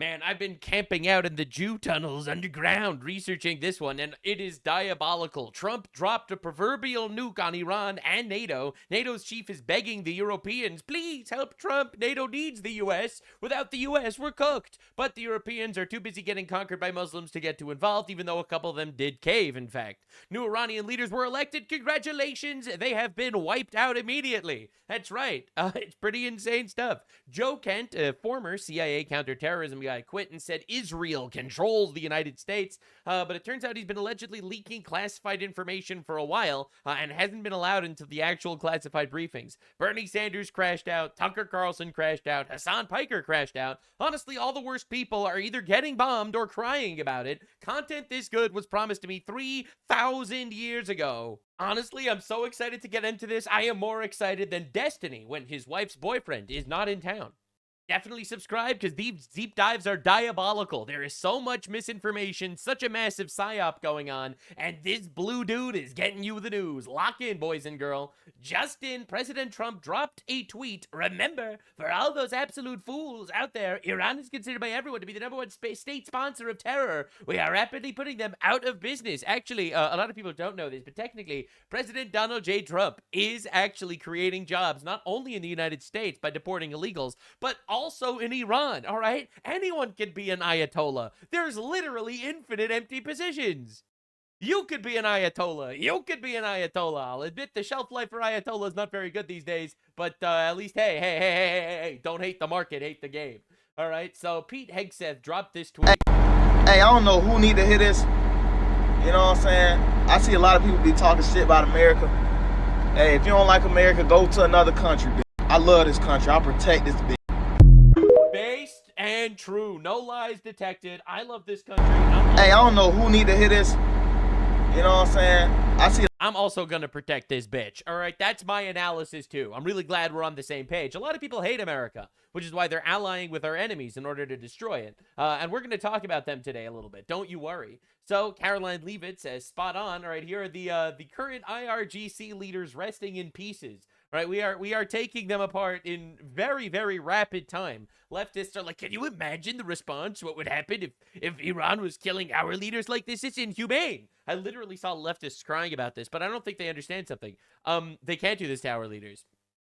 Man, I've been camping out in the Jew tunnels underground researching this one, and it is diabolical. Trump dropped a proverbial nuke on Iran and NATO. NATO's chief is begging the Europeans, please help Trump. NATO needs the U.S. Without the U.S., we're cooked. But the Europeans are too busy getting conquered by Muslims to get too involved, even though a couple of them did cave, in fact. New Iranian leaders were elected. Congratulations. They have been wiped out immediately. That's right. It's pretty insane stuff. Joe Kent, a former CIA counterterrorism guy, quit and said Israel controls the United States, but it turns out he's been allegedly leaking classified information for a while and hasn't been allowed into the actual classified briefings. Bernie Sanders crashed out, Tucker Carlson crashed out, HASAN PIKER crashed out. Honestly, all the worst people are either getting bombed or crying about it. Content this good was promised to me 3,000 years ago. Honestly, I'm so excited to get into this. I am more excited than Destiny when his wife's boyfriend is not in town. Definitely subscribe because these deep dives are diabolical. There is so much misinformation, such a massive psyop going on, and this blue dude is getting you the news. Lock in, boys and girls. Justin, President Trump dropped a tweet. Remember, for all those absolute fools out there, Iran is considered by everyone to be the #1 state sponsor of terror. We are rapidly putting them out of business. Actually, a lot of people don't know this, but technically, President Donald J. Trump is actually creating jobs, not only in the United States by deporting illegals, but also in Iran, all right? Anyone can be an Ayatollah. There's literally infinite empty positions. You could be an Ayatollah. You could be an Ayatollah. I'll admit the shelf life for Ayatollah is not very good these days, but at least, hey, don't hate the market, hate the game. All right, so Pete HEGSETH dropped this tweet. Hey, I don't know who need to hear this. You know what I'm saying? I see a lot of people be talking shit about America. Hey, if you don't like America, go to another country, bitch. I love this country. I'll protect this bitch. Based and true. No lies detected. I love this country. Hey, I don't know who need to hear this. You know what I'm saying? I'm also going to protect this bitch. All right, that's my analysis too. I'm really glad we're on the same page. A lot of people hate America, which is why they're allying with our enemies in order to destroy it. And we're going to talk about them today a little bit. Don't you worry. So Caroline Leavitt says, spot on. All right, here are the current IRGC leaders resting in pieces. Right, we are taking them apart in very, very rapid time. Leftists are like, can you imagine the response? What would happen if Iran was killing our leaders like this? It's inhumane. I literally saw leftists crying about this, but I don't think they understand something. They can't do this to our leaders.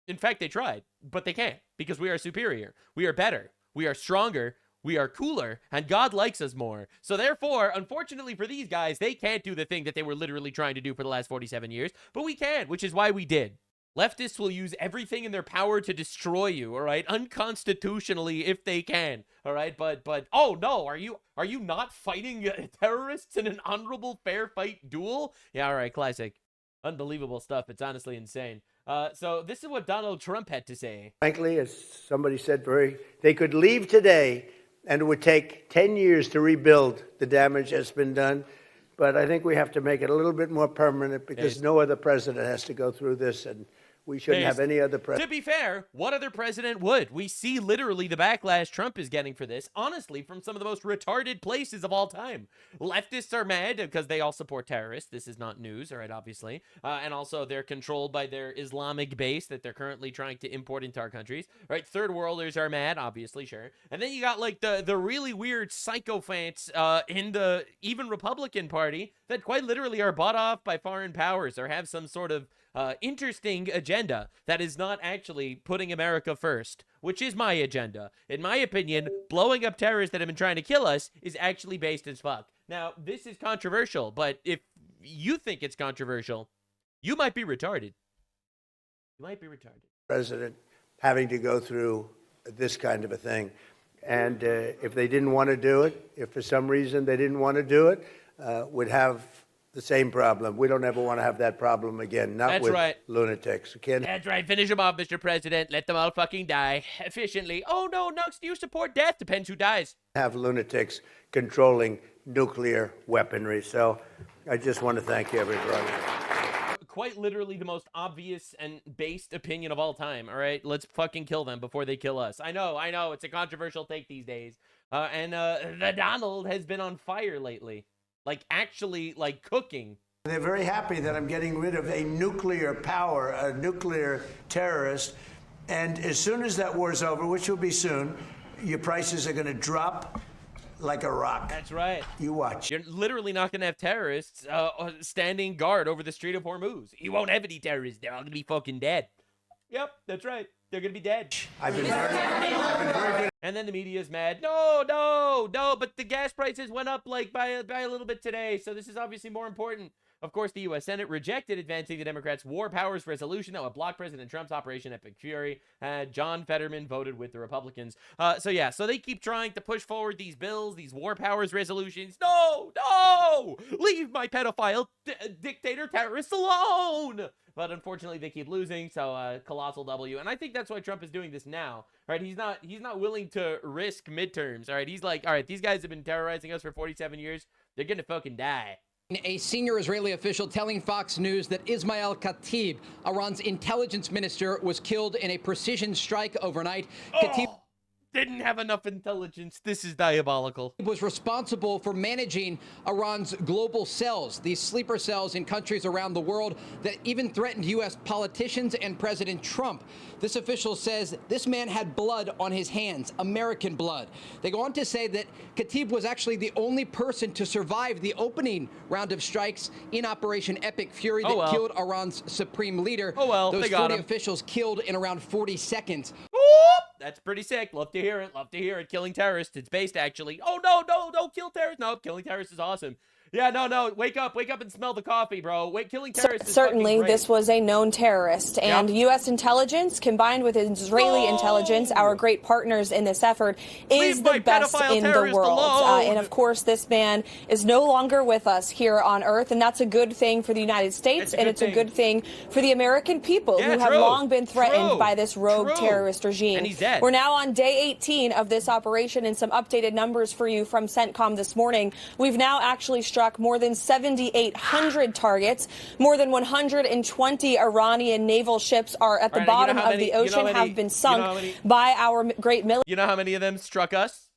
In fact, they tried, but they can't because we are superior. We are better. We are stronger. We are cooler, and God likes us more. So therefore, unfortunately for these guys, they can't do the thing that they were literally trying to do for the last 47 years, but we can, which is why we did. Leftists will use everything in their power to destroy you, all right? Unconstitutionally, if they can, all right? But oh no, are you not fighting terrorists in an honorable, fair fight duel? Yeah, all right, classic. Unbelievable stuff. It's honestly insane. So this is what Donald Trump had to say. Frankly, as somebody said, they could leave today, and it would take 10 years to rebuild the damage that's been done. But I think we have to make it a little bit more permanent because no other president has to go through this, and we shouldn't have any other president. To be fair, what other president would? We see literally the backlash Trump is getting for this, honestly, from some of the most retarded places of all time. Leftists are mad because they all support terrorists. This is not news, all right, obviously. And also, they're controlled by their Islamic base that they're currently trying to import into our countries. Right? Third worlders are mad, obviously, sure. And then you got, like, the really weird sycophants in the even Republican Party that quite literally are bought off by foreign powers or have some sort of interesting agenda that is not actually putting America first, which is my agenda. In my opinion, blowing up terrorists that have been trying to kill us is actually based as fuck. Now, this is controversial, but if you think it's controversial, you might be retarded. You might be retarded. President having to go through this kind of a thing. And if they didn't want to do it, if for some reason they didn't want to do it, would have the same problem. We don't ever want to have that problem again. Not with lunatics. That's right. Finish them off, Mr. President. Let them all fucking die efficiently. Oh no, Nux, do you support death? Depends who dies. Have lunatics controlling nuclear weaponry. So I just want to thank you, everybody. Quite literally the most obvious and based opinion of all time. All right, let's fucking kill them before they kill us. I know. It's a controversial take these days. And the Donald has been on fire lately. Like, actually, like, cooking. They're very happy that I'm getting rid of a nuclear power, a nuclear terrorist. And as soon as that war's over, which will be soon, your prices are going to drop like a rock. That's right. You watch. You're literally not going to have terrorists standing guard over the Strait of Hormuz. You won't have any terrorists. They're all going to be fucking dead. Yep, that's right. They're going to be dead. I've been very good. And then the media is mad. No, but the gas prices went up like by a little bit today, so this is obviously more important. Of course, the U.S. Senate rejected advancing the Democrats' war powers resolution that would block President Trump's Operation Epic Fury. John Fetterman voted with the Republicans. So they keep trying to push forward these bills, these war powers resolutions. No! Leave my pedophile dictator terrorists alone! But unfortunately, they keep losing, so colossal W. And I think that's why Trump is doing this now, right? He's not willing to risk midterms, all right? He's like, all right, these guys have been terrorizing us for 47 years. They're gonna fucking die. A senior Israeli official telling Fox News that Ismail Khatib, Iran's intelligence minister, was killed in a precision strike overnight. Khatib didn't have enough intelligence. This is diabolical. Was responsible for managing Iran's global cells, these sleeper cells in countries around the world that even threatened U.S. politicians and President Trump. This official says this man had blood on his hands, American blood. They go on to say that Khatib was actually the only person to survive the opening round of strikes in Operation Epic Fury that killed Iran's supreme leader. Those they got 40 him. officials killed in around 40 seconds. That's pretty sick. Love to hear it. Killing terrorists. It's based, actually. Oh, no, don't kill terrorists. No, killing terrorists is awesome. Yeah, no. Wake up and smell the coffee, bro. Killing terrorists is certainly, great. this was a known terrorist. And U.S. intelligence, combined with Israeli intelligence, our great partners in this effort, is the best in the world. And, of course, this man is no longer with us here on Earth. And that's a good thing for the United States. And it's a good thing for the American people who have long been threatened by this rogue terrorist regime. And he's dead. We're now on day 18 of this operation, and some updated numbers for you from CENTCOM this morning. We've now actually struck more than 7,800 targets. More than 120 Iranian naval ships are at the bottom of the ocean, have been sunk by our great military. You know how many of them struck us?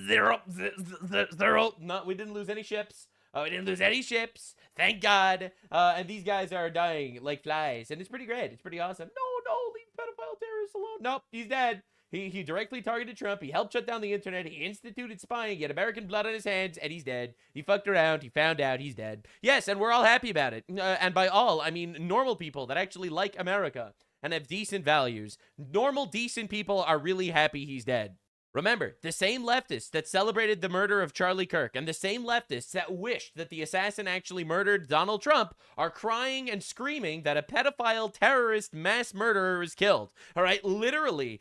Zero. No, we didn't lose any ships. We didn't lose any ships. Thank God. And these guys are dying like flies. And it's pretty great. It's pretty awesome. No, leave pedophile terrorists alone. Nope, he's dead. He directly targeted Trump. He helped shut down the internet. He instituted spying. He had American blood on his hands, and he's dead. He fucked around. He found out. He's dead. Yes, and we're all happy about it. And by all, I mean normal people that actually like America and have decent values. Normal, decent people are really happy he's dead. Remember, the same leftists that celebrated the murder of Charlie Kirk and the same leftists that wished that the assassin actually murdered Donald Trump are crying and screaming that a pedophile terrorist mass murderer is killed. All right, literally,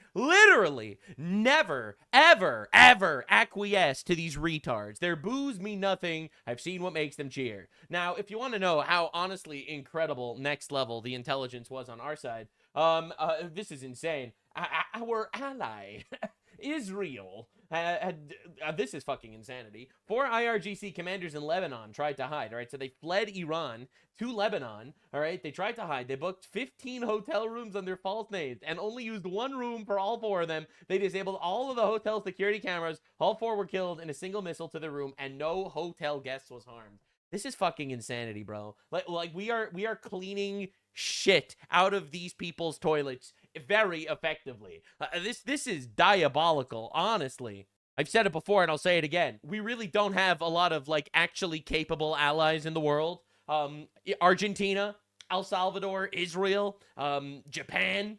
never, ever acquiesce to these retards. Their boos mean nothing. I've seen what makes them cheer. Now, if you want to know how honestly incredible next level the intelligence was on our side, this is insane. Our ally... Israel, this is fucking insanity. 4 IRGC commanders in Lebanon tried to hide, all right? So they fled Iran to Lebanon, all right? They tried to hide. They booked 15 hotel rooms under false names and only used one room for all 4 of them. They disabled all of the hotel security cameras. All 4 were killed in a single missile to the room, and no hotel guest was harmed. This is fucking insanity, bro. Like we are cleaning shit out of these people's toilets very effectively. This is diabolical, honestly. I've said it before and I'll say it again. We really don't have a lot of like actually capable allies in the world. Argentina, El Salvador, Israel, Japan,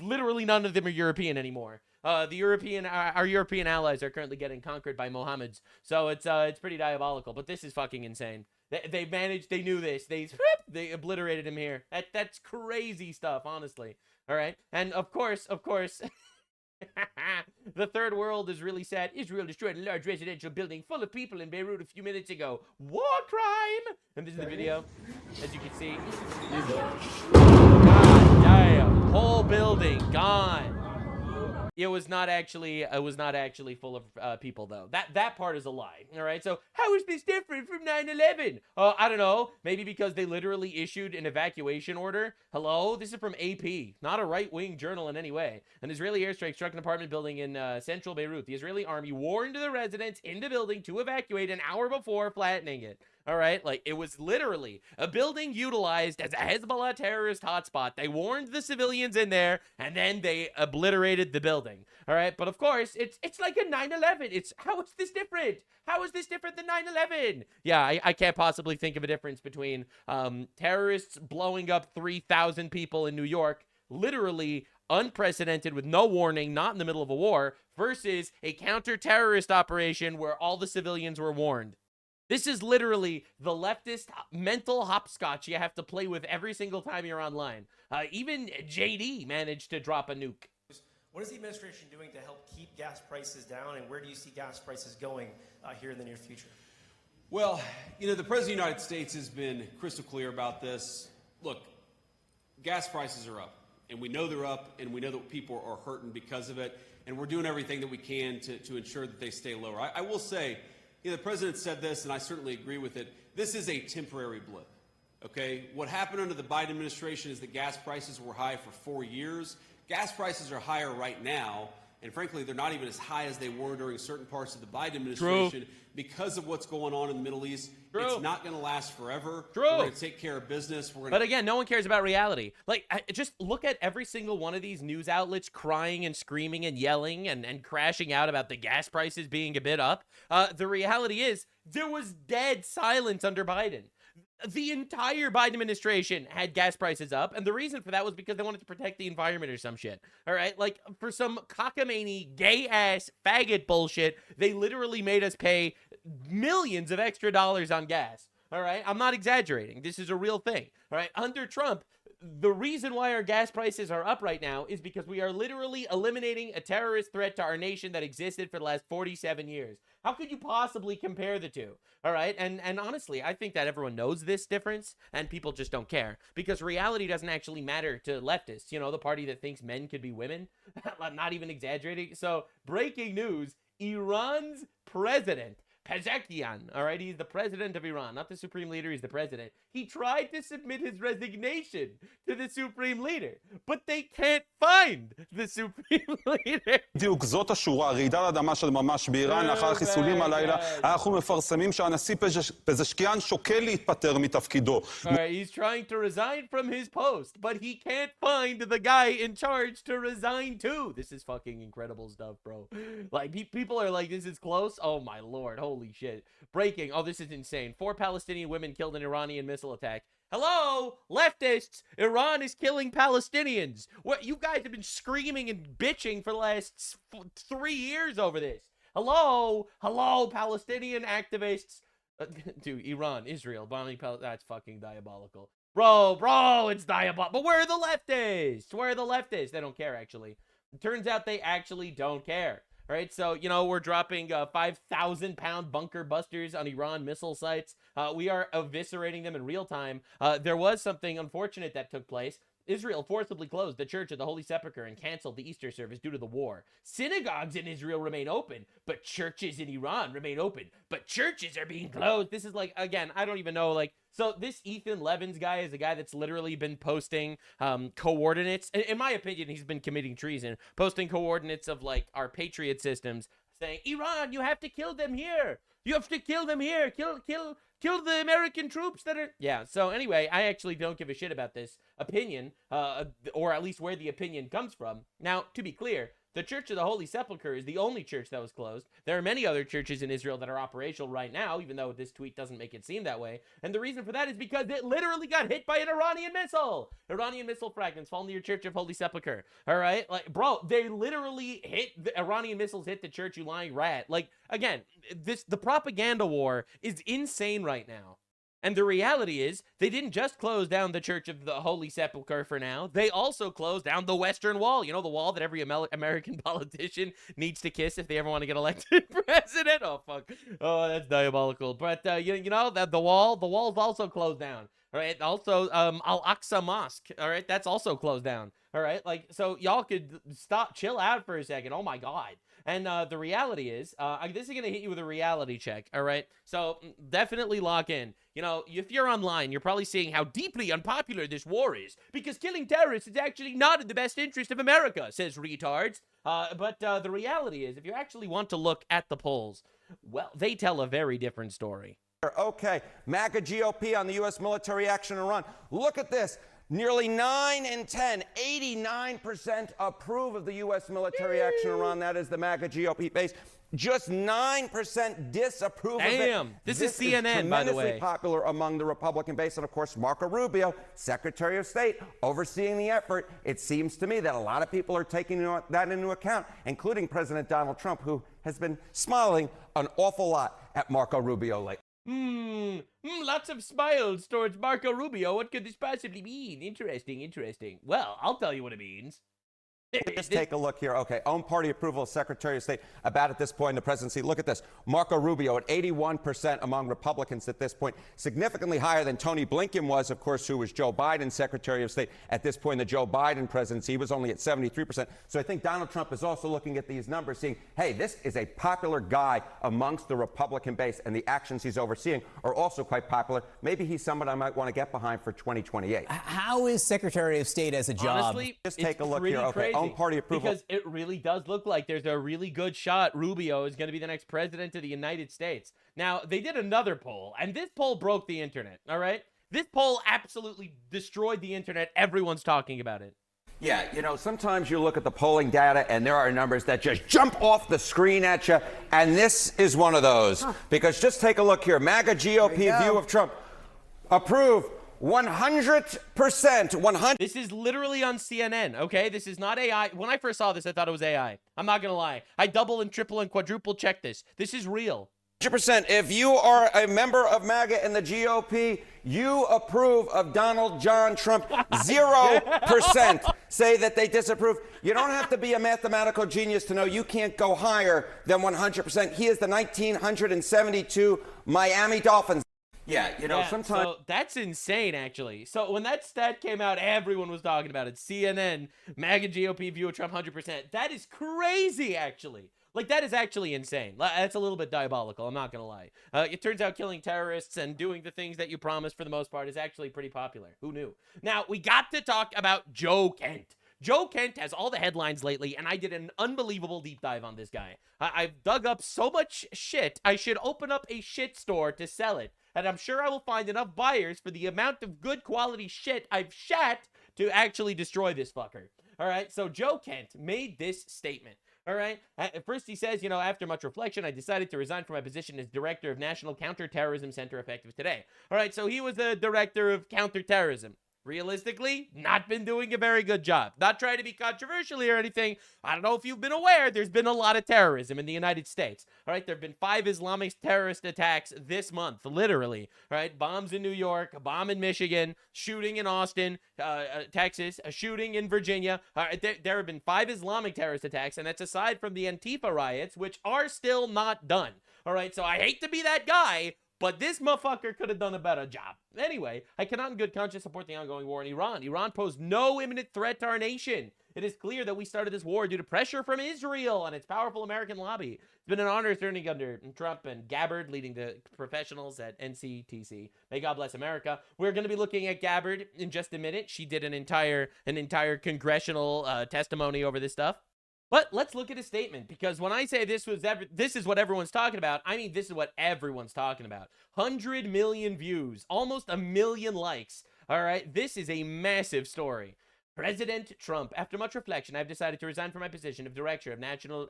literally none of them are European anymore. Our European allies are currently getting conquered by Mohammeds. So it's pretty diabolical, but this is fucking insane. They managed, they knew this. They obliterated him here. That's crazy stuff, honestly. All right. And of course, the third world is really sad. Israel destroyed a large residential building full of people in Beirut a few minutes ago. War crime. And this is the video, as you can see. God damn. Whole building gone. It was not actually full of people, though. That part is a lie. All right. So how is this different from 9/11? I don't know. Maybe because they literally issued an evacuation order. Hello, this is from AP, not a right-wing journal in any way. An Israeli airstrike struck an apartment building in central Beirut. The Israeli army warned the residents in the building to evacuate an hour before flattening it. All right, like it was literally a building utilized as a Hezbollah terrorist hotspot. They warned the civilians in there, and then they obliterated the building. All right, but of course, it's like a 9/11. It's how is this different? How is this different than 9/11? Yeah, I can't possibly think of a difference between terrorists blowing up 3,000 people in New York, literally unprecedented with no warning, not in the middle of a war, versus a counter-terrorist operation where all the civilians were warned. This is literally the leftist mental hopscotch you have to play with every single time you're online. Even JD managed to drop a nuke. What is the administration doing to help keep gas prices down, and where do you see gas prices going here in the near future? Well, you know, the President of the United States has been crystal clear about this. Look, gas prices are up, and we know they're up, and we know that people are hurting because of it, and we're doing everything that we can to ensure that they stay lower. I will say, you know, the President said this, and I certainly agree with it. This is a temporary blip, okay? What happened under the Biden administration is that gas prices were high for 4 years. Gas prices are higher right now, and frankly, they're not even as high as they were during certain parts of the Biden administration. Because of what's going on in the Middle East. It's not going to last forever. We're going to take care of business. But again, no one cares about reality. Like, just look at every single one of these news outlets crying and screaming and yelling and crashing out about the gas prices being a bit up. The reality is there was dead silence under Biden. The entire Biden administration had gas prices up, and the reason for that was because they wanted to protect the environment or some shit. All right, like for some cockamamie, gay-ass, faggot bullshit, they literally made us pay millions of extra dollars on gas. All right, I'm not exaggerating. This is a real thing. All right, under Trump, the reason why our gas prices are up right now is because we are literally eliminating a terrorist threat to our nation that existed for the last 47 years. How could you possibly compare the two? All right. And honestly, I think that everyone knows this difference and people just don't care because reality doesn't actually matter to leftists. You know, the party that thinks men could be women. I'm not even exaggerating. So breaking news, Iran's president, Pezeshkian, all right, he's the president of Iran, not the supreme leader, he's the president. He tried to submit his resignation to the supreme leader, but they can't find the supreme leader. בדיוק, זאת השורה, רעידת אדמה של ממש באיראן לאחר החיסולים הלילה. אנחנו מפרסמים שהנשיא פזשקיאן שוקל להתפטר מתפקידו. All right, he's trying to resign from his post, but he can't find the guy in charge to resign to. This is fucking incredible stuff, bro. Like, people are like, this is close? Oh my lord, holy shit. Breaking, oh, this is insane. 4 Palestinian women killed in Iranian missile attack. Hello, leftists, Iran is killing Palestinians. What, you guys have been screaming and bitching for the last 3 years over this. Hello, Palestinian activists. Dude, Iran, Israel, bombing Palestine, that's fucking diabolical. Bro, it's diabolical. But where are the leftists? Where are the leftists? They don't care, actually. It turns out they actually don't care. All right, so, you know, we're dropping 5,000-pound bunker busters on Iran missile sites. We are eviscerating them in real time. There was something unfortunate that took place. Israel forcibly closed the Church of the Holy Sepulchre and canceled the Easter service due to the war. Synagogues in Israel remain open, but churches in Iran remain open. But churches are being closed. This is like, again, I don't even know, like, so this Ethan Levins guy is a guy that's literally been posting coordinates. In my opinion, he's been committing treason, posting coordinates of, like, our Patriot systems, saying, Iran, you have to kill them here. You have to kill them here. Kill the American troops that are... Yeah, so anyway, I actually don't give a shit about this opinion, or at least where the opinion comes from. Now, to be clear, the Church of the Holy Sepulchre is the only church that was closed. There are many other churches in Israel that are operational right now, even though this tweet doesn't make it seem that way. And the reason for that is because it literally got hit by an Iranian missile. Iranian missile fragments fall near Church of Holy Sepulchre. All right? Like, bro, they literally hit, the Iranian missiles hit the church, you lying rat. Like, again, the propaganda war is insane right now. And the reality is, they didn't just close down the Church of the Holy Sepulchre for now. They also closed down the Western Wall. You know, the wall that every American politician needs to kiss if they ever want to get elected president. Oh, fuck. Oh, that's diabolical. But, you know, the wall's also closed down. All right. Also, Al-Aqsa Mosque. All right. That's also closed down. All right. Like, so y'all could chill out for a second. Oh, my God. And the reality is, this is going to hit you with a reality check, all right? So definitely lock in. You know, if you're online, you're probably seeing how deeply unpopular this war is because killing terrorists is actually not in the best interest of America, says retards. But the reality is, if you actually want to look at the polls, well, they tell a very different story. Okay, MAGA GOP on the U.S. military action in Iran. Look at this. Nearly 9 in 10, 89% approve of the U.S. military action in Iran. That is the MAGA GOP base. Just 9% disapprove of it. Damn, this is CNN, by the way. Tremendously popular among the Republican base. And, of course, Marco Rubio, Secretary of State, overseeing the effort. It seems to me that a lot of people are taking that into account, including President Donald Trump, who has been smiling an awful lot at Marco Rubio lately. Lots of smiles towards Marco Rubio. What could this possibly mean? Interesting, interesting. Well, I'll tell you what it means. Just take a look here. Okay, own party approval of Secretary of State about at this point in the presidency. Look at this. Marco Rubio at 81% among Republicans at this point, significantly higher than Tony Blinken was, of course, who was Joe Biden's Secretary of State at this point in the Joe Biden presidency. He was only at 73%. So I think Donald Trump is also looking at these numbers, seeing, hey, this is a popular guy amongst the Republican base, and the actions he's overseeing are also quite popular. Maybe he's someone I might want to get behind for 2028. How is Secretary of State as a job? Honestly, just take a look here. Okay, own party approval. Because it really does look like there's a really good shot Rubio is going to be the next president of the United States. Now, they did another poll, and this poll broke the internet, all right? This poll absolutely destroyed the internet. Everyone's talking about it. Yeah, you know, sometimes you look at the polling data and there are numbers that just jump off the screen at you, and this is one of those. Because just take a look here. MAGA GOP view of Trump. Approve 100%. This is literally on CNN, okay? This is not AI. When I first saw this, I thought it was AI. I'm not going to lie. I double and triple and quadruple checked this. This is real. 100%. If you are a member of MAGA and the GOP, you approve of Donald John Trump. 0% say that they disapprove. You don't have to be a mathematical genius to know you can't go higher than 100%. He is the 1972 Miami Dolphins. Yeah, you know, sometimes... So that's insane, actually. So when that stat came out, everyone was talking about it. CNN, MAGA GOP view of Trump 100%. That is crazy, actually. Like, that is actually insane. That's a little bit diabolical, I'm not going to lie. It turns out killing terrorists and doing the things that you promised for the most part is actually pretty popular. Who knew? Now, we got to talk about Joe Kent. Joe Kent has all the headlines lately, and I did an unbelievable deep dive on this guy. I've dug up so much shit, I should open up a shit store to sell it. And I'm sure I will find enough buyers for the amount of good quality shit I've shat to actually destroy this fucker. All right, so Joe Kent made this statement. All right, at first he says, you know, after much reflection, I decided to resign from my position as director of National Counterterrorism Center effective today. All right, so he was the director of counterterrorism. Realistically, not been doing a very good job. Not trying to be controversial or anything. I don't know if you've been aware, there's been a lot of terrorism in the United States. All right, there have been 5 Islamic terrorist attacks this month, literally. All right, bombs in New York, a bomb in Michigan, shooting in Austin, Texas, a shooting in Virginia. There have been 5 Islamic terrorist attacks, and that's aside from the Antifa riots, which are still not done. All right, so I hate to be that guy, but this motherfucker could have done a better job. Anyway, I cannot in good conscience support the ongoing war in Iran. Iran posed no imminent threat to our nation. It is clear that we started this war due to pressure from Israel and its powerful American lobby. It's been an honor serving under Trump and Gabbard, leading the professionals at NCTC. May God bless America. We're going to be looking at Gabbard in just a minute. She did an entire congressional testimony over this stuff. But let's look at his statement, because when I say this is what everyone's talking about, I mean this is what everyone's talking about. 100 million views, almost 1 million likes. All right, this is a massive story. President Trump, after much reflection, I've decided to resign from my position of director of National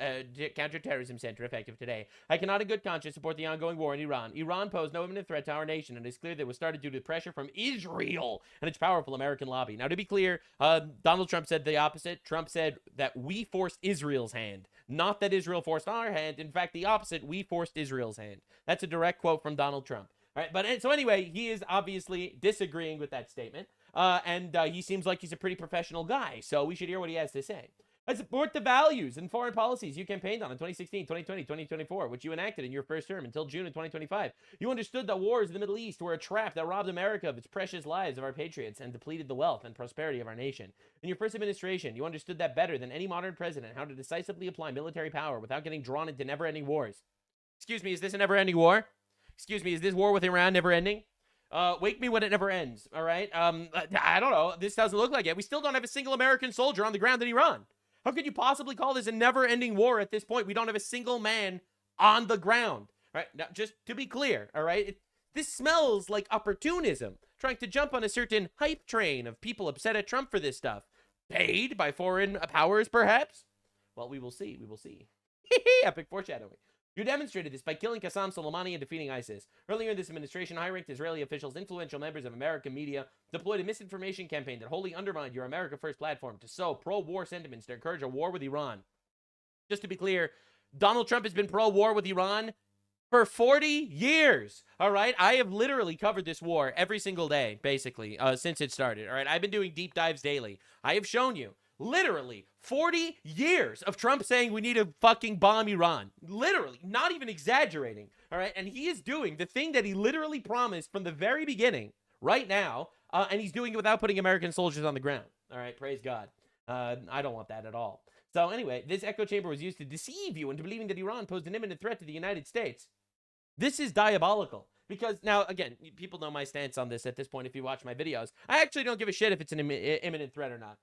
Counterterrorism Center effective today. I cannot in good conscience support the ongoing war in Iran. Iran posed no imminent threat to our nation, and it's clear that it was started due to pressure from Israel and its powerful American lobby. Now, to be clear, Donald Trump said the opposite. Trump said that we forced Israel's hand, not that Israel forced our hand. In fact, the opposite, we forced Israel's hand. That's a direct quote from Donald Trump. All right, but so anyway, he is obviously disagreeing with that statement. And he seems like he's a pretty professional guy, so we should hear what he has to say. I support the values and foreign policies you campaigned on in 2016, 2020, 2024, which you enacted in your first term until June of 2025. You understood that wars in the Middle East were a trap that robbed America of its precious lives of our patriots and depleted the wealth and prosperity of our nation. In your first administration, you understood that better than any modern president, how to decisively apply military power without getting drawn into never-ending wars. Excuse me, is this a never-ending war? Excuse me, is this war with Iran never-ending? Wake me when it never ends, all right? I don't know. This doesn't look like it. We still don't have a single American soldier on the ground in Iran. How could you possibly call this a never-ending war at this point? We don't have a single man on the ground, all right? Now, just to be clear, all right? This smells like opportunism, trying to jump on a certain hype train of people upset at Trump for this stuff. Paid by foreign powers, perhaps? Well, we will see. We will see. Epic foreshadowing. You demonstrated this by killing Qasem Soleimani and defeating ISIS. Earlier in this administration, high-ranked Israeli officials, influential members of American media, deployed a misinformation campaign that wholly undermined your America First platform to sow pro-war sentiments to encourage a war with Iran. Just to be clear, Donald Trump has been pro-war with Iran for 40 years, all right? I have literally covered this war every single day, basically, since it started, all right? I've been doing deep dives daily. I have shown you, literally, 40 years of Trump saying we need to fucking bomb Iran. Literally, not even exaggerating, all right? And he is doing the thing that he literally promised from the very beginning, right now, and he's doing it without putting American soldiers on the ground, all right? Praise God. I don't want that at all. So anyway, this echo chamber was used to deceive you into believing that Iran posed an imminent threat to the United States. This is diabolical because now, again, people know my stance on this at this point if you watch my videos. I actually don't give a shit if it's an imminent threat or not.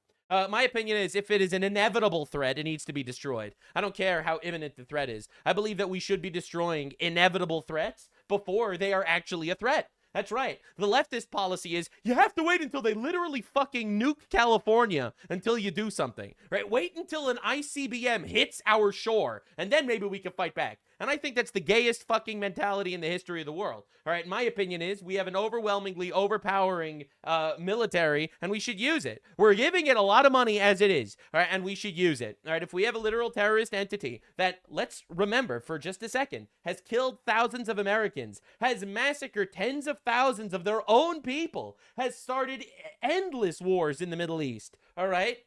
My opinion is if it is an inevitable threat, it needs to be destroyed. I don't care how imminent the threat is. I believe that we should be destroying inevitable threats before they are actually a threat. That's right. The leftist policy is you have to wait until they literally fucking nuke California until you do something, right? Wait until an ICBM hits our shore and then maybe we can fight back. And I think that's the gayest fucking mentality in the history of the world. All right, my opinion is we have an overwhelmingly overpowering military and we should use it. We're giving it a lot of money as it is, all right, and we should use it. All right, if we have a literal terrorist entity that, let's remember for just a second, has killed thousands of Americans, has massacred tens of thousands of their own people, has started endless wars in the Middle East, all right?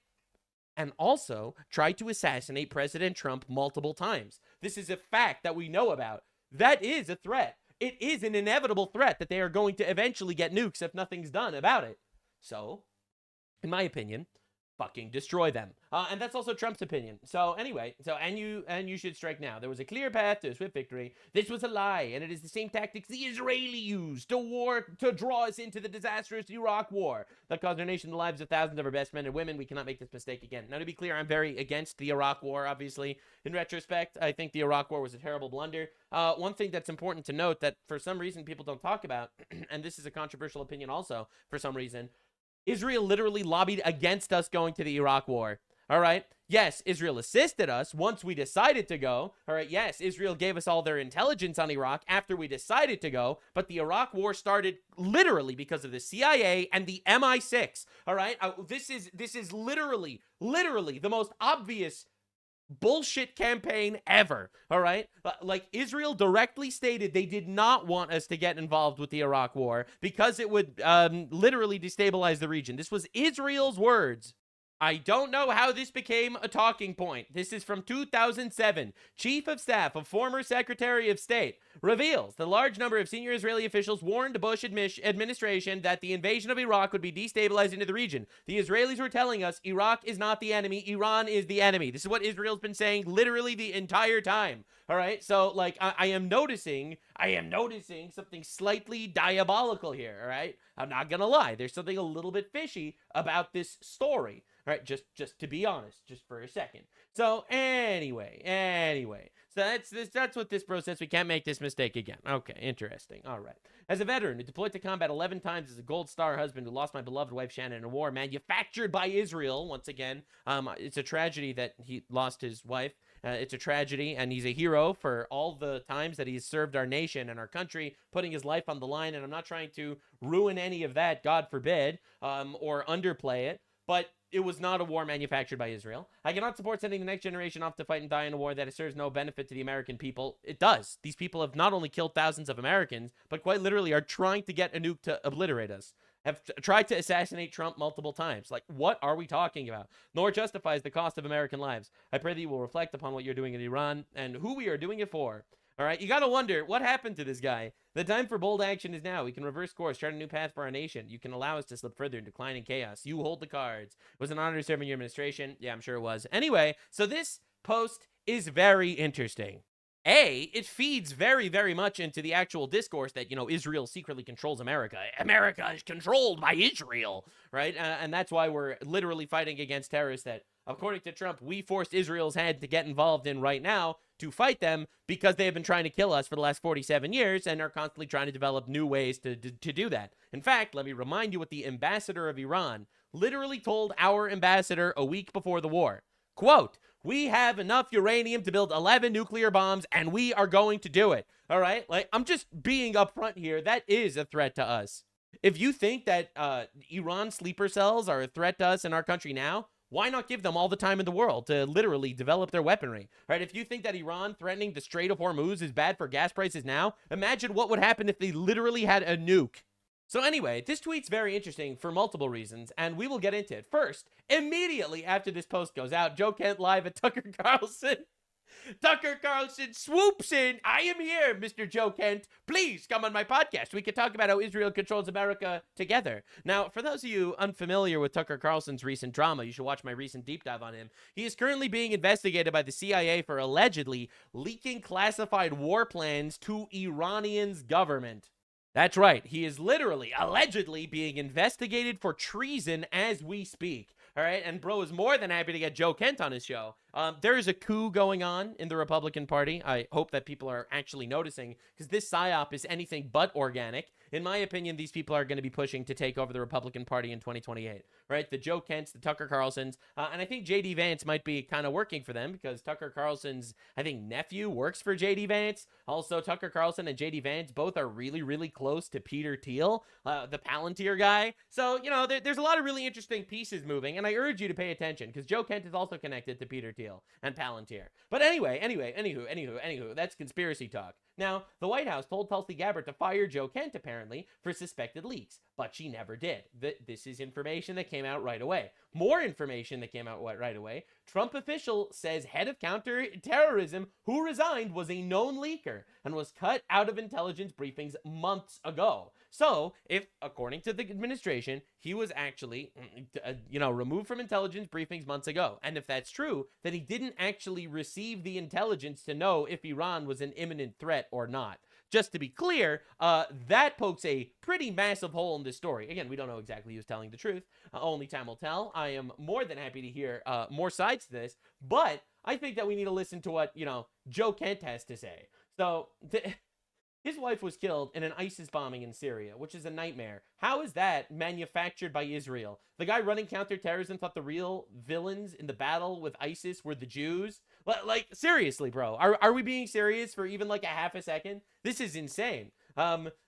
And also tried to assassinate President Trump multiple times. This is a fact that we know about. That is a threat. It is an inevitable threat that they are going to eventually get nukes if nothing's done about it. So, in my opinion, fucking destroy them. And that's also Trump's opinion. So anyway, and you should strike now. There was a clear path to a swift victory. This was a lie, and it is the same tactics the Israeli used to draw us into the disastrous Iraq war that caused our nation the lives of thousands of our best men and women. We cannot make this mistake again. Now, to be clear, I'm very against the Iraq war, obviously. In retrospect, I think the Iraq war was a terrible blunder. One thing that's important to note that for some reason people don't talk about, and this is a controversial opinion also for some reason, Israel literally lobbied against us going to the Iraq war. All right. Yes, Israel assisted us once we decided to go. All right. Yes, Israel gave us all their intelligence on Iraq after we decided to go. But the Iraq war started literally because of the CIA and the MI6. All right. This is literally the most obvious bullshit campaign ever. All right. Like, Israel directly stated they did not want us to get involved with the Iraq war because it would literally destabilize the region. This was Israel's words. I don't know how this became a talking point. This is from 2007. Chief of Staff of former Secretary of State reveals the large number of senior Israeli officials warned the Bush administration that the invasion of Iraq would be destabilizing the region. The Israelis were telling us Iraq is not the enemy, Iran is the enemy. This is what Israel's been saying literally the entire time. All right, so like I am noticing something slightly diabolical here. All right, I'm not gonna lie. There's something a little bit fishy about this story. All right, just to be honest, just for a second. So anyway, so that's what this bro says. We can't make this mistake again. Okay, interesting. All right. As a veteran who deployed to combat 11 times as a Gold Star husband who lost my beloved wife Shannon in a war manufactured by Israel, once again, it's a tragedy that he lost his wife. It's a tragedy, and he's a hero for all the times that he's served our nation and our country, putting his life on the line. And I'm not trying to ruin any of that, God forbid, or underplay it. But it was not a war manufactured by Israel. I cannot support sending the next generation off to fight and die in a war that serves no benefit to the American people. It does. These people have not only killed thousands of Americans, but quite literally are trying to get a nuke to obliterate us. Have tried to assassinate Trump multiple times. Like, what are we talking about? Nor justifies the cost of American lives. I pray that you will reflect upon what you're doing in Iran and who we are doing it for. All right, you got to wonder, what happened to this guy? The time for bold action is now. We can reverse course, chart a new path for our nation. You can allow us to slip further in decline and chaos. You hold the cards. It was an honor to serve in your administration. Yeah, I'm sure it was. Anyway, so this post is very interesting. It feeds very, very much into the actual discourse that, you know, Israel secretly controls America. America is controlled by Israel, right? And that's why we're literally fighting against terrorists that, according to Trump, we forced Israel's hand to get involved in right now to fight them because they have been trying to kill us for the last 47 years and are constantly trying to develop new ways to do that. In fact, let me remind you what the ambassador of Iran literally told our ambassador a week before the war. Quote, "We have enough uranium to build 11 nuclear bombs, and we are going to do it." All right? Like, I'm just being upfront here. That is a threat to us. If you think that Iran sleeper cells are a threat to us in our country now, why not give them all the time in the world to literally develop their weaponry? Right? If you think that Iran threatening the Strait of Hormuz is bad for gas prices now, imagine what would happen if they literally had a nuke. So anyway, this tweet's very interesting for multiple reasons, and we will get into it. First, immediately after this post goes out, Joe Kent live at Tucker Carlson. Tucker Carlson swoops in. "I am here, Mr. Joe Kent. Please come on my podcast. We can talk about how Israel controls America together." Now, for those of you unfamiliar with Tucker Carlson's recent drama, you should watch my recent deep dive on him. He is currently being investigated by the CIA for allegedly leaking classified war plans to Iranian's government. That's right. He is literally, allegedly being investigated for treason as we speak. All right. And bro is more than happy to get Joe Kent on his show. There is a coup going on in the Republican Party. I hope that people are actually noticing, because this PSYOP is anything but organic. In my opinion, these people are going to be pushing to take over the Republican Party in 2028, right? The Joe Kents, the Tucker Carlsons, and I think J.D. Vance might be kind of working for them, because Tucker Carlson's, I think, nephew works for J.D. Vance. Also, Tucker Carlson and J.D. Vance both are really, really close to Peter Thiel, the Palantir guy. So, you know, there's a lot of really interesting pieces moving, and I urge you to pay attention, because Joe Kent is also connected to Peter Thiel and Palantir. But anywho, that's conspiracy talk. Now, the White House told Tulsi Gabbard to fire Joe Kent, apparently, for suspected leaks, but she never did. This is information that came out right away. More information that came out right away. Trump official says head of counterterrorism who resigned was a known leaker and was cut out of intelligence briefings months ago. So, if, according to the administration, he was actually, removed from intelligence briefings months ago, and if that's true, then he didn't actually receive the intelligence to know if Iran was an imminent threat or not. Just to be clear, that pokes a pretty massive hole in this story. Again, we don't know exactly who's telling the truth. Only time will tell. I am more than happy to hear more sides to this, but I think that we need to listen to what, Joe Kent has to say. So, his wife was killed in an ISIS bombing in Syria, which is a nightmare. How is that manufactured by Israel? The guy running counterterrorism thought the real villains in the battle with ISIS were the Jews? Like, seriously, bro. Are we being serious for even like a half a second? This is insane.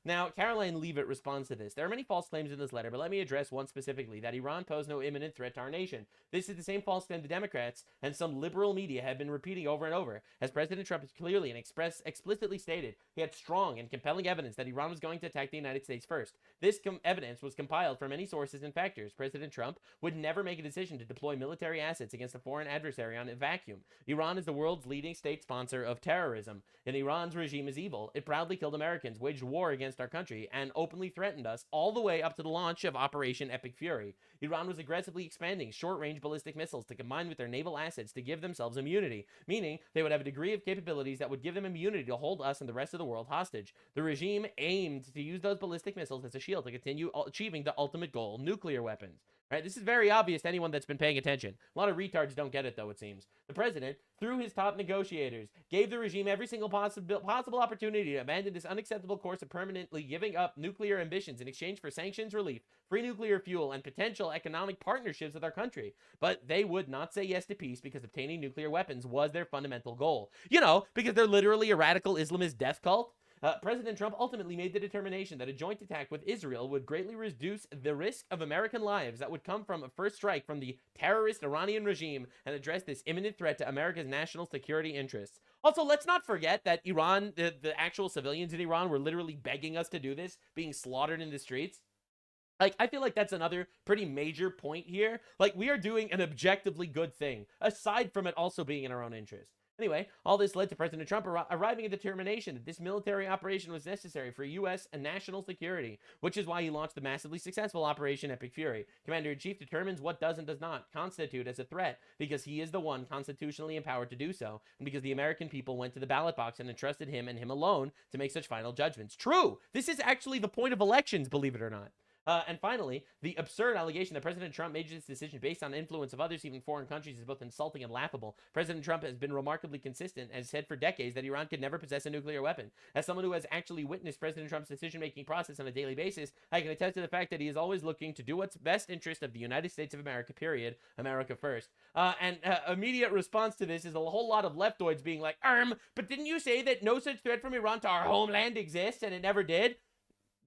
Now, Caroline Leavitt responds to this. There are many false claims in this letter, but let me address one specifically, that Iran posed no imminent threat to our nation. This is the same false claim the Democrats and some liberal media have been repeating over and over. As President Trump has clearly and explicitly stated, he had strong and compelling evidence that Iran was going to attack the United States first. This evidence was compiled from many sources and factors. President Trump would never make a decision to deploy military assets against a foreign adversary on a vacuum. Iran is the world's leading state sponsor of terrorism, and Iran's regime is evil. It proudly killed Americans, waged war against our country, and openly threatened us all the way up to the launch of Operation Epic Fury. Iran was aggressively expanding short-range ballistic missiles to combine with their naval assets to give themselves immunity, meaning they would have a degree of capabilities that would give them immunity to hold us and the rest of the world hostage. The regime aimed to use those ballistic missiles as a shield to continue achieving the ultimate goal, nuclear weapons. Right? This is very obvious to anyone that's been paying attention. A lot of retards don't get it, though, it seems. The president, through his top negotiators, gave the regime every single possible opportunity to abandon this unacceptable course of permanently giving up nuclear ambitions in exchange for sanctions relief, free nuclear fuel, and potential economic partnerships with our country. But they would not say yes to peace because obtaining nuclear weapons was their fundamental goal. Because they're literally a radical Islamist death cult. President Trump ultimately made the determination that a joint attack with Israel would greatly reduce the risk of American lives that would come from a first strike from the terrorist Iranian regime and address this imminent threat to America's national security interests. Also, let's not forget that Iran, the actual civilians in Iran were literally begging us to do this, being slaughtered in the streets. I feel like that's another pretty major point here. We are doing an objectively good thing, aside from it also being in our own interest. Anyway, all this led to President Trump arriving at the determination that this military operation was necessary for U.S. and national security, which is why he launched the massively successful Operation Epic Fury. Commander-in-Chief determines what does and does not constitute as a threat because he is the one constitutionally empowered to do so, and because the American people went to the ballot box and entrusted him and him alone to make such final judgments. True! This is actually the point of elections, believe it or not. And finally, the absurd allegation that President Trump made this decision based on influence of others, even foreign countries, is both insulting and laughable. President Trump has been remarkably consistent and said for decades that Iran could never possess a nuclear weapon. As someone who has actually witnessed President Trump's decision-making process on a daily basis, I can attest to the fact that he is always looking to do what's best interest of the United States of America, period. America first. Immediate response to this is a whole lot of leftoids being like, but didn't you say that no such threat from Iran to our homeland exists, and it never did?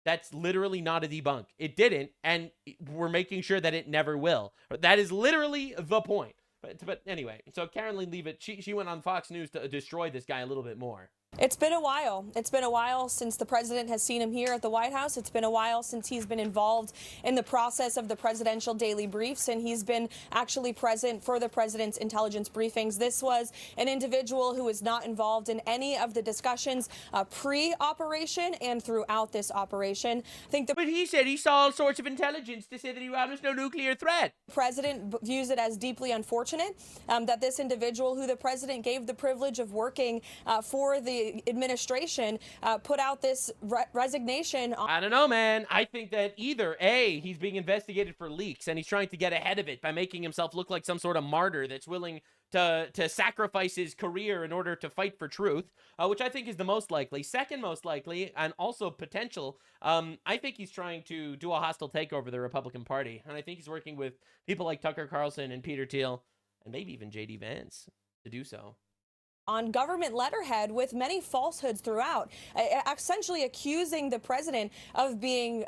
That's literally not a debunk. It didn't, and we're making sure that it never will. That is literally the point. But anyway, so Caroline Leavitt, she went on Fox News to destroy this guy a little bit more. It's been a while. It's been a while since the president has seen him here at the White House. It's been a while since he's been involved in the process of the presidential daily briefs, and he's been actually present for the president's intelligence briefings. This was an individual who was not involved in any of the discussions pre-operation and throughout this operation. I think But he said he saw all sorts of intelligence to say that Iran was no nuclear threat. The president views it as deeply unfortunate that this individual, who the president gave the privilege of working for the administration, put out this resignation. I don't know, man. I think that either A, he's being investigated for leaks and he's trying to get ahead of it by making himself look like some sort of martyr that's willing to sacrifice his career in order to fight for truth, which I think is the most likely. Second most likely, and also potential, I think he's trying to do a hostile takeover of the Republican Party. And I think he's working with people like Tucker Carlson and Peter Thiel and maybe even J.D. Vance to do so. On government letterhead with many falsehoods throughout, essentially accusing the president of being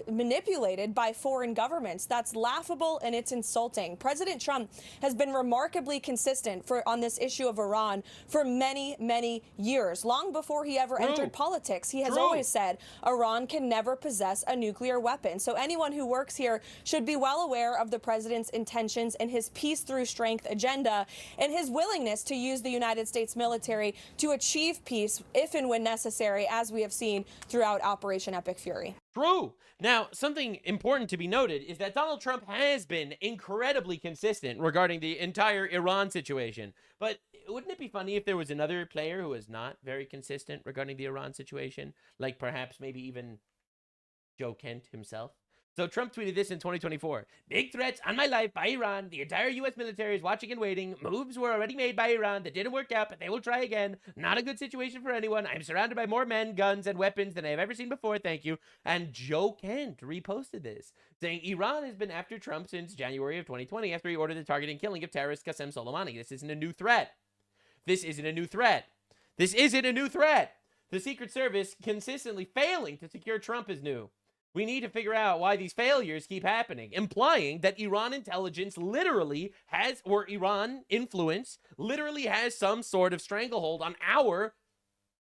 manipulated by foreign governments. That's laughable and it's insulting. President Trump has been remarkably consistent on this issue of Iran for many, many years. Long before he ever entered politics, he has always said Iran can never possess a nuclear weapon. So anyone who works here should be well aware of the president's intentions and his peace through strength agenda and his willingness to use the United States military to achieve peace if and when necessary, as we have seen throughout Operation Epic Fury. True. Now, something important to be noted is that Donald Trump has been incredibly consistent regarding the entire Iran situation. But wouldn't it be funny if there was another player who was not very consistent regarding the Iran situation? Like perhaps maybe even Joe Kent himself? So Trump tweeted this in 2024. Big threats on my life by Iran. The entire U.S. military is watching and waiting. Moves were already made by Iran that didn't work out, but they will try again. Not a good situation for anyone. I'm surrounded by more men, guns, and weapons than I have ever seen before. Thank you. And Joe Kent reposted this, saying Iran has been after Trump since January of 2020 after he ordered the targeting and killing of terrorist Qasem Soleimani. This isn't a new threat. This isn't a new threat. This isn't a new threat. The Secret Service consistently failing to secure Trump is new. We need to figure out why these failures keep happening, implying that Iran intelligence literally has, or Iran influence literally has some sort of stranglehold on our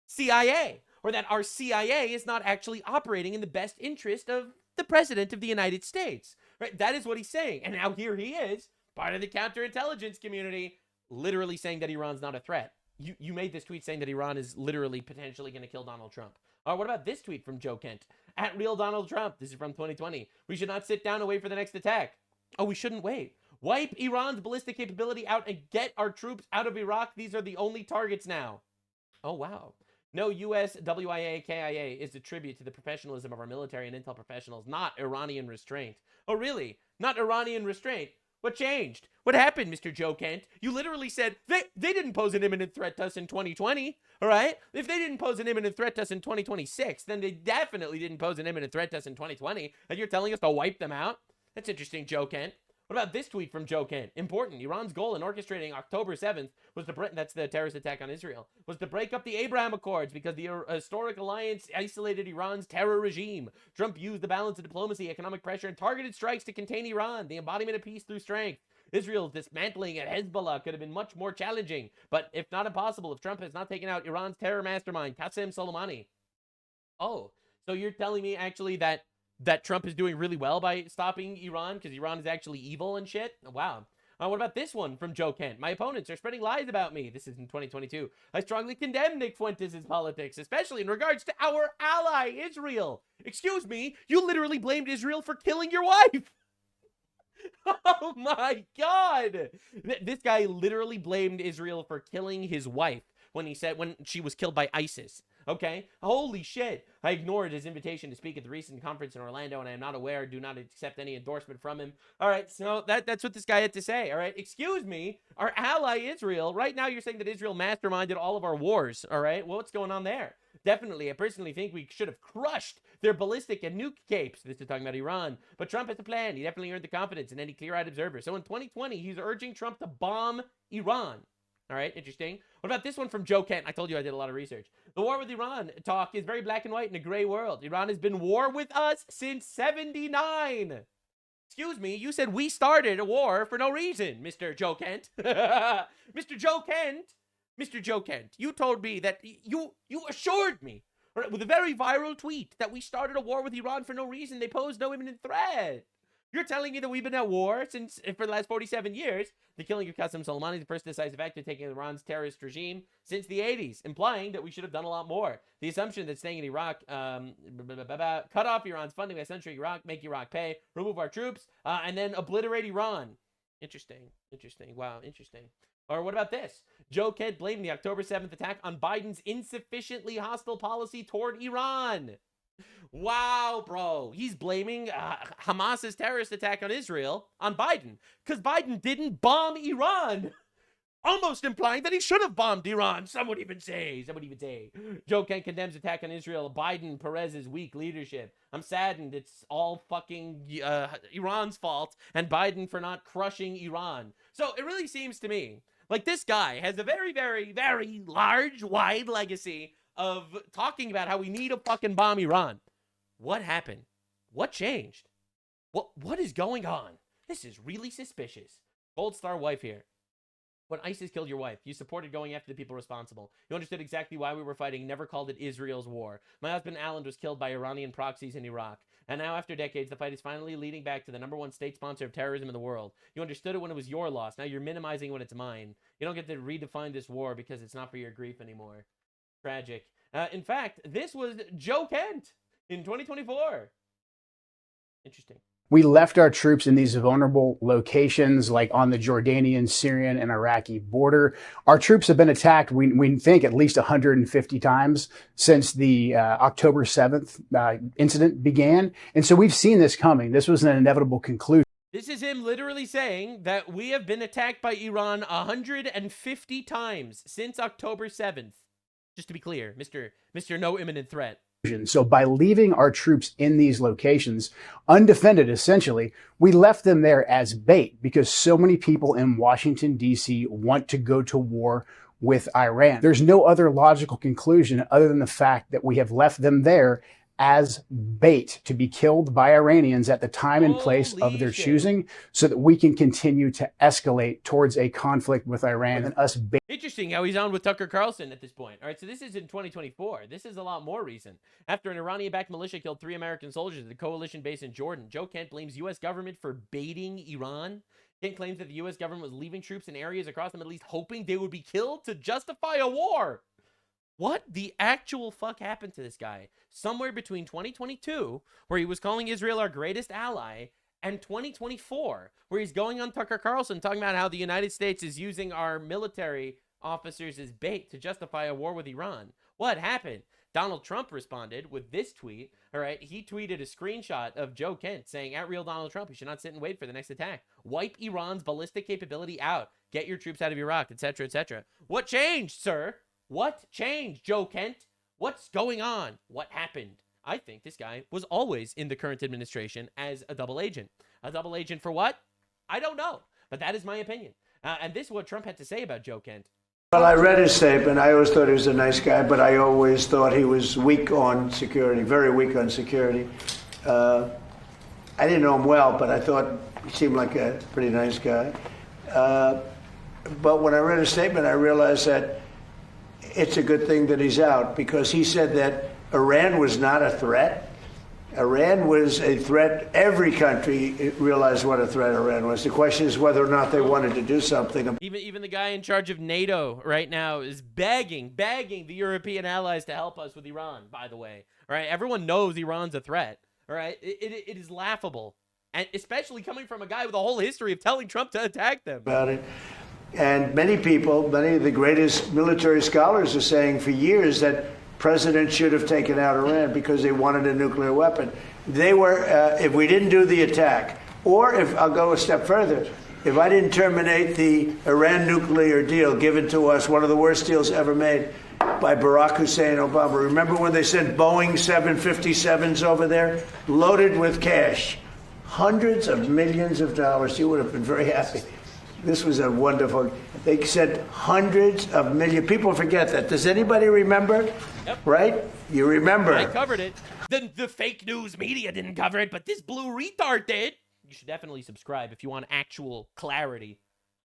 CIA, or that our CIA is not actually operating in the best interest of the president of the United States. Right? That is what he's saying. And now here he is, part of the counterintelligence community, literally saying that Iran's not a threat. You made this tweet saying that Iran is literally potentially going to kill Donald Trump. What about this tweet from Joe Kent? At Real Donald Trump. This is from 2020. We should not sit down and wait for the next attack. Oh, we shouldn't wait. Wipe Iran's ballistic capability out and get our troops out of Iraq. These are the only targets now. Oh, wow. No US WIA KIA is a tribute to the professionalism of our military and intel professionals, not Iranian restraint. Oh, really? Not Iranian restraint? What changed? What happened, Mr. Joe Kent? You literally said they didn't pose an imminent threat to us in 2020, all right? If they didn't pose an imminent threat to us in 2026, then they definitely didn't pose an imminent threat to us in 2020, and you're telling us to wipe them out? That's interesting, Joe Kent. What about this tweet from Joe Kent? Important. Iran's goal in orchestrating October 7th was to that's the terrorist attack on Israel, was to break up the Abraham Accords because the historic alliance isolated Iran's terror regime. Trump used the balance of diplomacy, economic pressure, and targeted strikes to contain Iran, the embodiment of peace through strength. Israel's dismantling at Hezbollah could have been much more challenging, but if not impossible, if Trump has not taken out Iran's terror mastermind, Qasem Soleimani. Oh, so you're telling me actually that Trump is doing really well by stopping Iran because Iran is actually evil and shit? Wow. What about this one from Joe Kent? My opponents are spreading lies about me. This is in 2022. I strongly condemn Nick Fuentes' politics, especially in regards to our ally, Israel. Excuse me, you literally blamed Israel for killing your wife. Oh my God. This guy literally blamed Israel for killing his wife when she was killed by ISIS. Okay? Holy shit. I ignored his invitation to speak at the recent conference in Orlando, and I am not aware, do not accept any endorsement from him. All right, so that's what this guy had to say. All right, excuse me, our ally Israel, right now you're saying that Israel masterminded all of our wars. All right, well, what's going on there? Definitely, I personally think we should have crushed their ballistic and nuke capes. This is talking about Iran. But Trump has a plan. He definitely earned the confidence in any clear-eyed observer. So in 2020, he's urging Trump to bomb Iran. All right, interesting. What about this one from Joe Kent? I told you I did a lot of research. The war with Iran talk is very black and white in a gray world. Iran has been war with us since 79. Excuse me, you said we started a war for no reason, Mr. Joe Kent. Mr. Joe Kent. Mr. Joe Kent, you told me that you assured me with a very viral tweet that we started a war with Iran for no reason. They pose no imminent threat. You're telling me that we've been at war for the last 47 years. The killing of Qasem Soleimani is the first decisive act of taking Iran's terrorist regime since the 80s, implying that we should have done a lot more. The assumption that staying in Iraq, cut off Iran's funding by century Iraq, make Iraq pay, remove our troops, and then obliterate Iran. Interesting. Wow, interesting. Or what about this? Joe Kent blamed the October 7th attack on Biden's insufficiently hostile policy toward Iran. Wow, bro. He's blaming Hamas's terrorist attack on Israel on Biden because Biden didn't bomb Iran. Almost implying that he should have bombed Iran. Some would even say. Joe Kent condemns attack on Israel. Biden, Perez's weak leadership. I'm saddened it's all fucking Iran's fault and Biden for not crushing Iran. So it really seems to me like this guy has a very, very, very large, wide legacy of talking about how we need to fucking bomb Iran. What happened? What changed? What is going on? This is really suspicious. Gold Star wife here. When ISIS killed your wife, you supported going after the people responsible. You understood exactly why we were fighting, never called it Israel's war. My husband Alan was killed by Iranian proxies in Iraq. And now, after decades, the fight is finally leading back to the #1 state sponsor of terrorism in the world. You understood it when it was your loss. Now you're minimizing when it's mine. You don't get to redefine this war because it's not for your grief anymore. Tragic. In fact, this was Joe Kent in 2024. Interesting. We left our troops in these vulnerable locations, like on the Jordanian, Syrian, and Iraqi border. Our troops have been attacked, we think, at least 150 times since the October 7th incident began. And so we've seen this coming. This was an inevitable conclusion. This is him literally saying that we have been attacked by Iran 150 times since October 7th. Just to be clear, Mr. No Imminent Threat. So by leaving our troops in these locations undefended, essentially, we left them there as bait because so many people in Washington, D.C. want to go to war with Iran. There's no other logical conclusion other than the fact that we have left them there as bait to be killed by Iranians at the time and place of their choosing so that we can continue to escalate towards a conflict with Iran and us. Interesting how he's on with Tucker Carlson at this point. All right, so this is in 2024. This is a lot more recent. After an Iranian-backed militia killed 3 American soldiers at the coalition base in Jordan, Joe Kent blames U.S. government for baiting Iran. Kent claims that the U.S. government was leaving troops in areas across the Middle East hoping they would be killed to justify a war. What the actual fuck happened to this guy? Somewhere between 2022, where he was calling Israel our greatest ally, and 2024, where he's going on Tucker Carlson talking about how the United States is using our military officers as bait to justify a war with Iran. What happened? Donald Trump responded with this tweet. All right, he tweeted a screenshot of Joe Kent saying, "At real Donald Trump, you should not sit and wait for the next attack. Wipe Iran's ballistic capability out. Get your troops out of Iraq, etc., etc." What changed, sir? What changed, Joe Kent? What's going on? What happened? I think this guy was always in the current administration as a double agent. A double agent for what? I don't know, but that is my opinion. And this is what Trump had to say about Joe Kent. Well, I read his statement. I always thought he was a nice guy, but I always thought he was weak on security, very weak on security. I didn't know him well, but I thought he seemed like a pretty nice guy. But when I read his statement, I realized that it's a good thing that he's out, because he said that Iran was not a threat. Iran was a threat. Every country realized what a threat Iran was. The question is whether or not they wanted to do something. Even the guy in charge of NATO right now is begging the European allies to help us with Iran, by the way. All right, everyone knows Iran's a threat. All right, it is laughable. And especially coming from a guy with a whole history of telling Trump to attack them. About it. And many people, many of the greatest military scholars are saying for years that president should have taken out Iran because they wanted a nuclear weapon. They were, if we didn't do the attack, or if, I'll go a step further, if I didn't terminate the Iran nuclear deal given to us, one of the worst deals ever made by Barack Hussein Obama. Remember when they sent Boeing 757s over there, loaded with cash? Hundreds of millions of dollars. You would have been very happy. This was a wonderful, they said hundreds of millions. People forget that. Does anybody remember? Yep. Right? You remember. I covered it. The fake news media didn't cover it, but this blue retard did. You should definitely subscribe if you want actual clarity.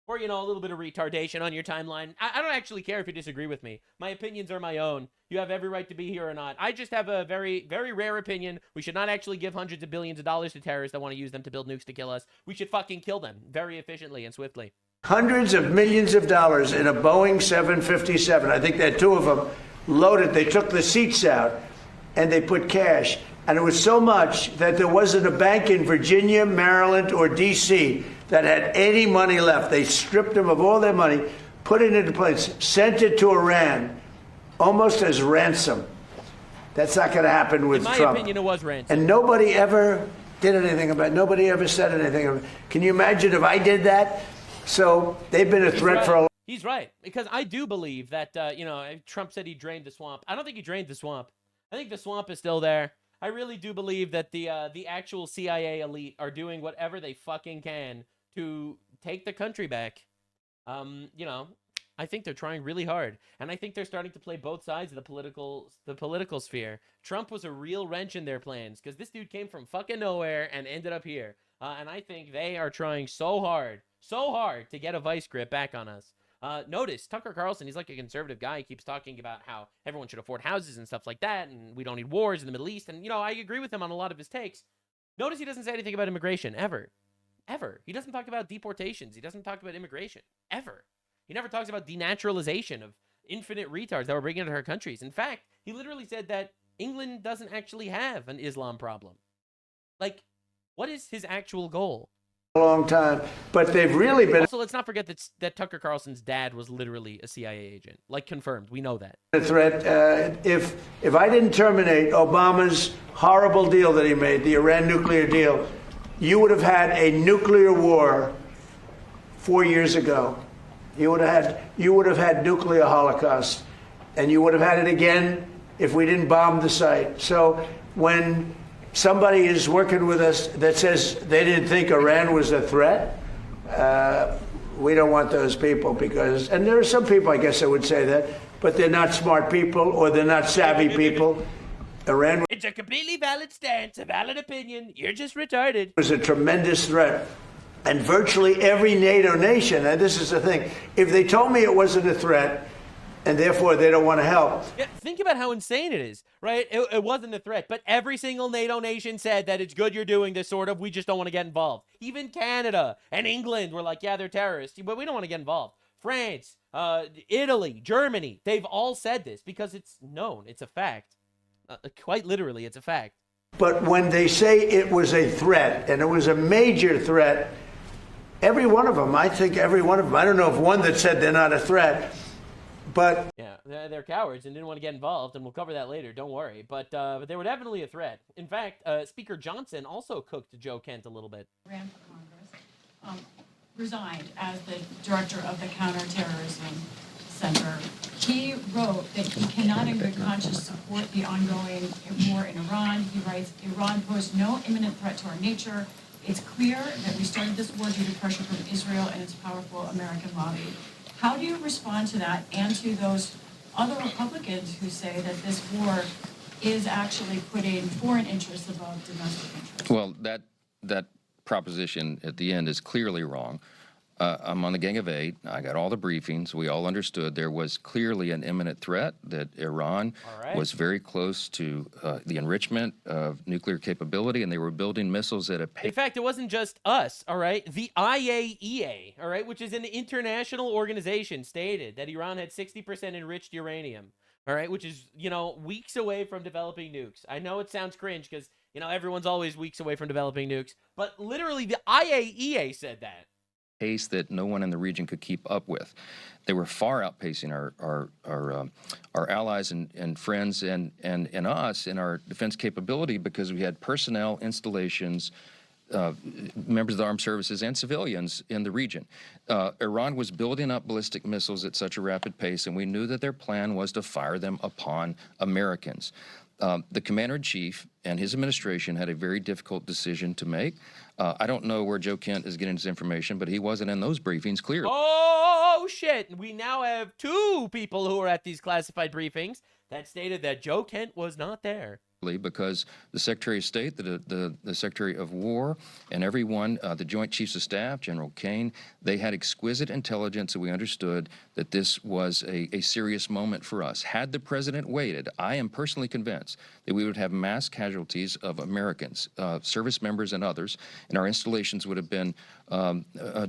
Or, you know, a little bit of retardation on your timeline. I don't actually care if you disagree with me. My opinions are my own. You have every right to be here or not. I just have a very, very rare opinion. We should not actually give hundreds of billions of dollars to terrorists that want to use them to build nukes to kill us. We should fucking kill them very efficiently and swiftly. Hundreds of millions of dollars in a Boeing 757. I think there are two of them loaded. They took the seats out and they put cash. And it was so much that there wasn't a bank in Virginia, Maryland, or D.C. that had any money left. They stripped them of all their money, put it into place, sent it to Iran, almost as ransom. That's not going to happen with Trump. In my opinion, it was ransom. And nobody ever did anything about it. Nobody ever said anything about it. Can you imagine if I did that? So they've been a threat for a long time. He's right. Because I do believe that, you know, Trump said he drained the swamp. I don't think he drained the swamp. I think the swamp is still there. I really do believe that the actual CIA elite are doing whatever they fucking can to take the country back. You know, I think they're trying really hard, and I think they're starting to play both sides of the political sphere. Trump was a real wrench in their plans because this dude came from fucking nowhere and ended up here. And I think they are trying so hard to get a vice grip back on us. Notice Tucker Carlson, he's like a conservative guy. He keeps talking about how everyone should afford houses and stuff like that, and we don't need wars in the Middle East. And, you know, I agree with him on a lot of his takes. Notice he doesn't say anything about immigration, ever. Ever. He doesn't talk about deportations. He doesn't talk about immigration, ever. He never talks about denaturalization of infinite retards that we're bringing into our countries. In fact, he literally said that England doesn't actually have an Islam problem. Like, what is his actual goal? A long time, but they've really been. Also, let's not forget that Tucker Carlson's dad was literally a CIA agent, like confirmed. We know that. A threat. If I didn't terminate Obama's horrible deal that he made, the Iran nuclear deal, you would have had a nuclear war 4 years ago. You would have had nuclear holocaust, and you would have had it again if we didn't bomb the site. So when somebody is working with us that says they didn't think Iran was a threat, we don't want those people because, and there are some people, I guess I would say that, but they're not smart people or they're not savvy people. Iran. It's a completely valid stance, a valid opinion. You're just retarded. Was a tremendous threat. And virtually every NATO nation, and this is the thing, if they told me it wasn't a threat, and therefore they don't want to help. Yeah, think about how insane it is, right? It wasn't a threat, but every single NATO nation said that it's good you're doing this sort of, we just don't want to get involved. Even Canada and England were like, yeah, they're terrorists, but we don't want to get involved. France, Italy, Germany, they've all said this because it's known, it's a fact. Quite literally, it's a fact. But when they say it was a threat, and it was a major threat, every one of them, I think every one of them, I don't know if one that said they're not a threat, but yeah, they're cowards and didn't want to get involved, and we'll cover that later. Don't worry. But they were definitely a threat. In fact, Speaker Johnson also cooked Joe Kent a little bit. Ran for Congress, resigned as the director of the Counterterrorism Center. He wrote that he cannot, in good conscience, support the ongoing war in Iran. He writes, "Iran posed no imminent threat to our nature. It's clear that we started this war due to pressure from Israel and its powerful American lobby." How do you respond to that and to those other Republicans who say that this war is actually putting foreign interests above domestic interests? Well, that proposition at the end is clearly wrong. I'm on the Gang of Eight. I got all the briefings. We all understood there was clearly an imminent threat, that Iran was very close to the enrichment of nuclear capability, and they were building missiles at a pace. In fact, it wasn't just us, all right? The IAEA, all right, which is an international organization, stated that Iran had 60% enriched uranium, all right, which is, you know, weeks away from developing nukes. I know it sounds cringe because, you know, everyone's always weeks away from developing nukes, but literally the IAEA said that. pace that no one in the region could keep up with. They were far outpacing our allies and friends and us in our defense capability because we had personnel, installations, members of the armed services and civilians in the region. Iran was building up ballistic missiles at such a rapid pace, and we knew that their plan was to fire them upon Americans. The commander-in-chief and his administration had a very difficult decision to make. I don't know where Joe Kent is getting his information, but he wasn't in those briefings clearly. Oh, shit. We now have 2 people who are at these classified briefings that stated that Joe Kent was not there. Because the Secretary of State, the Secretary of War, and everyone, the Joint Chiefs of Staff, General Kane, they had exquisite intelligence, and we understood that this was a serious moment for us. Had the president waited, I am personally convinced that we would have mass casualties of Americans, service members and others, and our installations would have been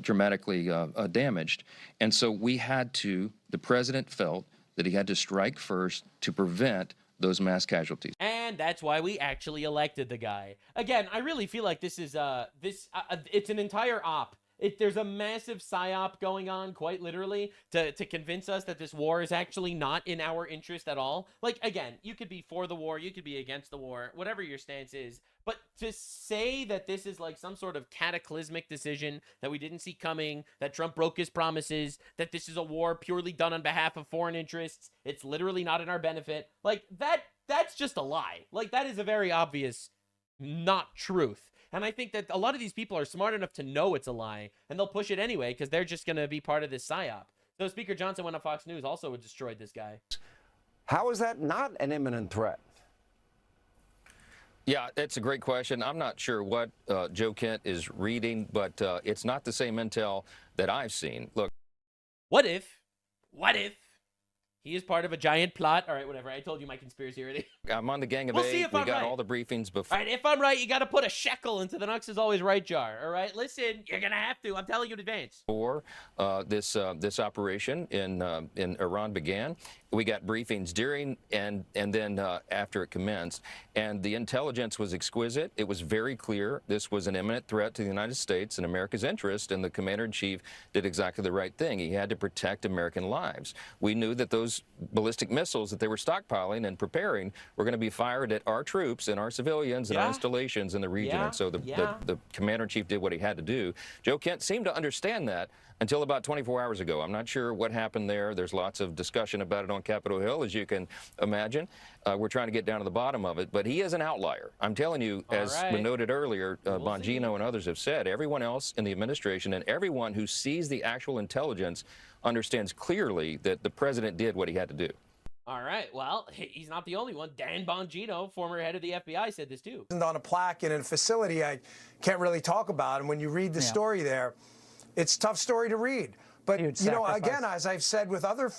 dramatically damaged. And so we had to, the president felt that he had to strike first to prevent those mass casualties. And that's why we actually elected the guy. Again, I really feel like this is it's an entire op. There's a massive psyop going on, quite literally, to convince us that this war is actually not in our interest at all. Like, again, you could be for the war, you could be against the war, whatever your stance is. But to say that this is like some sort of cataclysmic decision that we didn't see coming, that Trump broke his promises, that this is a war purely done on behalf of foreign interests, it's literally not in our benefit, like that's just a lie. Like, that is a very obvious not truth. And I think that a lot of these people are smart enough to know it's a lie, and they'll push it anyway because they're just going to be part of this psyop. So Speaker Johnson went on Fox News, also destroyed this guy. How is that not an imminent threat? Yeah, that's a great question. I'm not sure what Joe Kent is reading, but it's not the same intel that I've seen. Look. What if he is part of a giant plot? All right, whatever. I told you my conspiracy already. I'm on the Gang of We'll Eight. see if we I'm got right. all the briefings before. All right, if I'm right, you got to put a shekel into the Nux is always right jar. All right, listen, you're gonna have to. I'm telling you in advance. Before this operation in Iran began, we got briefings during and then after it commenced, and the intelligence was exquisite. It was very clear this was an imminent threat to the United States and America's interest, and the commander-in-chief did exactly the right thing. He had to protect American lives. We knew that those ballistic missiles that they were stockpiling and preparing were going to be fired at our troops and our civilians and our installations in the region. And so the commander-in-chief did what he had to do. Joe Kent seemed to understand that until about 24 hours ago. I'm not sure what happened there. There's lots of discussion about it on Capitol Hill, as you can imagine. We're trying to get down to the bottom of it, but he is an outlier. I'm telling you, as we noted earlier, Bongino and others have said, everyone else in the administration and everyone who sees the actual intelligence understands clearly that the president did what he had to do. All right, well, he's not the only one. Dan Bongino, former head of the FBI, said this too. On a plaque in a facility I can't really talk about, and when you read the story there, it's a tough story to read. But, you know, again, as I've said with other,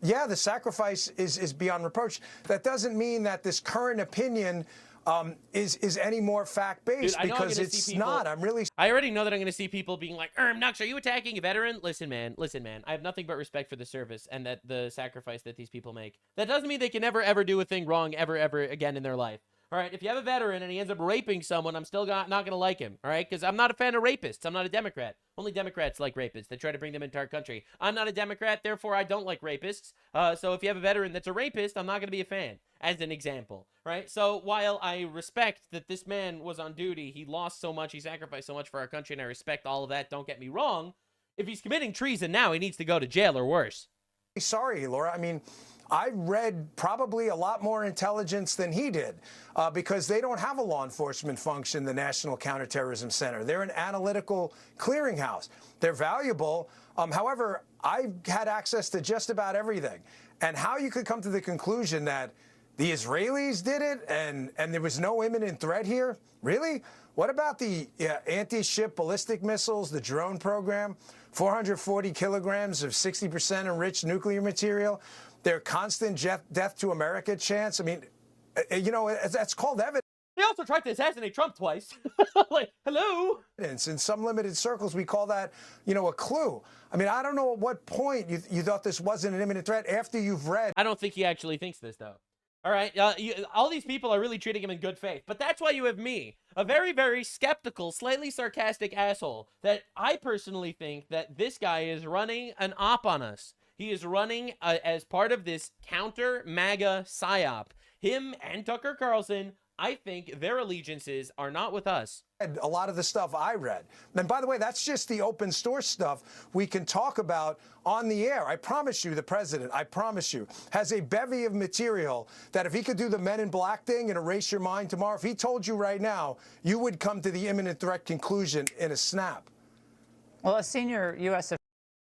the sacrifice is beyond reproach. That doesn't mean that this current opinion is any more fact-based, because it's not. I already know that I'm going to see people being like, Nux, are you attacking a veteran? Listen, man. I have nothing but respect for the service and that the sacrifice that these people make. That doesn't mean they can never, ever do a thing wrong ever again in their life. All right, if you have a veteran and he ends up raping someone, I'm still not going to like him, all right? Because I'm not a fan of rapists. I'm not a Democrat. Only Democrats like rapists. They try to bring them into our country. I'm not a Democrat, therefore I don't like rapists. So if you have a veteran that's a rapist, I'm not going to be a fan, as an example, right? So while I respect that this man was on duty, he lost so much, he sacrificed so much for our country, and I respect all of that, don't get me wrong. If he's committing treason now, he needs to go to jail or worse. Sorry, Laura. I mean, I read probably a lot more intelligence than he did, because they don't have a law enforcement function, the National Counterterrorism Center. They're an analytical clearinghouse. They're valuable. However, I've had access to just about everything. And how you could come to the conclusion that the Israelis did it and there was no imminent threat here? Really? What about the anti-ship ballistic missiles, the drone program, 440 kilograms of 60% enriched nuclear material? Their constant death to America chance. I mean, you know, that's called evidence. They also tried to assassinate Trump twice. Like, hello? In some limited circles, we call that, you know, a clue. I mean, I don't know at what point you thought this wasn't an imminent threat after you've read. I don't think he actually thinks this, though. All right, all these people are really treating him in good faith, but that's why you have me, a very, very skeptical, slightly sarcastic asshole, that I personally think that this guy is running an op on us. He is running as part of this counter-MAGA psyop. Him and Tucker Carlson, I think their allegiances are not with us. A lot of the stuff I read. And by the way, that's just the open source stuff we can talk about on the air. I promise you, the president, I promise you, has a bevy of material that if he could do the Men in Black thing and erase your mind tomorrow, if he told you right now, you would come to the imminent threat conclusion in a snap. Well, a senior U.S.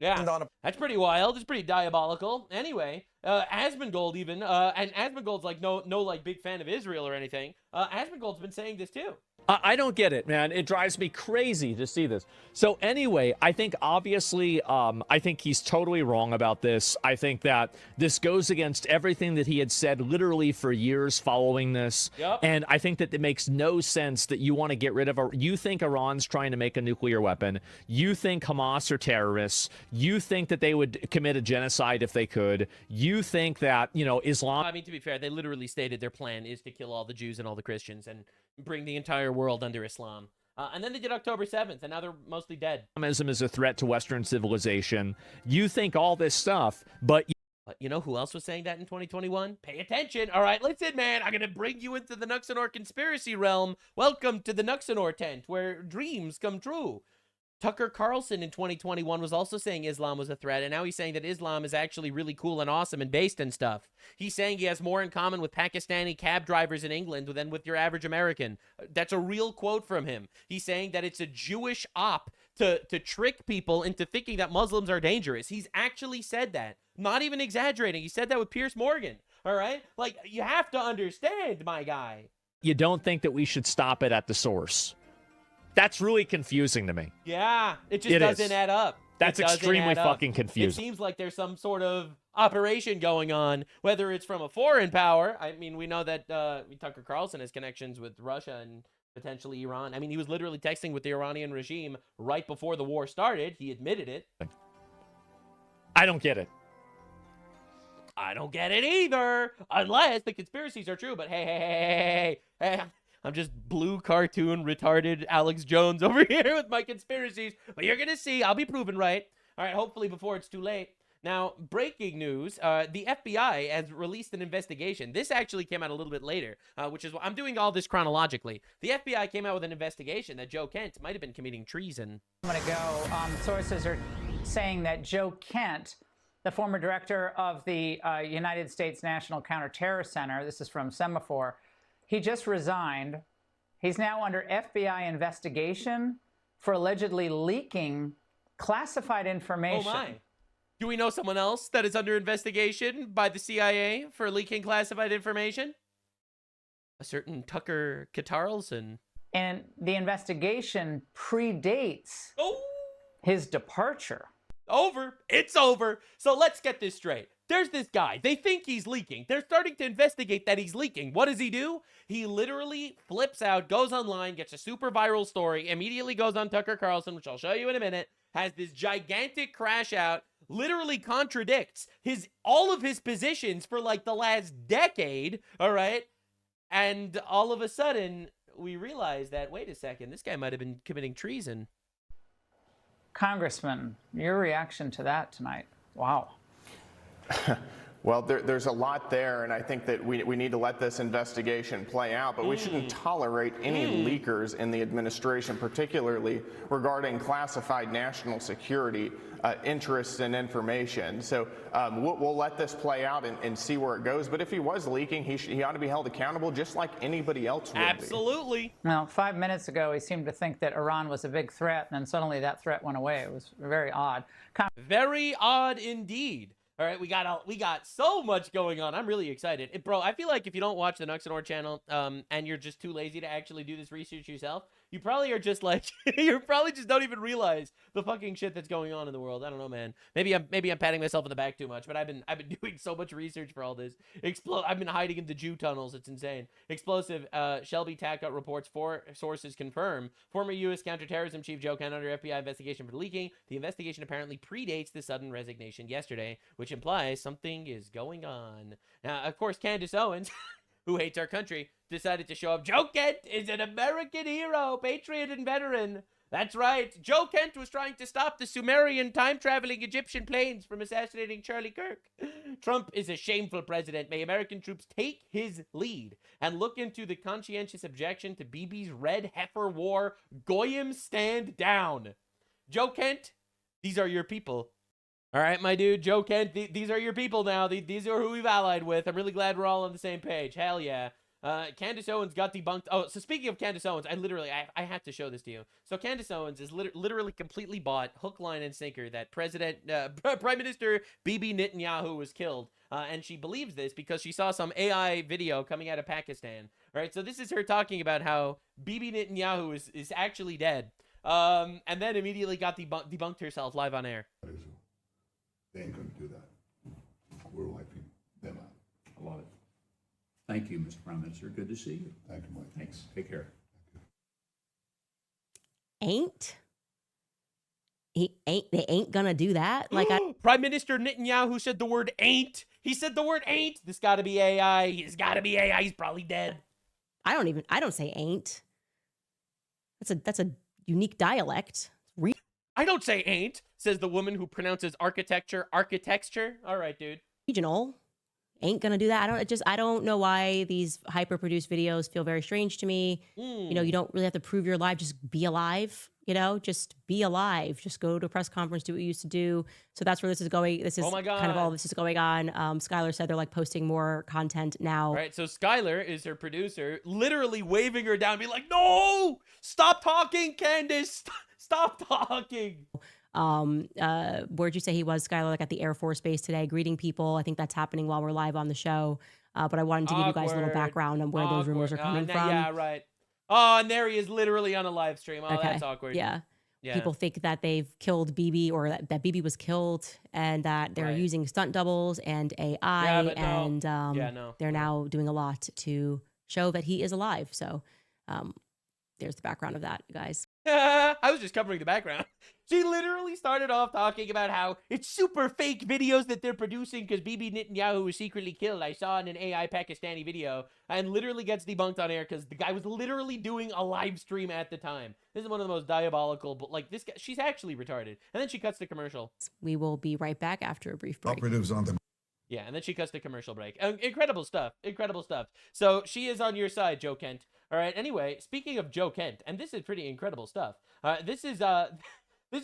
Yeah, that's pretty wild. It's pretty diabolical. Anyway, Asmongold even, and Asmongold's like no like big fan of Israel or anything. Asmongold's been saying this too. I don't get it, man. It drives me crazy to see this. So anyway, I think obviously, I think he's totally wrong about this. I think that this goes against everything that he had said literally for years following this. Yep. And I think that it makes no sense that you want to get rid of, you think Iran's trying to make a nuclear weapon. You think Hamas are terrorists. You think that they would commit a genocide if they could. You think that, you know, Islam. I mean, to be fair, they literally stated their plan is to kill all the Jews and all the Christians and bring the entire world under Islam. And then they did October 7th, and now they're mostly dead. Islamism is a threat to Western civilization. You think all this stuff, but you know who else was saying that in 2021? Pay attention. All right, listen, man. I'm going to bring you into the Nuxanor conspiracy realm. Welcome to the Nuxanor tent, where dreams come true. Tucker Carlson in 2021 was also saying Islam was a threat, and now he's saying that Islam is actually really cool and awesome and based and stuff. He's saying he has more in common with Pakistani cab drivers in England than with your average American. That's a real quote from him. He's saying that it's a Jewish op to trick people into thinking that Muslims are dangerous. He's actually said that. Not even exaggerating. He said that with Piers Morgan. All right? Like, you have to understand, my guy. you don't think that we should stop it at the source. That's really confusing to me. Yeah, it just doesn't add up. That's extremely fucking It confusing. seems like there's some sort of operation going on, whether it's from a foreign power. I mean, we know that Tucker Carlson has connections with Russia and potentially Iran. I mean, he was literally texting with the Iranian regime right before the war started. He admitted it. I don't get it. I don't get it either, unless the conspiracies are true. But hey, I'm just blue cartoon retarded Alex Jones over here with my conspiracies. But you're going to see. I'll be proven right. All right, hopefully before it's too late. Now, breaking news, the FBI has released an investigation. This actually came out a little bit later, which is why I'm doing all this chronologically. The FBI came out with an investigation that Joe Kent might have been committing treason. A moment ago, sources are saying that Joe Kent, the former director of the United States National Counterterror Center, this is from Semaphore, he just resigned. He's now under FBI investigation for allegedly leaking classified information. Oh, my. Do we know someone else that is under investigation by the CIA for leaking classified information? A certain Tucker Carlson. And the investigation predates his departure. Over. It's over. So let's get this straight. There's this guy. They think he's leaking. They're starting to investigate that he's leaking. What does he do? He literally flips out, goes online, gets a super viral story, immediately goes on Tucker Carlson, which I'll show you in a minute, has this gigantic crash out, literally contradicts all of his positions for like the last decade, all right? And all of a sudden, we realize that, wait a second, this guy might have been committing treason. Congressman, your reaction to that tonight. Wow. Well, there's a lot there, and I think that we need to let this investigation play out, but we shouldn't tolerate any leakers in the administration, particularly regarding classified national security interests and information. So we'll let this play out and see where it goes, but if he was leaking, he ought to be held accountable just like anybody else would Absolutely. Well, 5 minutes ago, he seemed to think that Iran was a big threat, and then suddenly that threat went away. It was very odd. Very odd indeed. All right, we got so much going on. I'm really excited. Bro, I feel like if you don't watch the Nuxanor channel and you're just too lazy to actually do this research yourself, You probably are just like, you probably just don't even realize the fucking shit that's going on in the world. I don't know, man. Maybe I'm patting myself in the back too much, but I've been doing so much research for all this. I've been hiding in the Jew tunnels. It's insane. Explosive. Shelby Tackett reports 4 sources confirm former U.S. counterterrorism chief Joe Kent under FBI investigation for leaking. The investigation apparently predates the sudden resignation yesterday, which implies something is going on. Now, of course, Candace Owens, who hates our country, decided to show up. Joe Kent is an American hero, patriot, and veteran. That's right. Joe Kent was trying to stop the Sumerian time-traveling Egyptian planes from assassinating Charlie Kirk. Trump is a shameful president. May American troops take his lead and look into the conscientious objection to Bibi's red heifer war. Goyim, stand down. Joe Kent, these are your people. All right, my dude, Joe Kent, these are your people now. These are who we've allied with. I'm really glad we're all on the same page. Hell yeah. Candace Owens got debunked. Oh, so speaking of Candace Owens, I had to show this to you. So Candace Owens is literally completely bought hook, line, and sinker that Prime Minister Bibi Netanyahu was killed. And she believes this because she saw some AI video coming out of Pakistan. All right, so this is her talking about how Bibi Netanyahu is actually dead. And then immediately got debunked herself live on air. They ain't going to do that. We're wiping them out. I love it. Thank you, Mr. Prime Minister. Good to see you. Thank you, Mike. Thanks. Take care. They ain't gonna do that. Like Prime Minister Netanyahu said the word ain't. He said the word ain't. This gotta be AI. He's gotta be AI. He's probably dead. I don't say ain't. That's a unique dialect. I don't say ain't, says the woman who pronounces architecture. All right, dude. Regional. Ain't gonna do that. I don't know why these hyper-produced videos feel very strange to me. You know, you don't really have to prove you're alive. Just be alive. You know, just be alive. Just go to a press conference, do what you used to do. So that's where this is going. This is kind of all this is going on. Skylar said they're like posting more content now. All right, so Skylar is her producer, literally waving her down, be like, no, stop talking, Candace. Stop talking. Where'd you say he was, Skylar? Like at the Air Force Base today, greeting people. I think that's happening while we're live on the show. But I wanted to give you guys a little background on where those rumors are coming from. Yeah, right. Oh, and there he is literally on a live stream. Oh, okay. That's awkward. Yeah. People think that they've killed Bibi or that Bibi was killed and that they're using stunt doubles and AI. They're now doing a lot to show that he is alive. So there's the background of that, guys. I was just covering the background. She literally started off talking about how it's super fake videos that they're producing because Bibi Netanyahu was secretly killed. I saw in an AI Pakistani video, and literally gets debunked on air because the guy was literally doing a live stream at the time. This is one of the most diabolical, but like this guy, she's actually retarded. And then she cuts to commercial. We will be right back after a brief break. Operatives on the... Yeah, and then she cuts to commercial break. Incredible stuff. Incredible stuff. So she is on your side, Joe Kent. All right. Anyway, speaking of Joe Kent, and this is pretty incredible stuff. This is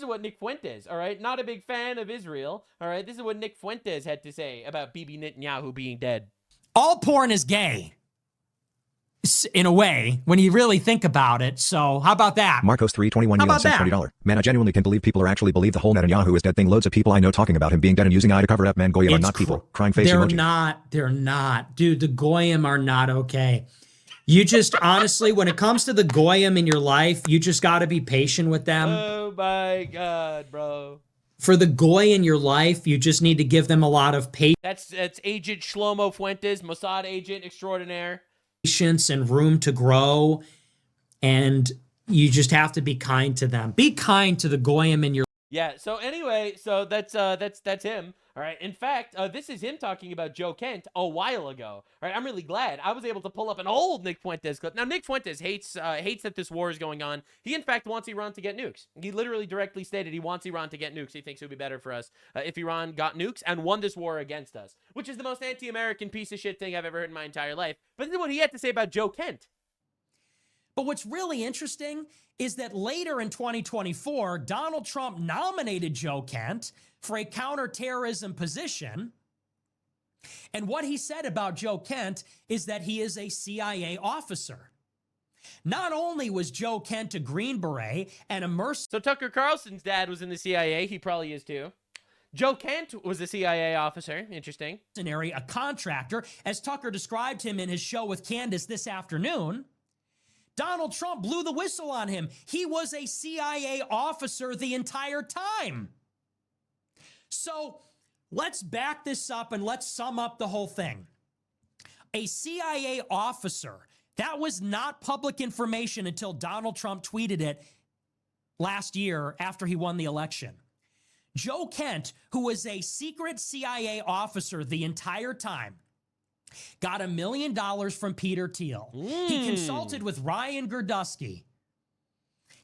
what Nick Fuentes. All right, not a big fan of Israel. All right, this is what Nick Fuentes had to say about Bibi Netanyahu being dead. All porn is gay, in a way, when you really think about it. So how about that? Marcos 321 cents $20. Man, I genuinely can believe people actually believe the whole Netanyahu is dead thing. Loads of people I know talking about him being dead and using AI to cover up. Man, Goyim are not people. Crying face emoji. They're not. Dude, the Goyim are not okay. You just, honestly, when it comes to the Goyim in your life, you just got to be patient with them. Oh my God, bro. For the Goy in your life, you just need to give them a lot of patience. That's Agent Shlomo Fuentes, Mossad agent extraordinaire. Patience and room to grow. And you just have to be kind to them. Be kind to the Goyim in your life. Yeah, so anyway, so that's him. All right. In fact, this is him talking about Joe Kent a while ago. All right. I'm really glad I was able to pull up an old Nick Fuentes clip. Now, Nick Fuentes hates that this war is going on. He, in fact, wants Iran to get nukes. He literally directly stated he wants Iran to get nukes. He thinks it would be better for us if Iran got nukes and won this war against us, which is the most anti-American piece of shit thing I've ever heard in my entire life. But this is what he had to say about Joe Kent. But what's really interesting is that later in 2024, Donald Trump nominated Joe Kent for a counterterrorism position. And what he said about Joe Kent is that he is a CIA officer. Not only was Joe Kent a Green Beret and a mercenary. So Tucker Carlson's dad was in the CIA. He probably is too. Joe Kent was a CIA officer. Interesting. A contractor, as Tucker described him in his show with Candace this afternoon. Donald Trump blew the whistle on him. He was a CIA officer the entire time. So let's back this up and let's sum up the whole thing. A CIA officer, that was not public information until Donald Trump tweeted it last year after he won the election. Joe Kent, who was a secret CIA officer the entire time, got $1 million from Peter Thiel. He consulted with Ryan Girdusky.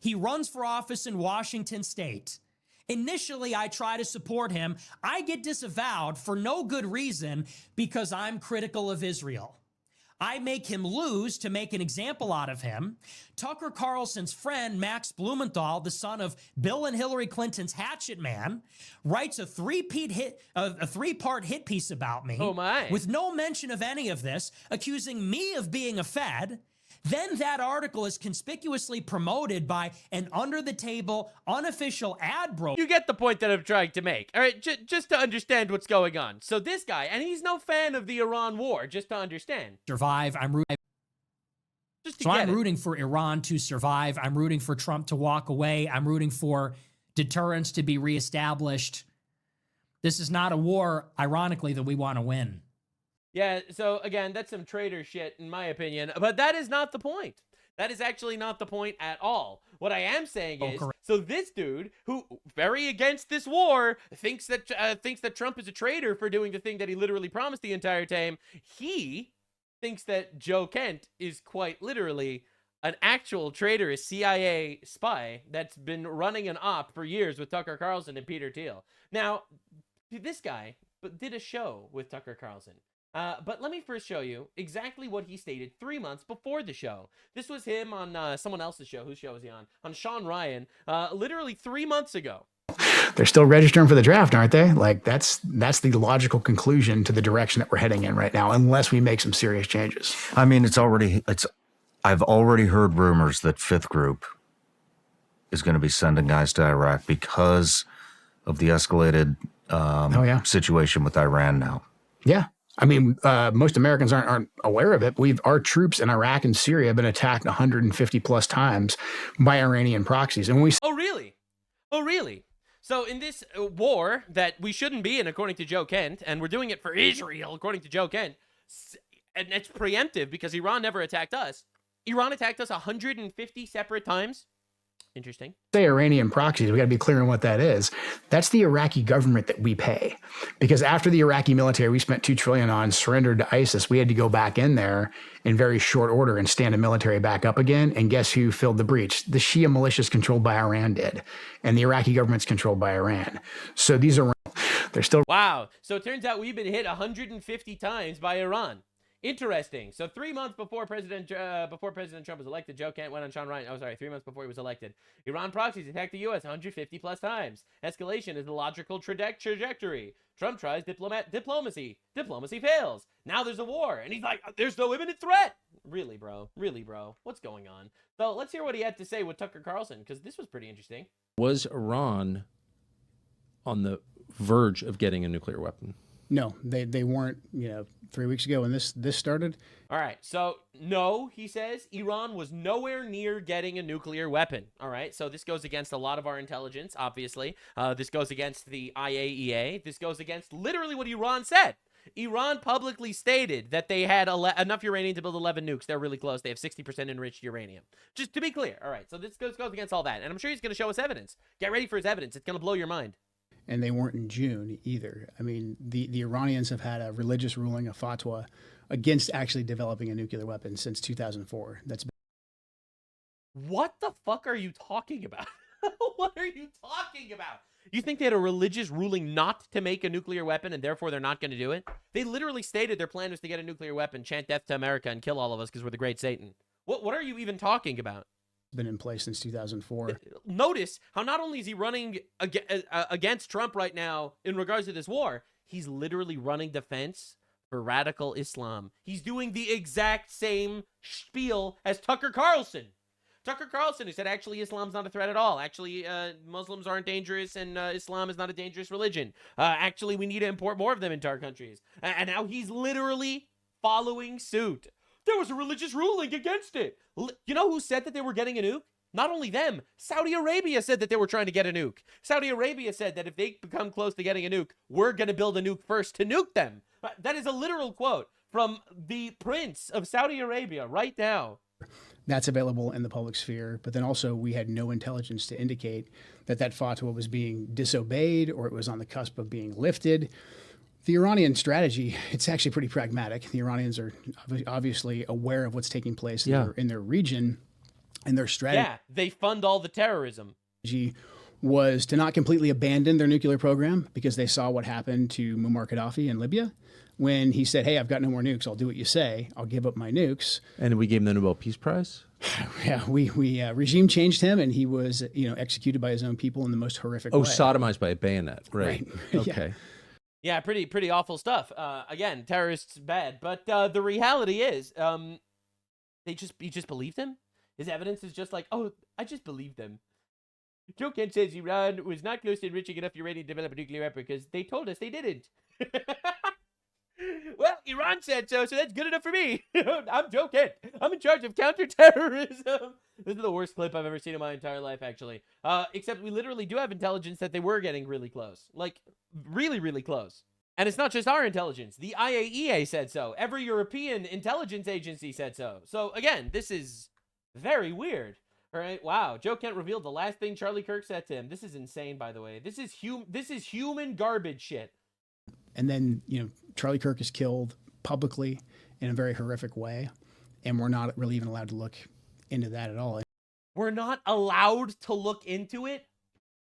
He runs for office in Washington State. Initially, I try to support him. I get disavowed for no good reason because I'm critical of Israel. I make him lose to make an example out of him. Tucker Carlson's friend, Max Blumenthal, the son of Bill and Hillary Clinton's hatchet man, writes a three-part hit piece about me. Oh my. With no mention of any of this, accusing me of being a Fed. Then that article is conspicuously promoted by an under-the-table, unofficial ad broker. You get the point that I'm trying to make. All right, just to understand what's going on. So this guy, and he's no fan of the Iran war, just to understand. Survive. I'm rooting for Iran to survive. I'm rooting for Trump to walk away. I'm rooting for deterrence to be reestablished. This is not a war, ironically, that we want to win. Yeah, so again, that's some traitor shit in my opinion, but that is not the point. That is actually not the point at all. What I am saying is, so this dude who very against this war thinks that Trump is a traitor for doing the thing that he literally promised the entire time. He thinks that Joe Kent is quite literally an actual traitor, a CIA spy that's been running an op for years with Tucker Carlson and Peter Thiel. Now, this guy did a show with Tucker Carlson. But let me first show you exactly what he stated 3 months before the show. This was him on someone else's show. Whose show was he on? On Sean Ryan, literally 3 months ago. They're still registering for the draft, aren't they? Like that's the logical conclusion to the direction that we're heading in right now, unless we make some serious changes. I mean, I've already heard rumors that Fifth Group is going to be sending guys to Iraq because of the escalated situation with Iran now. Yeah. I mean, most Americans aren't aware of it. Our troops in Iraq and Syria have been attacked 150 plus times by Iranian proxies. And Oh, really? Oh, really? So in this war that we shouldn't be in, according to Joe Kent, and we're doing it for Israel, according to Joe Kent, and it's preemptive because Iran never attacked us. Iran attacked us 150 separate times. Interesting. Say Iranian proxies, we got to be clear on what that is. That's the Iraqi government that we pay. Because after the Iraqi military we spent $2 trillion on surrendered to ISIS, we had to go back in there in very short order and stand the military back up again. And guess who filled the breach? The Shia militias controlled by Iran did. And the Iraqi government's controlled by Iran. So they're still... Wow. So it turns out we've been hit 150 times by Iran. Interesting. So 3 months before President Trump was elected, Joe Kent went on Sean Ryan. Oh, sorry, 3 months before he was elected. Iran proxies attacked the U.S. 150 plus times. Escalation is the logical trajectory. Trump tries diplomacy. Diplomacy fails. Now there's a war. And he's like, there's no imminent threat. Really, bro? Really, bro? What's going on? So let's hear what he had to say with Tucker Carlson, because this was pretty interesting. Was Iran on the verge of getting a nuclear weapon? No, they weren't, 3 weeks ago when this started. All right. So, no, he says Iran was nowhere near getting a nuclear weapon. All right. So this goes against a lot of our intelligence, obviously. This goes against the IAEA. This goes against literally what Iran said. Iran publicly stated that they had enough uranium to build 11 nukes. They're really close. They have 60% enriched uranium. Just to be clear. All right. So this goes against all that. And I'm sure he's going to show us evidence. Get ready for his evidence. It's going to blow your mind. And they weren't in June either. I mean, the Iranians have had a religious ruling, a fatwa, against actually developing a nuclear weapon since 2004. What the fuck are you talking about? What are you talking about? You think they had a religious ruling not to make a nuclear weapon and therefore they're not going to do it? They literally stated their plan was to get a nuclear weapon, chant death to America, and kill all of us because we're the great Satan. What are you even talking about? Been in place since 2004. Notice how not only is he running against Trump right now in regards to this war, he's literally running defense for radical Islam. He's doing the exact same spiel as Tucker Carlson. Tucker Carlson, who said actually Islam's not a threat at all. Actually, Muslims aren't dangerous and Islam is not a dangerous religion. Actually, we need to import more of them into our countries. And now he's literally following suit. there was a religious ruling against it. You know who said that they were getting a nuke? Not only them, Saudi Arabia said that they were trying to get a nuke. Saudi Arabia said that if they become close to getting a nuke, we're going to build a nuke first to nuke them. That is a literal quote from the Prince of Saudi Arabia right now. That's available in the public sphere. But then also we had no intelligence to indicate that that fatwa was being disobeyed or it was on the cusp of being lifted. The Iranian strategy, it's actually pretty pragmatic. The Iranians are obviously aware of what's taking place in their region, and their strategy they fund all the terrorism. Was to not completely abandon their nuclear program because they saw what happened to Muammar Gaddafi in Libya when he said, hey, I've got no more nukes. I'll do what you say. I'll give up my nukes. And we gave him the Nobel Peace Prize? Yeah, we regime changed him, and he was executed by his own people in the most horrific way. Oh, sodomized by a bayonet. Right. Okay. Yeah, pretty awful stuff. Again, terrorists bad. But the reality is he just believed him. His evidence is just like, oh, I just believed them. Joe Kent says Iran was not close to enriching enough uranium to develop a nuclear weapon because they told us they didn't. Well, Iran said so that's good enough for me. I'm Joe Kent. I'm in charge of counterterrorism. This is the worst clip I've ever seen in my entire life, actually. Except we literally do have intelligence that they were getting really close. Like, really, really close. And it's not just our intelligence. The IAEA said so. Every European intelligence agency said so. So, again, this is very weird. All right, wow. Joe Kent revealed the last thing Charlie Kirk said to him. This is insane, by the way. This is human garbage shit. And then, Charlie Kirk is killed publicly in a very horrific way, and we're not really even allowed to look into that at all. We're not allowed to look into it?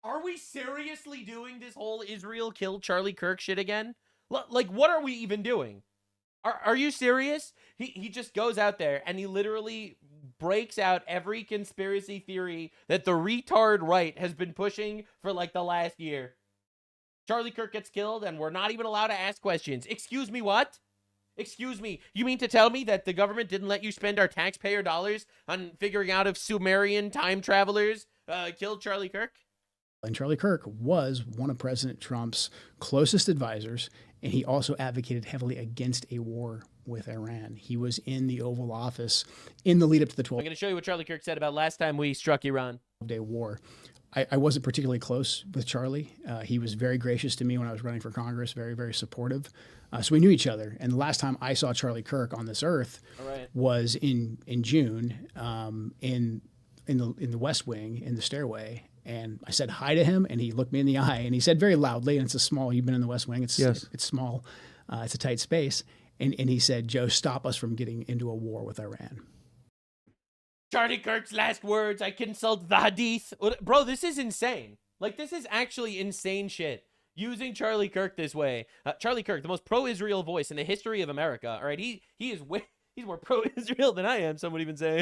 Are we seriously doing this whole Israel killed Charlie Kirk shit again? Like, what are we even doing? Are you serious? He just goes out there and he literally breaks out every conspiracy theory that the retard right has been pushing for like the last year. Charlie Kirk gets killed and we're not even allowed to ask questions. Excuse me, what? Excuse me, you mean to tell me that the government didn't let you spend our taxpayer dollars on figuring out if Sumerian time travelers killed Charlie Kirk? And Charlie Kirk was one of President Trump's closest advisors, and he also advocated heavily against a war with Iran. He was in the Oval Office in the lead up to the 12th. I'm going to show you what Charlie Kirk said about last time we struck Iran. Day war. I wasn't particularly close with Charlie. He was very gracious to me when I was running for Congress, very, very supportive. So we knew each other. And the last time I saw Charlie Kirk on this earth was in June in the West Wing, in the stairway. And I said hi to him, and he looked me in the eye, and he said very loudly, and it's a small, you've been in the West Wing, it's small, it's a tight space. And he said, Joe, stop us from getting into a war with Iran. Charlie Kirk's last words, I consult the hadith. Bro, this is insane. Like, this is actually insane shit. Using Charlie Kirk this way. Charlie Kirk, the most pro-Israel voice in the history of America. All right, he's more pro-Israel than I am, some would even say.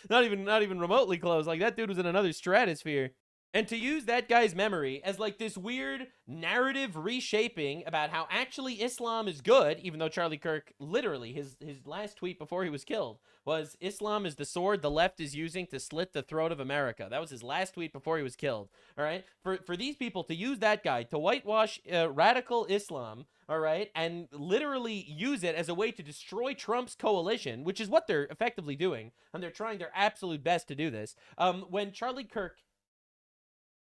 not even remotely close. Like, that dude was in another stratosphere. And to use that guy's memory as like this weird narrative reshaping about how actually Islam is good, even though Charlie Kirk literally, his last tweet before he was killed was Islam is the sword the left is using to slit the throat of America. That was his last tweet before he was killed. All right. For these people to use that guy to whitewash radical Islam, all right, and literally use it as a way to destroy Trump's coalition, which is what they're effectively doing. And they're trying their absolute best to do this. When Charlie Kirk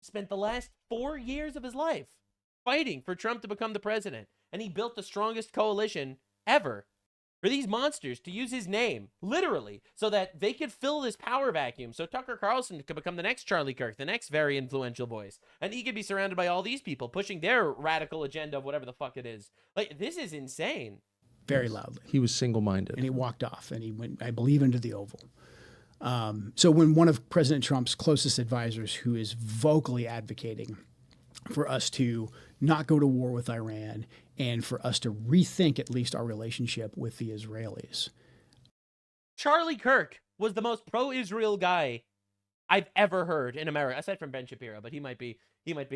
spent the last 4 years of his life fighting for Trump to become the president. And he built the strongest coalition ever for these monsters to use his name, literally, so that they could fill this power vacuum. So Tucker Carlson could become the next Charlie Kirk, the next very influential voice. And he could be surrounded by all these people pushing their radical agenda of whatever the fuck it is. Like, this is insane. Very loudly. He was single-minded. And he walked off, and he went, I believe, into the Oval. So when one of President Trump's closest advisors, who is vocally advocating for us to not go to war with Iran and for us to rethink at least our relationship with the Israelis. Charlie Kirk was the most pro-Israel guy I've ever heard in America, aside from Ben Shapiro, but he might be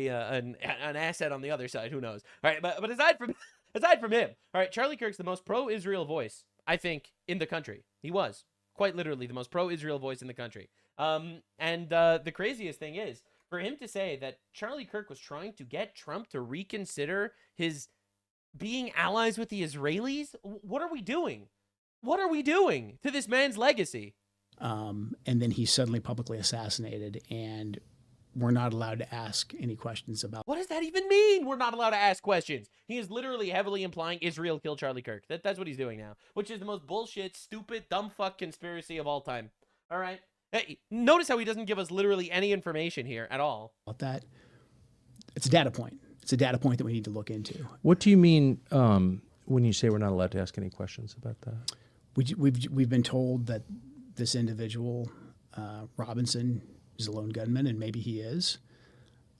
an asset on the other side. Who knows? All right, but aside from him, all right, Charlie Kirk's the most pro-Israel voice, I think, in the country. He was. Quite literally the most pro-Israel voice in the country. The craziest thing is, for him to say that Charlie Kirk was trying to get Trump to reconsider his being allies with the Israelis, what are we doing? What are we doing to this man's legacy? And then he's suddenly publicly assassinated, and we're not allowed to ask any questions about. What does that even mean? We're not allowed to ask questions. He is literally heavily implying Israel killed Charlie Kirk. That's what he's doing now, which is the most bullshit, stupid, dumb fuck conspiracy of all time. All right. Hey, notice how he doesn't give us literally any information here at all. About that, it's a data point. It's a data point that we need to look into. What do you mean when you say we're not allowed to ask any questions about that? We've been told that this individual, Robinson, is a lone gunman, and maybe he is.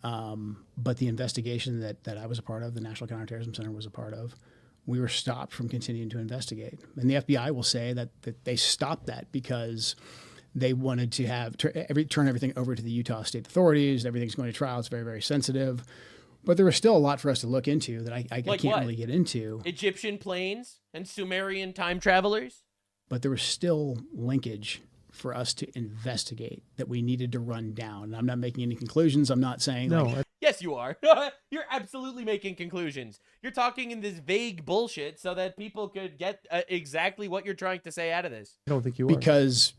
But the investigation that I was a part of, the National Counterterrorism Center was a part of, we were stopped from continuing to investigate. And the FBI will say that they stopped that because they wanted to have turn everything over to the Utah state authorities. Everything's going to trial. It's very, very sensitive. But there was still a lot for us to look into that I Like can't what? really get into. Egyptian planes and Sumerian time travelers? But there was still linkage for us to investigate that we needed to run down. And I'm not making any conclusions. I'm not saying Yes, you are. You're absolutely making conclusions. You're talking in this vague bullshit so that people could get exactly what you're trying to say out of this. I don't think you are. Because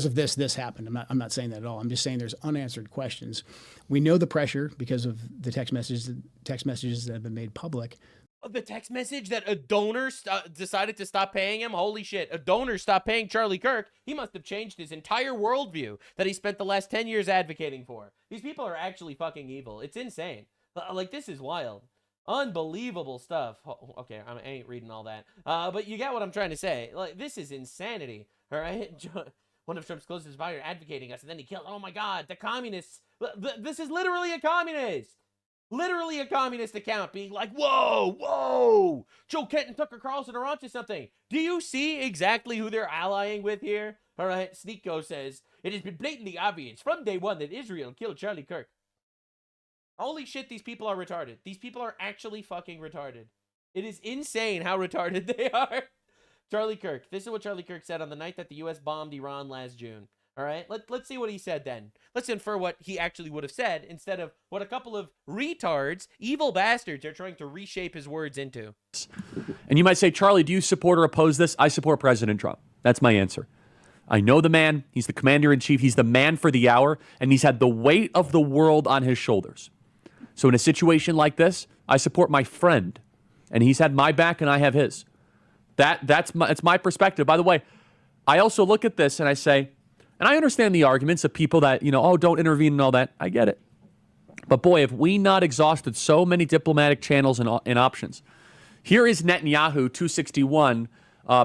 of this happened. I'm not saying that at all. I'm just saying there's unanswered questions. We know the pressure because of the text messages that have been made public. The text message that a donor decided to stop paying him? Holy shit. A donor stopped paying Charlie Kirk. He must have changed his entire worldview that he spent the last 10 years advocating for. These people are actually fucking evil. It's insane. Like, this is wild. Unbelievable stuff. Okay, I ain't reading all that. But you get what I'm trying to say. Like, this is insanity. All right? One of Trump's closest advisors advocating us, and then he killed, oh my God, the communists. This is literally a communist. Literally a communist account being like, whoa, Joe Kent and Tucker Carlson are onto something. Do you see exactly who they're allying with here? All right, Sneeko says, it has been blatantly obvious from day one that Israel killed Charlie Kirk. Holy shit, these people are retarded. These people are actually fucking retarded. It is insane how retarded they are. Charlie Kirk. This is what Charlie Kirk said on the night that the U.S. bombed Iran last June. All right, let's see what he said then. Let's infer what he actually would have said instead of what a couple of retards, evil bastards are trying to reshape his words into. And you might say, Charlie, do you support or oppose this? I support President Trump. That's my answer. I know the man. He's the commander-in-chief. He's the man for the hour, and he's had the weight of the world on his shoulders. So in a situation like this, I support my friend, and he's had my back and I have his. That's my perspective. By the way, I also look at this and I say, and I understand the arguments of people that, oh, don't intervene and all that. I get it. But boy, have we not exhausted so many diplomatic channels and options. Here is Netanyahu, 261,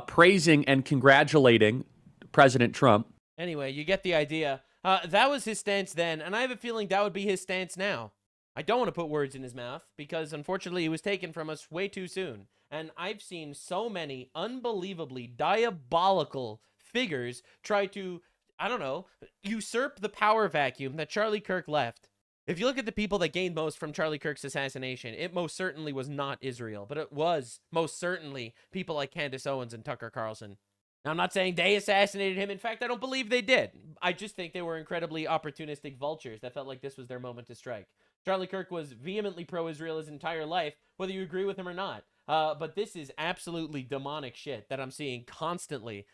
praising and congratulating President Trump. Anyway, you get the idea. That was his stance then, and I have a feeling that would be his stance now. I don't want to put words in his mouth because, unfortunately, it was taken from us way too soon. And I've seen so many unbelievably diabolical figures try to, I don't know, usurp the power vacuum that Charlie Kirk left. If you look at the people that gained most from Charlie Kirk's assassination, it most certainly was not Israel, but it was most certainly people like Candace Owens and Tucker Carlson. Now, I'm not saying they assassinated him. In fact, I don't believe they did. I just think they were incredibly opportunistic vultures that felt like this was their moment to strike. Charlie Kirk was vehemently pro-Israel his entire life, whether you agree with him or not. But this is absolutely demonic shit that I'm seeing constantly,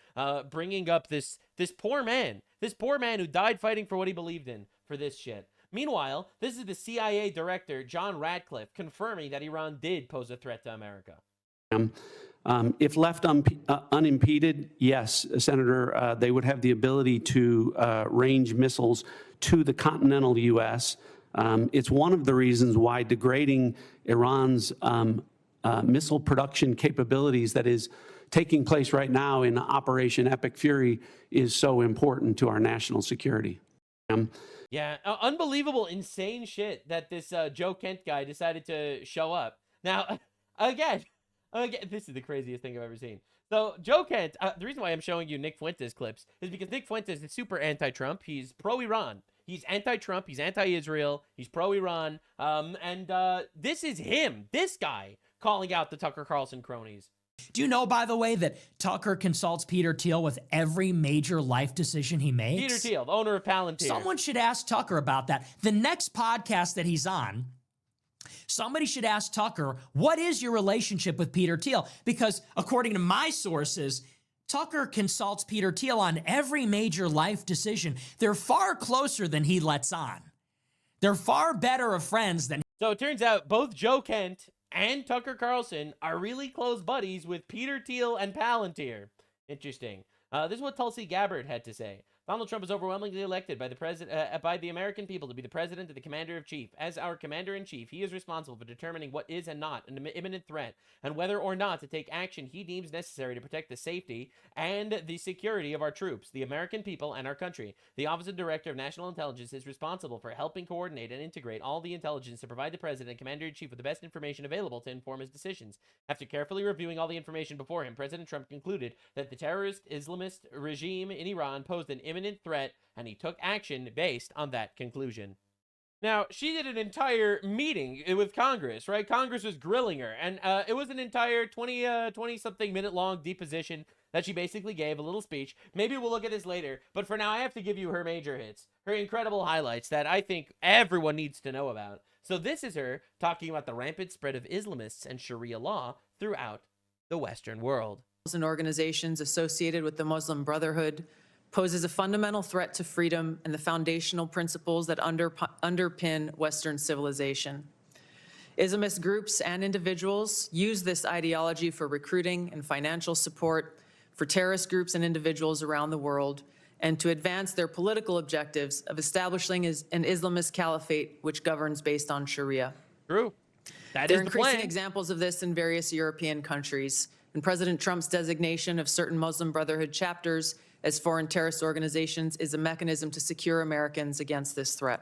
bringing up this poor man who died fighting for what he believed in for this shit. Meanwhile, this is the CIA director, John Ratcliffe, confirming that Iran did pose a threat to America. If left unimpeded, yes, Senator, they would have the ability to range missiles to the continental U.S. It's one of the reasons why degrading Iran's missile production capabilities that is taking place right now in Operation Epic Fury is so important to our national security. Yeah, unbelievable, insane shit that this Joe Kent guy decided to show up. Now, again, this is the craziest thing I've ever seen. So Joe Kent, the reason why I'm showing you Nick Fuentes clips is because Nick Fuentes is super anti-Trump. He's pro-Iran. He's anti-Trump. He's anti-Israel. He's pro-Iran. And this is him, this guy, calling out the Tucker Carlson cronies. Do you know, by the way, that Tucker consults Peter Thiel with every major life decision he makes? Peter Thiel, the owner of Palantir. Someone should ask Tucker about that. The next podcast that he's on, somebody should ask Tucker, what is your relationship with Peter Thiel? Because according to my sources, Tucker consults Peter Thiel on every major life decision. They're far closer than he lets on. They're far better of friends than... So it turns out both Joe Kent and Tucker Carlson are really close buddies with Peter Thiel and Palantir. Interesting. This is what Tulsi Gabbard had to say. Donald Trump is overwhelmingly elected by the American people to be the president and the commander-in-chief. As our commander-in-chief, he is responsible for determining what is and not an imminent threat, and whether or not to take action he deems necessary to protect the safety and the security of our troops, the American people, and our country. The Office of Director of National Intelligence is responsible for helping coordinate and integrate all the intelligence to provide the president and commander-in-chief with the best information available to inform his decisions. After carefully reviewing all the information before him, President Trump concluded that the terrorist Islamist regime in Iran posed an imminent threat, and he took action based on that conclusion. Now, she did an entire meeting with Congress, right? Congress was grilling her, and it was an entire 20-something minute long deposition that she basically gave, a little speech. Maybe we'll look at this later, but for now, I have to give you her major hits, her incredible highlights that I think everyone needs to know about. So this is her talking about the rampant spread of Islamists and Sharia law throughout the Western world. And organizations associated with the Muslim Brotherhood poses a fundamental threat to freedom and the foundational principles that underpin Western civilization. Islamist groups and individuals use this ideology for recruiting and financial support for terrorist groups and individuals around the world, and to advance their political objectives of establishing an Islamist caliphate which governs based on Sharia. True. That There is are the increasing plan. examples of this in various European countries, and President Trump's designation of certain Muslim Brotherhood chapters as foreign terrorist organizations is a mechanism to secure Americans against this threat.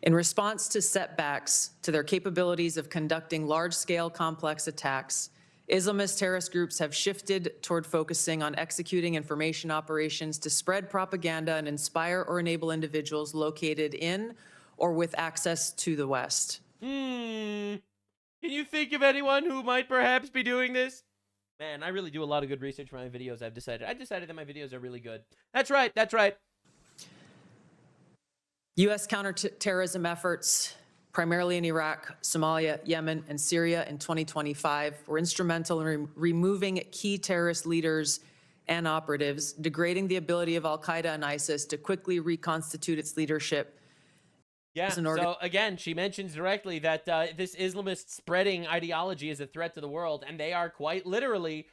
In response to setbacks to their capabilities of conducting large-scale complex attacks, Islamist terrorist groups have shifted toward focusing on executing information operations to spread propaganda and inspire or enable individuals located in or with access to the West. Can you think of anyone who might perhaps be doing this? Man, I really do a lot of good research for my videos. I decided that my videos are really good. That's right. That's right. U.S. counterterrorism efforts, primarily in Iraq, Somalia, Yemen, and Syria in 2025, were instrumental in removing key terrorist leaders and operatives, degrading the ability of al-Qaeda and ISIS to quickly reconstitute its leadership. Yeah, so again, she mentions directly that this Islamist spreading ideology is a threat to the world, and they are quite literally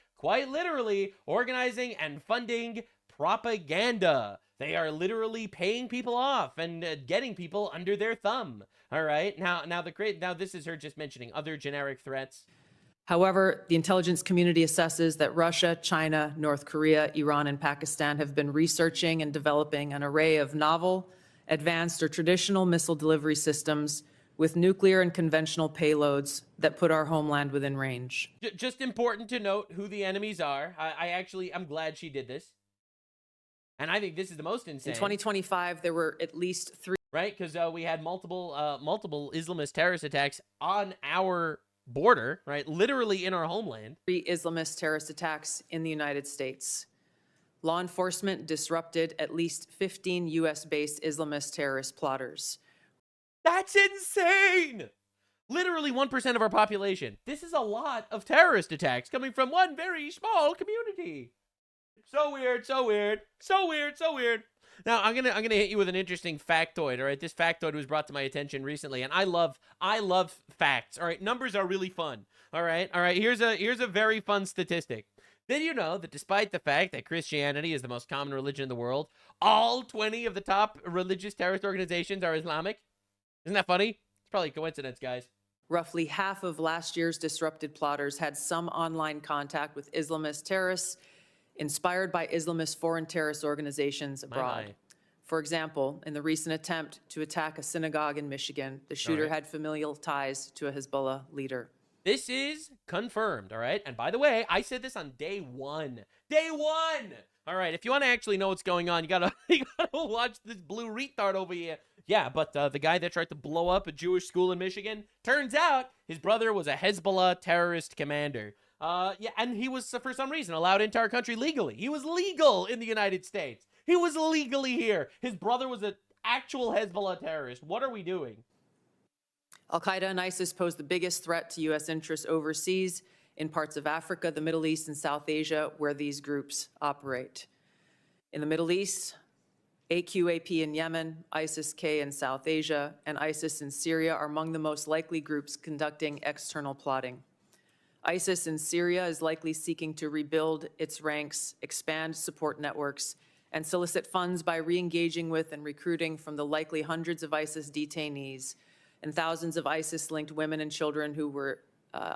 organizing and funding propaganda. They are literally paying people off and getting people under their thumb. All right, now this is her just mentioning other generic threats. However, the intelligence community assesses that Russia, China, North Korea, Iran, and Pakistan have been researching and developing an array of novel, advanced, or traditional missile delivery systems with nuclear and conventional payloads that put our homeland within range. Just important to note who the enemies are. I'm glad she did this. And I think this is the most insane. In 2025, there were at least 3. Right, because we had multiple Islamist terrorist attacks on our border, right, literally in our homeland. 3 Islamist terrorist attacks in the United States. Law enforcement disrupted at least 15 U.S.-based Islamist terrorist plotters. That's insane! Literally 1% of our population. This is a lot of terrorist attacks coming from one very small community. So weird, so weird, so weird, so weird. Now, I'm gonna hit you with an interesting factoid, all right? This factoid was brought to my attention recently, and I love facts, all right? Numbers are really fun, all right? All right, here's a very fun statistic. Did you know that despite the fact that Christianity is the most common religion in the world, all 20 of the top religious terrorist organizations are Islamic? Isn't that funny? It's probably a coincidence, guys. Roughly half of last year's disrupted plotters had some online contact with Islamist terrorists inspired by Islamist foreign terrorist organizations abroad. For example, in the recent attempt to attack a synagogue in Michigan, the shooter had familial ties to a Hezbollah leader. This is confirmed, all right? And by the way, I said this on day one. Day one! All right, if you want to actually know what's going on, you gotta watch this blue retard over here. Yeah, but the guy that tried to blow up a Jewish school in Michigan, turns out his brother was a Hezbollah terrorist commander. Yeah, and he was, for some reason, allowed into our country legally. He was legal in the United States. He was legally here. His brother was an actual Hezbollah terrorist. What are we doing? Al-Qaeda and ISIS pose the biggest threat to U.S. interests overseas in parts of Africa, the Middle East, and South Asia, where these groups operate. In the Middle East, AQAP in Yemen, ISIS-K in South Asia, and ISIS in Syria are among the most likely groups conducting external plotting. ISIS in Syria is likely seeking to rebuild its ranks, expand support networks, and solicit funds by re-engaging with and recruiting from the likely hundreds of ISIS detainees and thousands of ISIS-linked women and children who were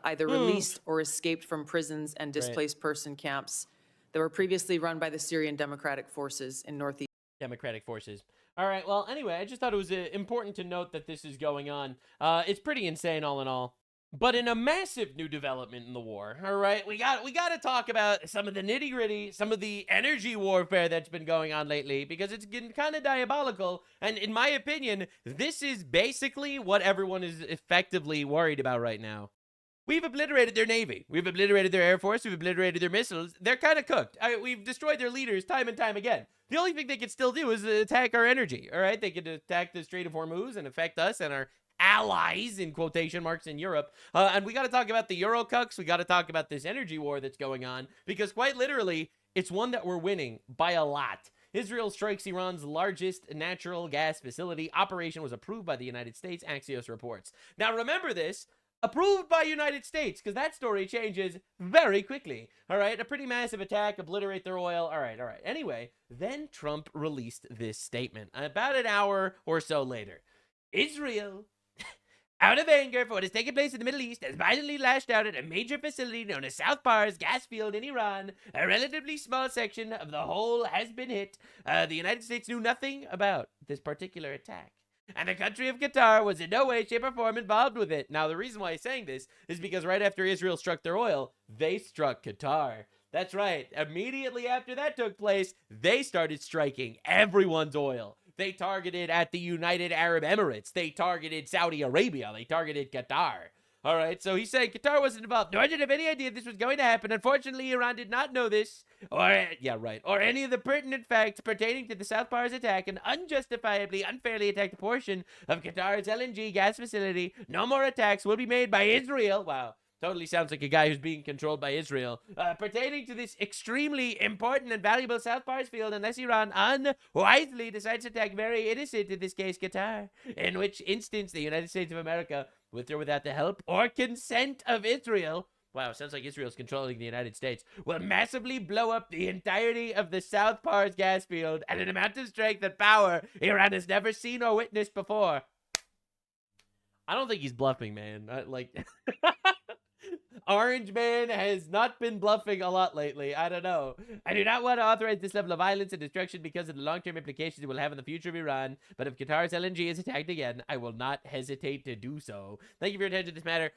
either released or escaped from prisons and displaced person camps that were previously run by the Syrian Democratic Forces in northeast. Democratic Forces. All right, well, anyway, I just thought it was important to note that this is going on. It's pretty insane all in all. But in a massive new development in the war, all right, we got to talk about some of the nitty-gritty, some of the energy warfare that's been going on lately, because it's getting kind of diabolical. And in my opinion, this is basically what everyone is effectively worried about right now. We've obliterated their navy. We've obliterated their air force. We've obliterated their missiles. They're kind of cooked. We've destroyed their leaders time and time again. The only thing they could still do is attack our energy, all right? They could attack the Strait of Hormuz and affect us and our allies, in quotation marks, in Europe. And we got to talk about the Eurocucks. We got to talk about this energy war that's going on, because quite literally, it's one that we're winning by a lot. Israel strikes Iran's largest natural gas facility. Operation was approved by the United States, Axios reports. Now, remember this. Approved by United States, because that story changes very quickly. All right, a pretty massive attack, obliterate their oil. All right. Anyway, then Trump released this statement about an hour or so later. Israel, out of anger for what has taken place in the Middle East, has violently lashed out at a major facility known as South Pars gas field in Iran. A relatively small section of the whole has been hit. The United States knew nothing about this particular attack, and the country of Qatar was in no way, shape, or form involved with it. Now, the reason why he's saying this is because right after Israel struck their oil, they struck Qatar. That's right. Immediately after that took place, they started striking everyone's oil. They targeted at the United Arab Emirates. They targeted Saudi Arabia. They targeted Qatar. All right, so he's saying Qatar wasn't involved, nor did have any idea this was going to happen. Unfortunately, Iran did not know this, or any of the pertinent facts pertaining to the South Pars attack and unjustifiably, unfairly attacked a portion of Qatar's LNG gas facility. No more attacks will be made by Israel. Wow, totally sounds like a guy who's being controlled by Israel. Pertaining to this extremely important and valuable South Pars field, unless Iran unwisely decides to attack very innocent, in this case Qatar, in which instance the United States of America, with or without the help or consent of Israel, wow, sounds like Israel's controlling the United States, will massively blow up the entirety of the South Pars gas field at an amount of strength and power Iran has never seen or witnessed before. I don't think he's bluffing, man. Orange Man has not been bluffing a lot lately. I don't know. I do not want to authorize this level of violence and destruction because of the long-term implications it will have on the future of Iran. But if Qatar's LNG is attacked again, I will not hesitate to do so. Thank you for your attention to this matter.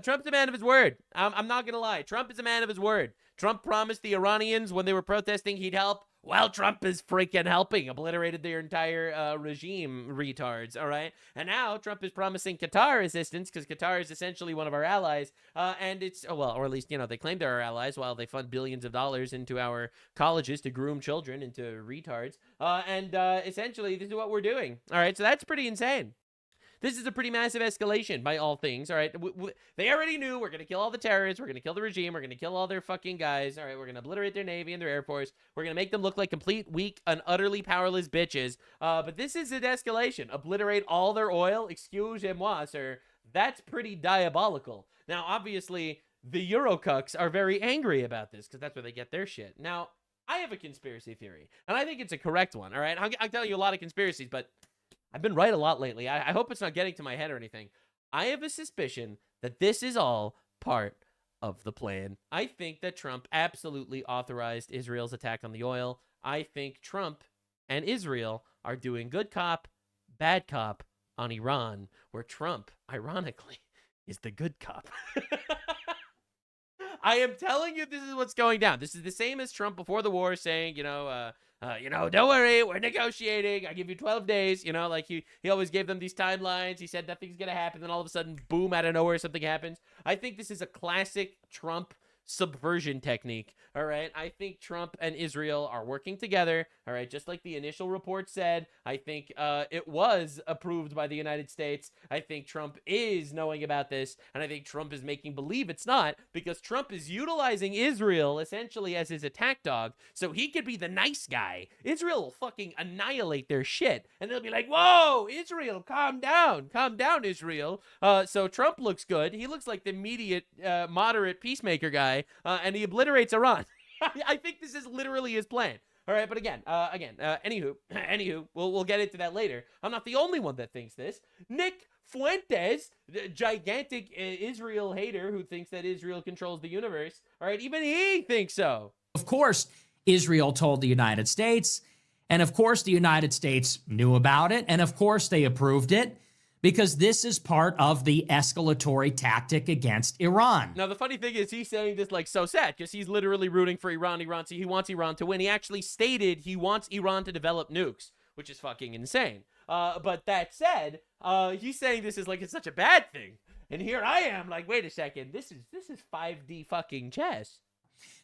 Trump's a man of his word. I'm not going to lie. Trump is a man of his word. Trump promised the Iranians when they were protesting he'd help. Well, Trump is freaking helping, obliterated their entire regime, retards, all right? And now Trump is promising Qatar assistance because Qatar is essentially one of our allies, and it's, well, or at least, they claim they're our allies while they fund billions of dollars into our colleges to groom children into retards, and essentially this is what we're doing, all right? So that's pretty insane. This is a pretty massive escalation by all things, all right? They already knew we're going to kill all the terrorists. We're going to kill the regime. We're going to kill all their fucking guys, all right? We're going to obliterate their Navy and their Air Force. We're going to make them look like complete, weak, and utterly powerless bitches. But this is an escalation. Obliterate all their oil? Excuse-moi, sir. That's pretty diabolical. Now, obviously, the Eurocucks are very angry about this because that's where they get their shit. Now, I have a conspiracy theory, and I think it's a correct one, all right? I'll tell you a lot of conspiracies, but I've been right a lot lately. I hope it's not getting to my head or anything. I have a suspicion that this is all part of the plan. I think that Trump absolutely authorized Israel's attack on the oil. I think Trump and Israel are doing good cop, bad cop on Iran, where Trump, ironically, is the good cop. I am telling you, this is what's going down. This is the same as Trump before the war saying, don't worry, we're negotiating. I give you 12 days. Like he always gave them these timelines. He said nothing's going to happen. Then all of a sudden, boom, out of nowhere, something happens. I think this is a classic Trump subversion technique. All right. I think Trump and Israel are working together. All right. Just like the initial report said, I think it was approved by the United States. I think Trump is knowing about this. And I think Trump is making believe it's not, because Trump is utilizing Israel essentially as his attack dog. So he could be the nice guy. Israel will fucking annihilate their shit. And they'll be like, whoa, Israel, calm down. Calm down, Israel. So Trump looks good. He looks like the immediate, moderate peacemaker guy. And he obliterates Iran. I think this is literally his plan. All right, but anywho, we'll get into that later. I'm not the only one that thinks this. Nick Fuentes, the gigantic Israel hater who thinks that Israel controls the universe, all right, even he thinks so. Of course, Israel told the United States, and of course the United States knew about it, and of course they approved it, because this is part of the escalatory tactic against Iran. Now, the funny thing is he's saying this like so sad, because he's literally rooting for Iran. He wants Iran to win. He actually stated he wants Iran to develop nukes, which is fucking insane. But that said, he's saying this is like it's such a bad thing. And here I am like, wait a second, this is 5D fucking chess.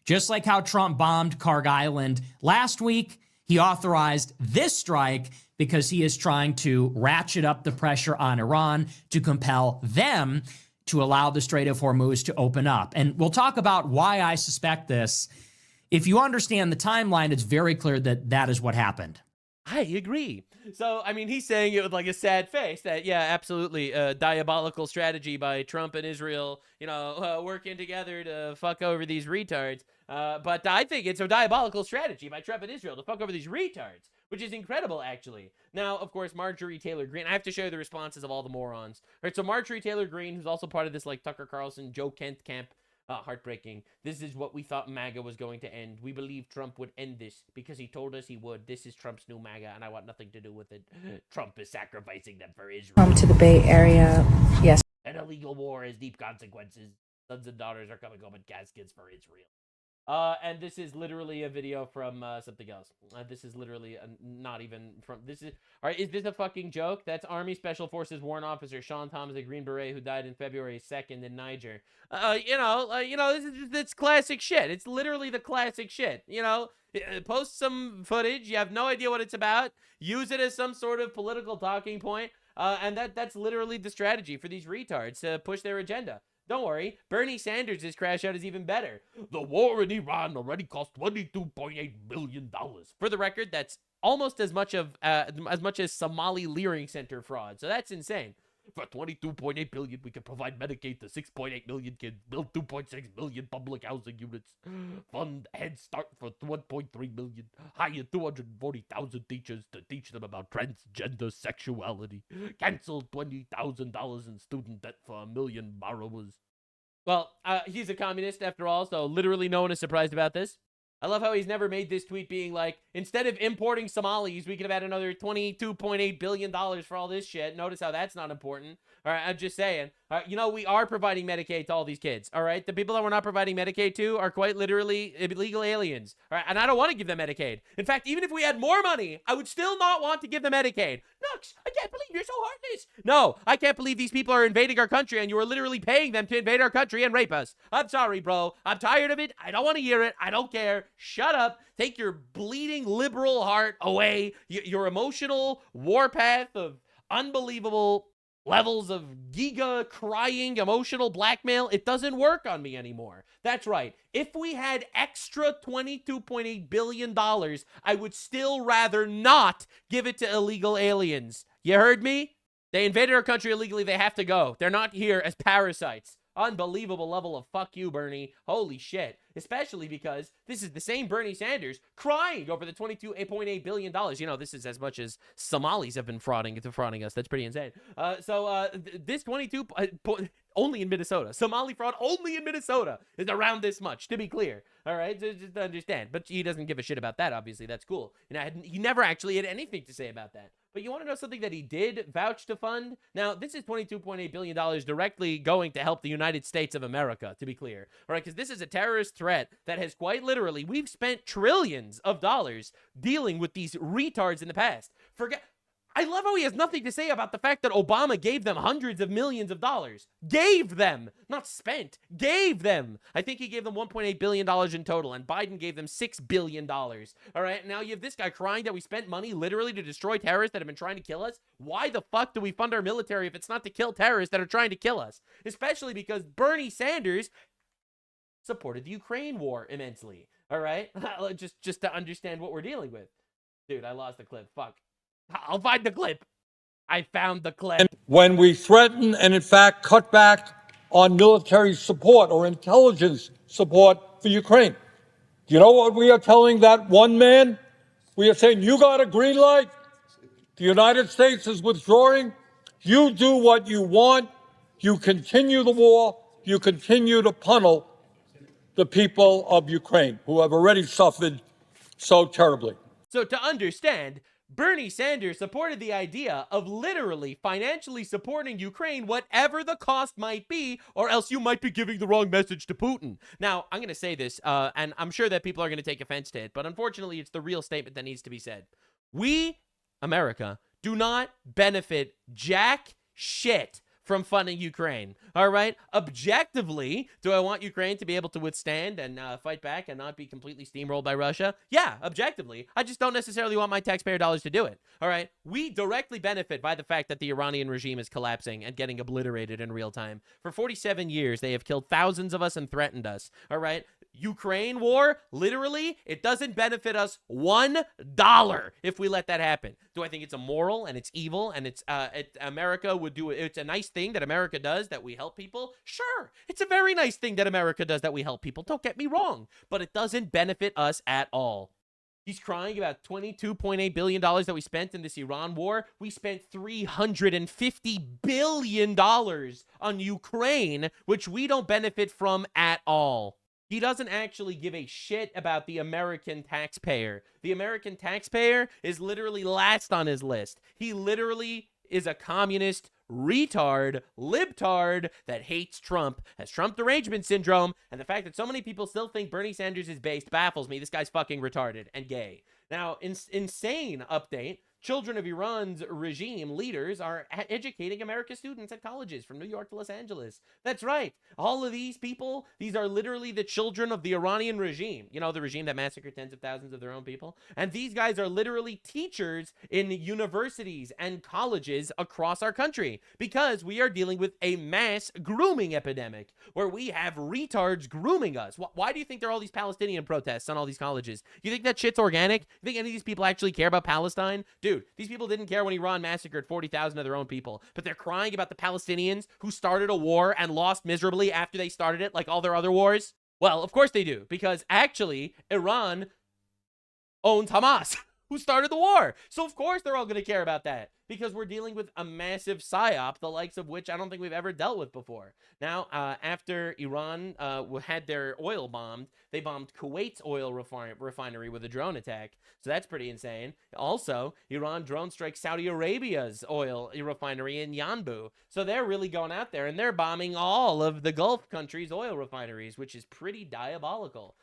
Just like how Trump bombed Kharg Island last week, he authorized this strike because he is trying to ratchet up the pressure on Iran to compel them to allow the Strait of Hormuz to open up. And we'll talk about why I suspect this. If you understand the timeline, it's very clear that that is what happened. I agree. So, I mean, he's saying it with like a sad face that, yeah, absolutely, diabolical strategy by Trump and Israel, working together to fuck over these retards. But I think it's a diabolical strategy by Trump and Israel to fuck over these retards, which is incredible, actually. Now, of course, Marjorie Taylor Greene. I have to show you the responses of all the morons. All right, so Marjorie Taylor Greene, who's also part of this like Tucker Carlson, Joe Kent camp. Heartbreaking. This is what we thought MAGA was going to end. We believed Trump would end this because he told us he would. This is Trump's new MAGA, and I want nothing to do with it. Trump is sacrificing them for Israel. Come to the Bay Area, yes. An illegal war has deep consequences. Sons and daughters are coming home in caskets for Israel. And this is literally a video from something else. This is literally not even from this is all right. Is this a fucking joke? That's Army Special Forces Warrant Officer Sean Thomas, a Green Beret who died in February 2nd in Niger. It's classic shit. It's literally the classic shit. Post some footage. You have no idea what it's about. Use it as some sort of political talking point. And that's literally the strategy for these retards to push their agenda. Don't worry, Bernie Sanders' crash out is even better. The war in Iran already cost $22.8 billion. For the record, that's almost as much as Somali Leering Center fraud. So that's insane. For $22.8 billion, we can provide Medicaid to 6.8 million kids, build 2.6 million public housing units, fund Head Start for 1.3 million, hire 240,000 teachers to teach them about transgender sexuality, cancel $20,000 in student debt for 1 million borrowers. Well, he's a communist after all, so literally no one is surprised about this. I love how he's never made this tweet being like, instead of importing Somalis, we could have had another $22.8 billion for all this shit. Notice how that's not important. All right, I'm just saying. We are providing Medicaid to all these kids. All right, the people that we're not providing Medicaid to are quite literally illegal aliens. All right, and I don't want to give them Medicaid. In fact, even if we had more money, I would still not want to give them Medicaid. Nux, I can't believe you're so heartless. No, I can't believe these people are invading our country and you are literally paying them to invade our country and rape us. I'm sorry, bro. I'm tired of it. I don't want to hear it. I don't care. Shut up. Take your bleeding liberal heart away. Your emotional warpath of unbelievable levels of giga crying emotional blackmail, it doesn't work on me anymore. That's right. If we had extra $22.8 billion, I would still rather not give it to illegal aliens. You heard me? They invaded our country illegally. They have to go. They're not here as parasites. Unbelievable level of fuck you, Bernie. Holy shit. Especially because this is the same Bernie Sanders crying over the $22.8 billion. This is as much as Somalis have been frauding us. That's pretty insane. This 22... only in Minnesota. Somali fraud only in Minnesota is around this much, to be clear. All right? Just understand. But he doesn't give a shit about that, obviously. That's cool. He never actually had anything to say about that. But you want to know something that he did vouch to fund? Now, this is $22.8 billion directly going to help the United States of America, to be clear. All right? Because this is a terrorist threat that has quite literally, we've spent trillions of dollars dealing with these retards in the past. I love how he has nothing to say about the fact that Obama gave them hundreds of millions of dollars. Gave them, not spent, gave them. I think he gave them $1.8 billion in total, and Biden gave them $6 billion. All right, now you have this guy crying that we spent money literally to destroy terrorists that have been trying to kill us. Why the fuck do we fund our military if it's not to kill terrorists that are trying to kill us? Especially because Bernie Sanders supported the Ukraine war immensely. All right, just to understand what we're dealing with. Dude, I lost the clip. Fuck. I'll find the clip. I found the clip. When we threaten and, in fact, cut back on military support or intelligence support for Ukraine, you know what we are telling that one man? We are saying, you got a green light. The United States is withdrawing. You do what you want. You continue the war. You continue to pummel the people of Ukraine who have already suffered so terribly. So to understand, Bernie Sanders supported the idea of literally financially supporting Ukraine, whatever the cost might be, or else you might be giving the wrong message to Putin. Now, I'm going to say this, and I'm sure that people are going to take offense to it, but unfortunately, it's the real statement that needs to be said. We, America, do not benefit jack shit from funding Ukraine. All right? Objectively, do I want Ukraine to be able to withstand and fight back and not be completely steamrolled by Russia? Yeah, objectively. I just don't necessarily want my taxpayer dollars to do it. All right? We directly benefit by the fact that the Iranian regime is collapsing and getting obliterated in real time. For 47 years, they have killed thousands of us and threatened us. All right? Ukraine war, literally, it doesn't benefit us $1 if we let that happen. Do I think it's immoral and it's evil and it's America would do it? It's a nice thing that America does that we help people. Sure, it's a very nice thing that America does that we help people. Don't get me wrong, but it doesn't benefit us at all. He's crying about $22.8 billion that we spent in this Iran war. We spent $350 billion on Ukraine, which we don't benefit from at all. He doesn't actually give a shit about the American taxpayer. The American taxpayer is literally last on his list. He literally is a communist retard, libtard that hates Trump, has Trump derangement syndrome, and the fact that so many people still think Bernie Sanders is based baffles me. This guy's fucking retarded and gay. Now, insane update. Children of Iran's regime leaders are educating American students at colleges from New York to Los Angeles. That's right. All of these people, these are literally the children of the Iranian regime. You know, the regime that massacred tens of thousands of their own people. And these guys are literally teachers in universities and colleges across our country because we are dealing with a mass grooming epidemic where we have retards grooming us. Why do you think there are all these Palestinian protests on all these colleges? You think that shit's organic? You think any of these people actually care about Palestine? Dude, these people didn't care when Iran massacred 40,000 of their own people, but they're crying about the Palestinians who started a war and lost miserably after they started it, like all their other wars. Well, of course they do, because actually Iran owns Hamas, who started the war. So of course they're all going to care about that, because we're dealing with a massive psyop, the likes of which I don't think we've ever dealt with before. Now, after Iran had their oil bombed, they bombed Kuwait's oil refinery with a drone attack. So that's pretty insane. Also, Iran drone strikes Saudi Arabia's oil refinery in Yanbu. So they're really going out there and they're bombing all of the Gulf countries' oil refineries, which is pretty diabolical.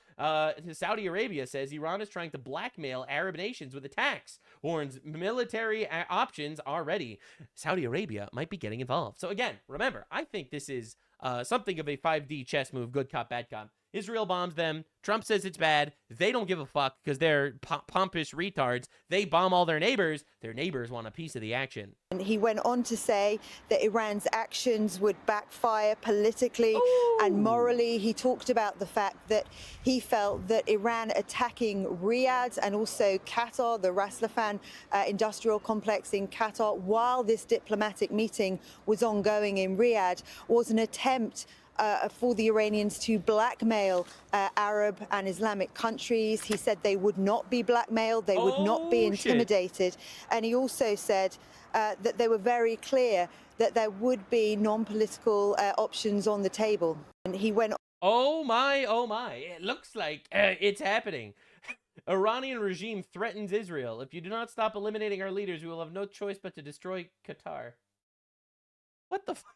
Saudi Arabia says Iran is trying to blackmail Arab nations with attacks, warns military options are ready. Saudi Arabia might be getting involved. So again, remember, I think this is something of a 5D chess move, good cop, bad cop. Israel bombs them. Trump says it's bad. They don't give a fuck because they're pompous retards. They bomb all their neighbors. Their neighbors want a piece of the action. And he went on to say that Iran's actions would backfire politically and morally. He talked about the fact that he felt that Iran attacking Riyadh and also Qatar, the Ras Laffan industrial complex in Qatar, while this diplomatic meeting was ongoing in Riyadh, was an attempt for the Iranians to blackmail Arab and Islamic countries. He said they would not be blackmailed, they would not be intimidated. And he also said that they were very clear that there would be non-political options on the table. And he went, oh my, it looks like it's happening. Iranian regime threatens Israel. If you do not stop eliminating our leaders, we will have no choice but to destroy Qatar. What the fuck?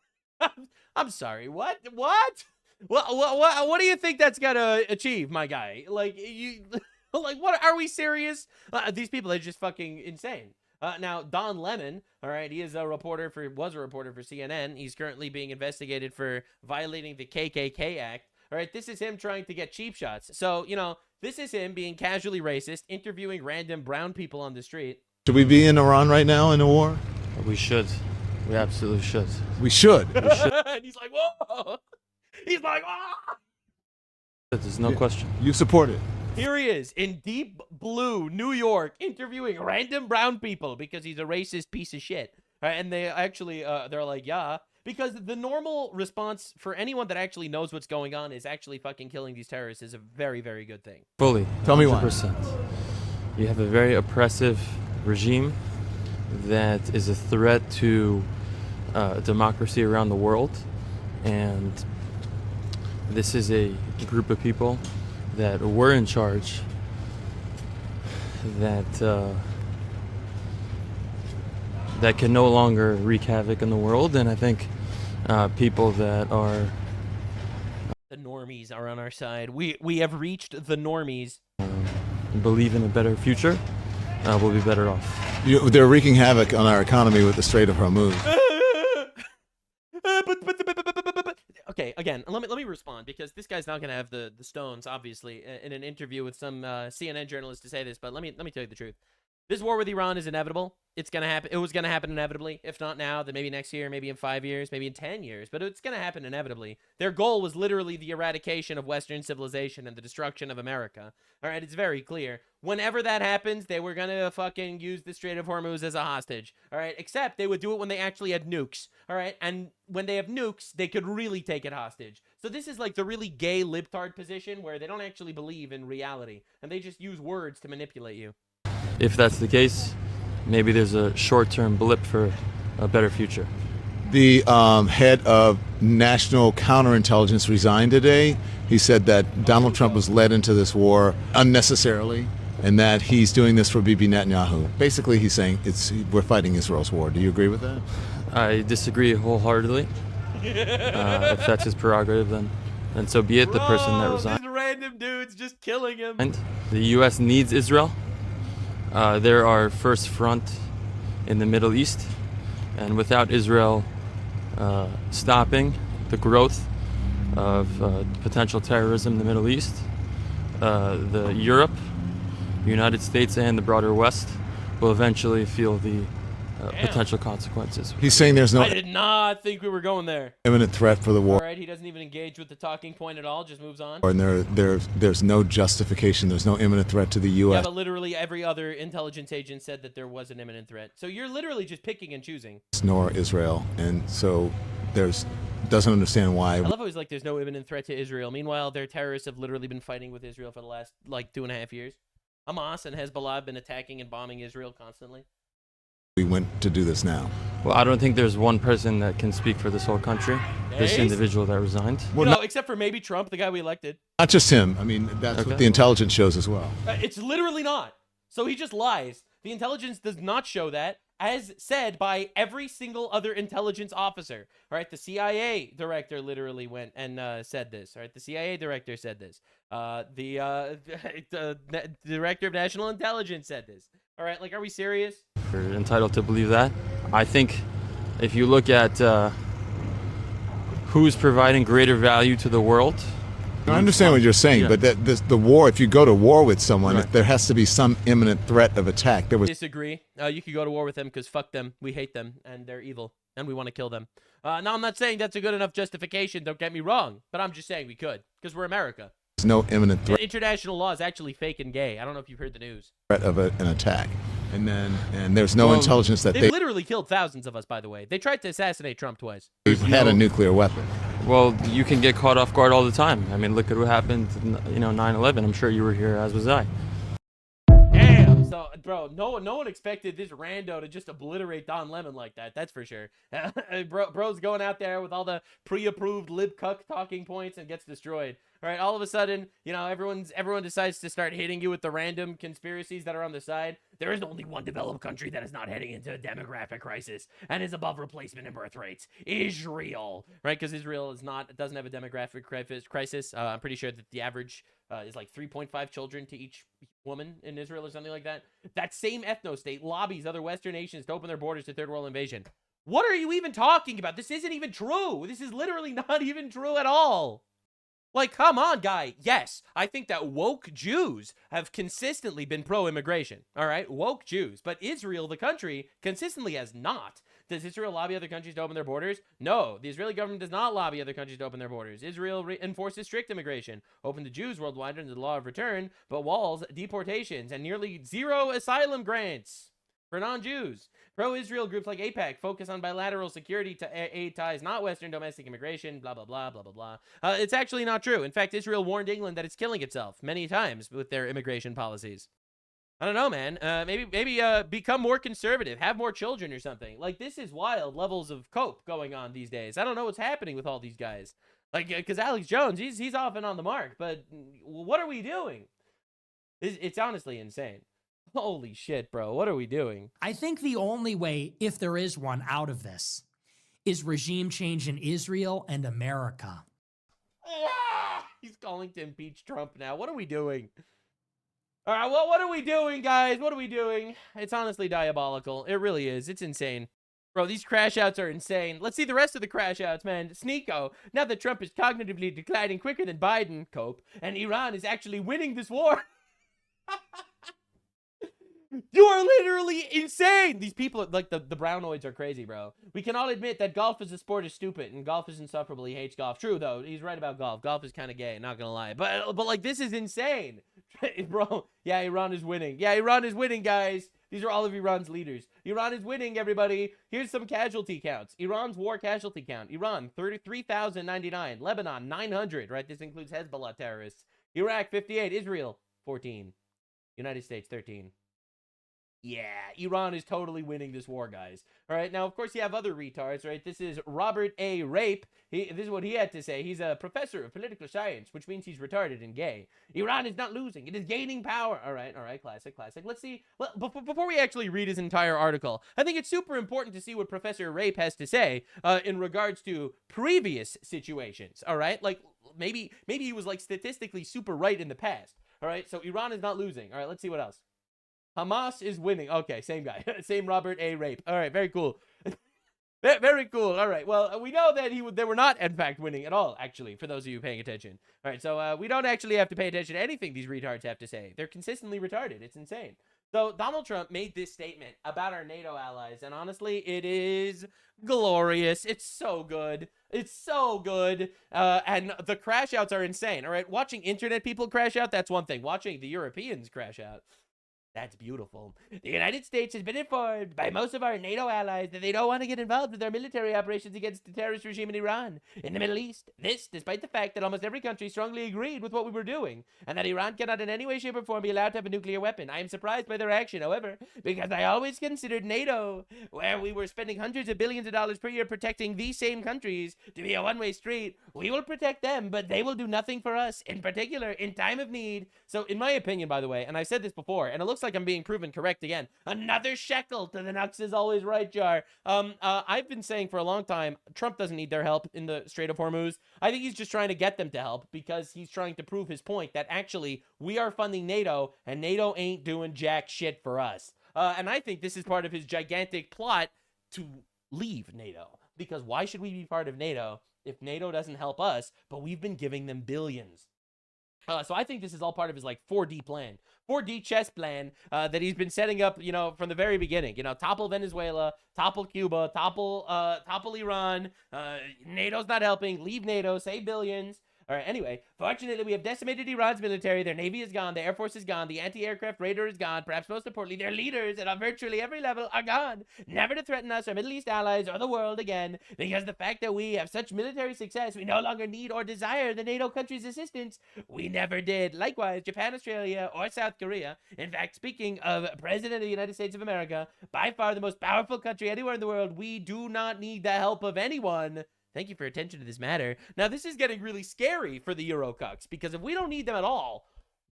I'm sorry. What? What do you think that's gonna achieve, my guy? Like, you, like, what? Are we serious? These people are just fucking insane. Now, Don Lemon, all right, he is was a reporter for CNN. He's currently being investigated for violating the KKK Act. All right, this is him trying to get cheap shots. So, this is him being casually racist, interviewing random brown people on the street. Should we be in Iran right now in a war? We should. We absolutely should. We should. We should. And he's like, whoa! He's like, ah! There's no question. You support it. Here he is in deep blue New York interviewing random brown people because he's a racist piece of shit. Right? And they actually, they're like, yeah. Because the normal response for anyone that actually knows what's going on is actually fucking killing these terrorists is a very, very good thing. Fully. Tell me why. 100%. You have a very oppressive regime that is a threat to democracy around the world. And this is a group of people that were in charge that that can no longer wreak havoc in the world. And I think people that are the normies are on our side. We have reached the normies. Believe in a better future, we'll be better off. They're wreaking havoc on our economy with the Strait of Hormuz. Okay, again, let me respond, because this guy's not going to have the stones, obviously, in an interview with some CNN journalist to say this, but let me tell you the truth. This war with Iran is inevitable. It's going to happen. It was going to happen inevitably. If not now, then maybe next year, maybe in 5 years, maybe in 10 years. But it's going to happen inevitably. Their goal was literally the eradication of Western civilization and the destruction of America. All right, it's very clear. Whenever that happens, they were going to fucking use the Strait of Hormuz as a hostage. All right, except they would do it when they actually had nukes. All right, and when they have nukes, they could really take it hostage. So this is like the really gay libtard position where they don't actually believe in reality. And they just use words to manipulate you. If that's the case, maybe there's a short-term blip for a better future. The head of national counterintelligence resigned today. He said that Donald Trump was led into this war unnecessarily and that he's doing this for Bibi Netanyahu. Basically, he's saying we're fighting Israel's war. Do you agree with that? I disagree wholeheartedly. If that's his prerogative, then so be it. The person that resigned. These random dudes just killing him. And the U.S. needs Israel. They're our first front in the Middle East, and without Israel stopping the growth of potential terrorism in the Middle East, Europe, the United States, and the broader West will eventually feel the potential consequences. He's saying there's no I did not think we were going there. imminent threat for the war. All right, he doesn't even engage with the talking point at all, just moves on. And there's no justification. There's no imminent threat to the Yeah, U.S. but literally every other intelligence agent said that there was an imminent threat. So you're literally just picking and choosing. Nor Israel. And so doesn't understand why. I love how he's like, there's no imminent threat to Israel. Meanwhile, their terrorists have literally been fighting with Israel for the last, 2.5 years. Hamas and Hezbollah have been attacking and bombing Israel constantly. We went to do this now. Well, I don't think there's one person that can speak for this whole country. This individual that resigned. Well, except for maybe Trump, the guy we elected. Not just him. I mean, that's what the intelligence shows as well. It's literally not. So he just lies. The intelligence does not show that, as said by every single other intelligence officer. All right, the CIA director literally went and said this. All right, the CIA director said this. The director of national intelligence said this. All right, are we serious? You're entitled to believe that. I think if you look at who's providing greater value to the world. I understand what you're saying, but the war, if you go to war with someone, there has to be some imminent threat of attack. Disagree. You could go to war with them because fuck them. We hate them and they're evil and we want to kill them. Now, I'm not saying that's a good enough justification. Don't get me wrong, but I'm just saying we could because we're America. There's no imminent threat. International law is actually fake and gay. I don't know if you've heard the news. Threat of an attack. And there's no intelligence that they literally killed thousands of us, by the way. They tried to assassinate Trump twice. We've had a nuclear weapon. Well, you can get caught off guard all the time. I mean, look at what happened, 9/11. I'm sure you were here, as was I. Damn. So, bro, no one expected this rando to just obliterate Don Lemon like that. That's for sure. Bro's going out there with all the pre-approved lib-cuck talking points and gets destroyed. All right, all of a sudden, everyone decides to start hitting you with the random conspiracies that are on the side. There is only one developed country that is not heading into a demographic crisis and is above replacement in birth rates. Israel, right? Because Israel doesn't have a demographic crisis. I'm pretty sure that the average is 3.5 children to each woman in Israel or something like that. That same ethno-state lobbies other Western nations to open their borders to third world invasion. What are you even talking about? This isn't even true. This is literally not even true at all. Like, come on, guy. Yes, I think that woke Jews have consistently been pro-immigration, all right? Woke Jews. But Israel, the country, consistently has not. Does Israel lobby other countries to open their borders? No, the Israeli government does not lobby other countries to open their borders. Israel enforces strict immigration, open to Jews worldwide under the law of return, but walls, deportations, and nearly zero asylum grants for non-Jews. Pro-Israel groups like AIPAC focus on bilateral security aid ties, not Western domestic immigration, blah, blah, blah, blah, blah, blah. It's actually not true. In fact, Israel warned England that it's killing itself many times with their immigration policies. I don't know, man. Maybe become more conservative, have more children or something. Like, this is wild levels of cope going on these days. I don't know what's happening with all these guys. Like, because Alex Jones, he's off and on the mark, but what are we doing? It's honestly insane. Holy shit, bro. What are we doing? I think the only way, if there is one, out of this is regime change in Israel and America. He's calling to impeach Trump now. What are we doing? All right, well, what are we doing, guys? What are we doing? It's honestly diabolical. It really is. It's insane. Bro, these crash outs are insane. Let's see the rest of the crash outs, man. Sneeko. Now that Trump is cognitively declining quicker than Biden, cope, and Iran is actually winning this war. You are literally insane. These people, like the brownoids are crazy, bro. We can all admit that golf as a sport is stupid and golf is insufferable. He hates golf. True, though. He's right about golf. Golf is kind of gay, not gonna lie. But like, this is insane. Bro, yeah, Iran is winning. Yeah, Iran is winning, guys. These are all of Iran's leaders. Iran is winning, everybody. Here's some casualty counts. Iran's war casualty count. Iran, 33,099. Lebanon, 900, right? This includes Hezbollah terrorists. Iraq, 58. Israel, 14. United States, 13. Yeah, Iran is totally winning this war, guys. All right, now, of course, you have other retards, right? This is Robert A. Rape. This is what he had to say. He's a professor of political science, which means he's retarded and gay. Iran is not losing. It is gaining power. All right, classic. Let's see. Before we actually read his entire article, I think it's super important to see what Professor Rape has to say in regards to previous situations, all right? Like, maybe he was, like, statistically super right in the past, all right? So Iran is not losing. All right, let's see what else. Hamas is winning. Okay, same guy. Same Robert A. Rape. All right, very cool. Very cool. All right, well, we know that they were not, in fact, winning at all, actually, for those of you paying attention. All right, so we don't actually have to pay attention to anything these retards have to say. They're consistently retarded. It's insane. So Donald Trump made this statement about our NATO allies, and honestly, it is glorious. It's so good. It's so good. And the crash outs are insane. All right, watching internet people crash out, that's one thing. Watching the Europeans crash out, that's beautiful. The United States has been informed by most of our NATO allies that they don't want to get involved with our military operations against the terrorist regime in Iran, in the Middle East. This, despite the fact that almost every country strongly agreed with what we were doing, and that Iran cannot in any way, shape, or form be allowed to have a nuclear weapon. I am surprised by their action, however, because I always considered NATO, where we were spending hundreds of billions of dollars per year protecting these same countries, to be a one-way street. We will protect them, but they will do nothing for us, in particular, in time of need. So, in my opinion, by the way, and I've said this before, and it looks like I'm being proven correct again. Another shekel to the Nux is always right jar. I've been saying for a long time, Trump doesn't need their help in the Strait of Hormuz. I think he's just trying to get them to help because he's trying to prove his point that actually we are funding NATO and NATO ain't doing jack shit for us. And I think this is part of his gigantic plot to leave NATO, because why should we be part of NATO if NATO doesn't help us, but we've been giving them billions? So I think this is all part of his, like, 4D plan, 4D chess plan that he's been setting up, you know, from the very beginning. You know, topple Venezuela, topple Cuba, topple Iran. NATO's not helping. Leave NATO. Save billions. All right, anyway, fortunately, we have decimated Iran's military. Their navy is gone. The air force is gone. The anti-aircraft radar is gone. Perhaps most importantly, their leaders at virtually every level are gone, never to threaten us, our Middle East allies, or the world again, because the fact that we have such military success, we no longer need or desire the NATO countries' assistance. We never did. Likewise, Japan, Australia, or South Korea. In fact, speaking of President of the United States of America, by far the most powerful country anywhere in the world, we do not need the help of anyone. Thank you for your attention to this matter. Now, this is getting really scary for the Eurocucks, because if we don't need them at all,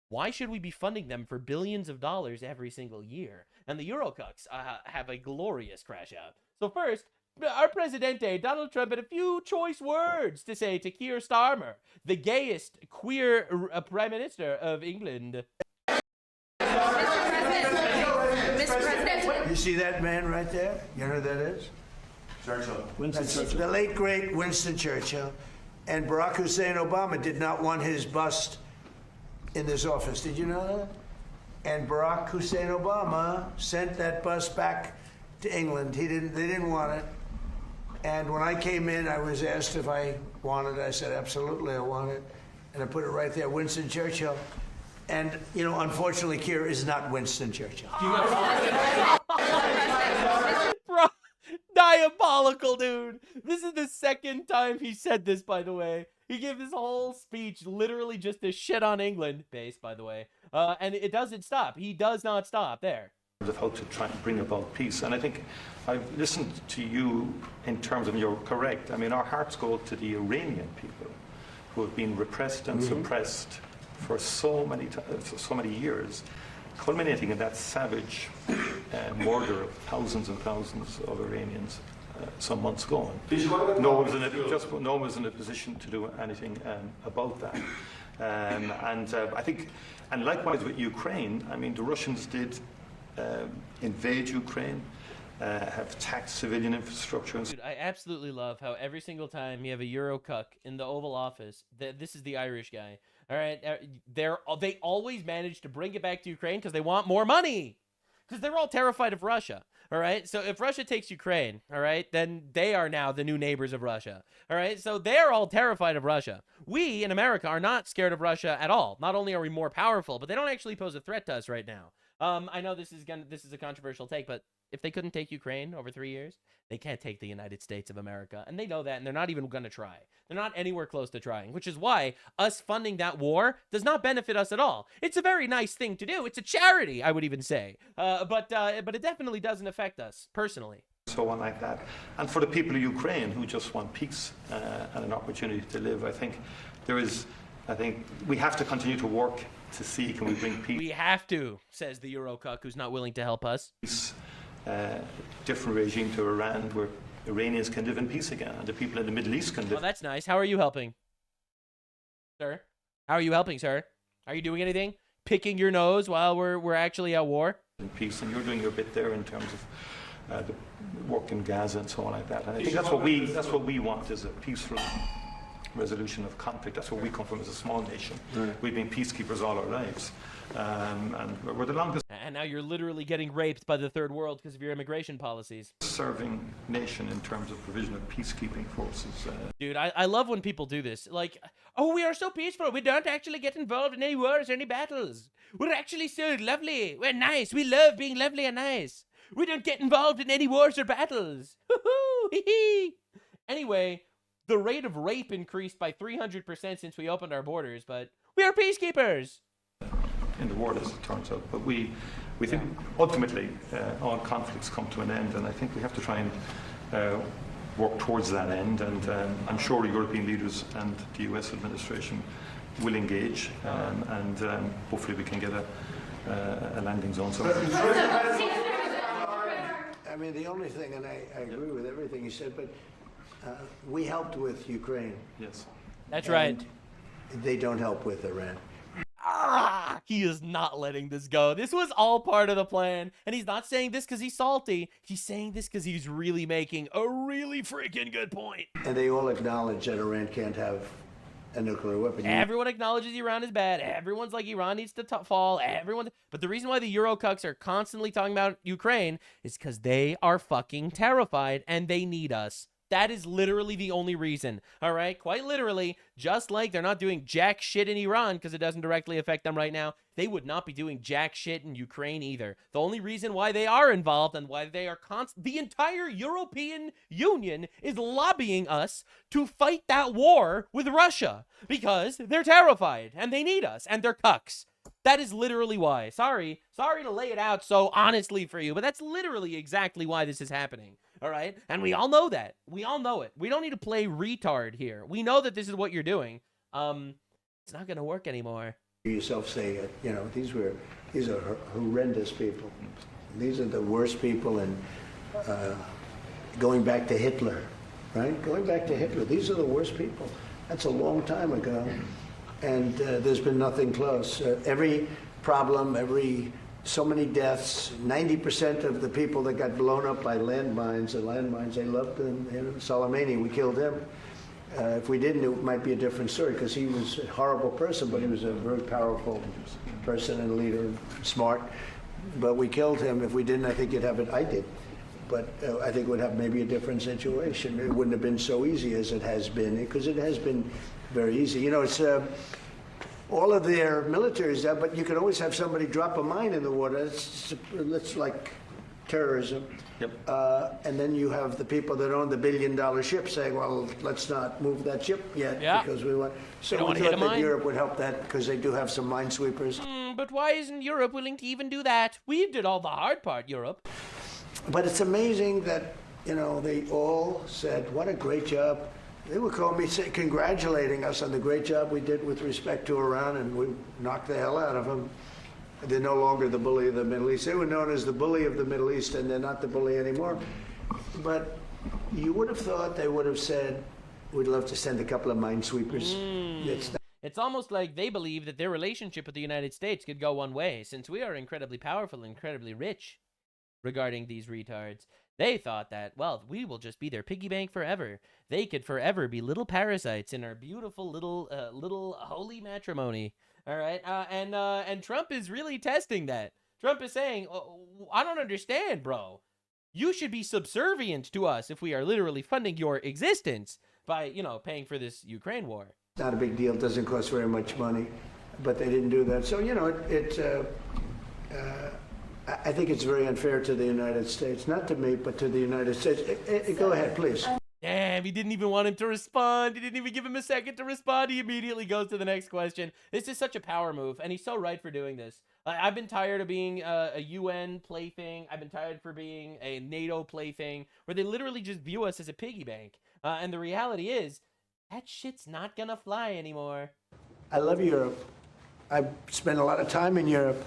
why should we be funding them for billions of dollars every single year? And the Eurocucks have a glorious crash out. So first, our Presidente, Donald Trump, had a few choice words to say to Keir Starmer, the gayest queer Prime Minister of England. You see that man right there? You know who that is? Churchill. Winston Churchill. The late, great Winston Churchill. And Barack Hussein Obama did not want his bust in this office. Did you know that? And Barack Hussein Obama sent that bust back to England. They didn't want it. And when I came in, I was asked if I wanted it. I said, absolutely, I want it. And I put it right there, Winston Churchill. And, you know, unfortunately, Keir is not Winston Churchill. Bro, diabolical, dude. This is the second time he said this, by the way. He gave this whole speech literally just to shit on England, based, by the way. And it doesn't stop. He does not stop there. Of how to try and bring about peace. And I think I've listened to you in terms of, you're correct. I mean, our hearts go to the Iranian people who have been repressed and suppressed for so many years, culminating in that savage murder of thousands and thousands of Iranians some months ago. No one was in a position to do anything about that. I think, and likewise with Ukraine, I mean, the Russians did invade Ukraine, have attacked civilian infrastructure. Dude, I absolutely love how every single time you have a Euro cuck in the Oval Office, this is the Irish guy. All right, they always manage to bring it back to Ukraine because they want more money. Because they're all terrified of Russia. All right, so if Russia takes Ukraine, all right, then they are now the new neighbors of Russia. All right, so they're all terrified of Russia. We in America are not scared of Russia at all. Not only are we more powerful, but they don't actually pose a threat to us right now. I know this is a controversial take, but if they couldn't take Ukraine over 3 years, they can't take the United States of America. And they know that, and they're not even going to try. They're not anywhere close to trying, which is why us funding that war does not benefit us at all. It's a very nice thing to do. It's a charity, I would even say. But it definitely doesn't affect us personally. So on like that. And for the people of Ukraine who just want peace and an opportunity to live, I think we have to continue to work to see, can we bring peace? We have to, says the Eurocuck, who's not willing to help us. Different regime to Iran, where Iranians can live in peace again, and the people in the Middle East can live. Oh, that's nice. How are you helping, sir? How are you helping, sir? Are you doing anything? Picking your nose while we're actually at war? In peace, and you're doing your bit there in terms of the work in Gaza and so on like that. And I think that's what we want, is a peaceful resolution of conflict. That's where we come from as a small nation. Right. We've been peacekeepers all our lives. And we're the longest. And now you're literally getting raped by the third world because of your immigration policies. Serving nation in terms of provision of peacekeeping forces. Dude, I love when people do this. Like, oh, we are so peaceful. We don't actually get involved in any wars or any battles. We're actually so lovely. We're nice. We love being lovely and nice. We don't get involved in any wars or battles. Anyway, the rate of rape increased by 300% since we opened our borders, but we are peacekeepers. In the world, as it turns out. But we think ultimately all conflicts come to an end, and I think we have to try and work towards that end. And I'm sure European leaders and the US administration will engage, and hopefully we can get a landing zone. I mean, the only thing, and I agree with everything you said, but we helped with Ukraine. Yes. That's right. They don't help with Iran. He is not letting this go. This was all part of the plan. And he's not saying this because he's salty. He's saying this because he's really making a really freaking good point. And they all acknowledge that Iran can't have a nuclear weapon. Everyone acknowledges Iran is bad. Everyone's like, Iran needs to fall. But the reason why the Eurocucks are constantly talking about Ukraine is because they are fucking terrified and they need us. That is literally the only reason, all right? Quite literally, just like they're not doing jack shit in Iran because it doesn't directly affect them right now, they would not be doing jack shit in Ukraine either. The only reason why they are involved and why they are the entire European Union is lobbying us to fight that war with Russia because they're terrified and they need us and they're cucks. That is literally why. Sorry to lay it out so honestly for you, but that's literally exactly why this is happening. All right? And we all know that. We all know it. We don't need to play retard here. We know that this is what you're doing. It's not going to work anymore. You yourself say, these are horrendous people. These are the worst people, and going back to Hitler, right? Going back to Hitler, these are the worst people. That's a long time ago, and there's been nothing close. Every problem, every so many deaths. 90% of the people that got blown up by landmines, they loved them. Soleimani, we killed him. If we didn't, it might be a different story, because he was a horrible person, but he was a very powerful person and leader, smart. But we killed him. If we didn't, I think you'd have it. I did. But I think it would have maybe a different situation. It wouldn't have been so easy as it has been, because it has been very easy. You know, it's all of their military is there, but you can always have somebody drop a mine in the water. It's like terrorism. Yep. And then you have the people that own the billion-dollar ship saying, well, let's not move that ship yet because we want. So we thought that Europe would help that because they do have some minesweepers. But why isn't Europe willing to even do that? We did all the hard part, Europe. But it's amazing that, you know, they all said, what a great job. They would call me congratulating us on the great job we did with respect to Iran, and we knocked the hell out of them. They're no longer the bully of the Middle East. They were known as the bully of the Middle East, and they're not the bully anymore. But you would have thought they would have said, we'd love to send a couple of minesweepers. It's almost like they believe that their relationship with the United States could go one way, since we are incredibly powerful and incredibly rich regarding these retards. They thought that, well, we will just be their piggy bank forever. They could forever be little parasites in our beautiful little holy matrimony. All right, and Trump is really testing that. Trump is saying, I don't understand, bro. You should be subservient to us if we are literally funding your existence by, you know, paying for this Ukraine war. Not a big deal. It doesn't cost very much money, but they didn't do that. So, you know, I think it's very unfair to the United States, not to me, but to the United States. Go ahead, please. Damn, he didn't even want him to respond. He didn't even give him a second to respond. He immediately goes to the next question. This is such a power move, and he's so right for doing this. I've been tired of being a UN plaything. I've been tired for being a NATO plaything, where they literally just view us as a piggy bank. And the reality is, that shit's not gonna fly anymore. I love Europe. I've spent a lot of time in Europe.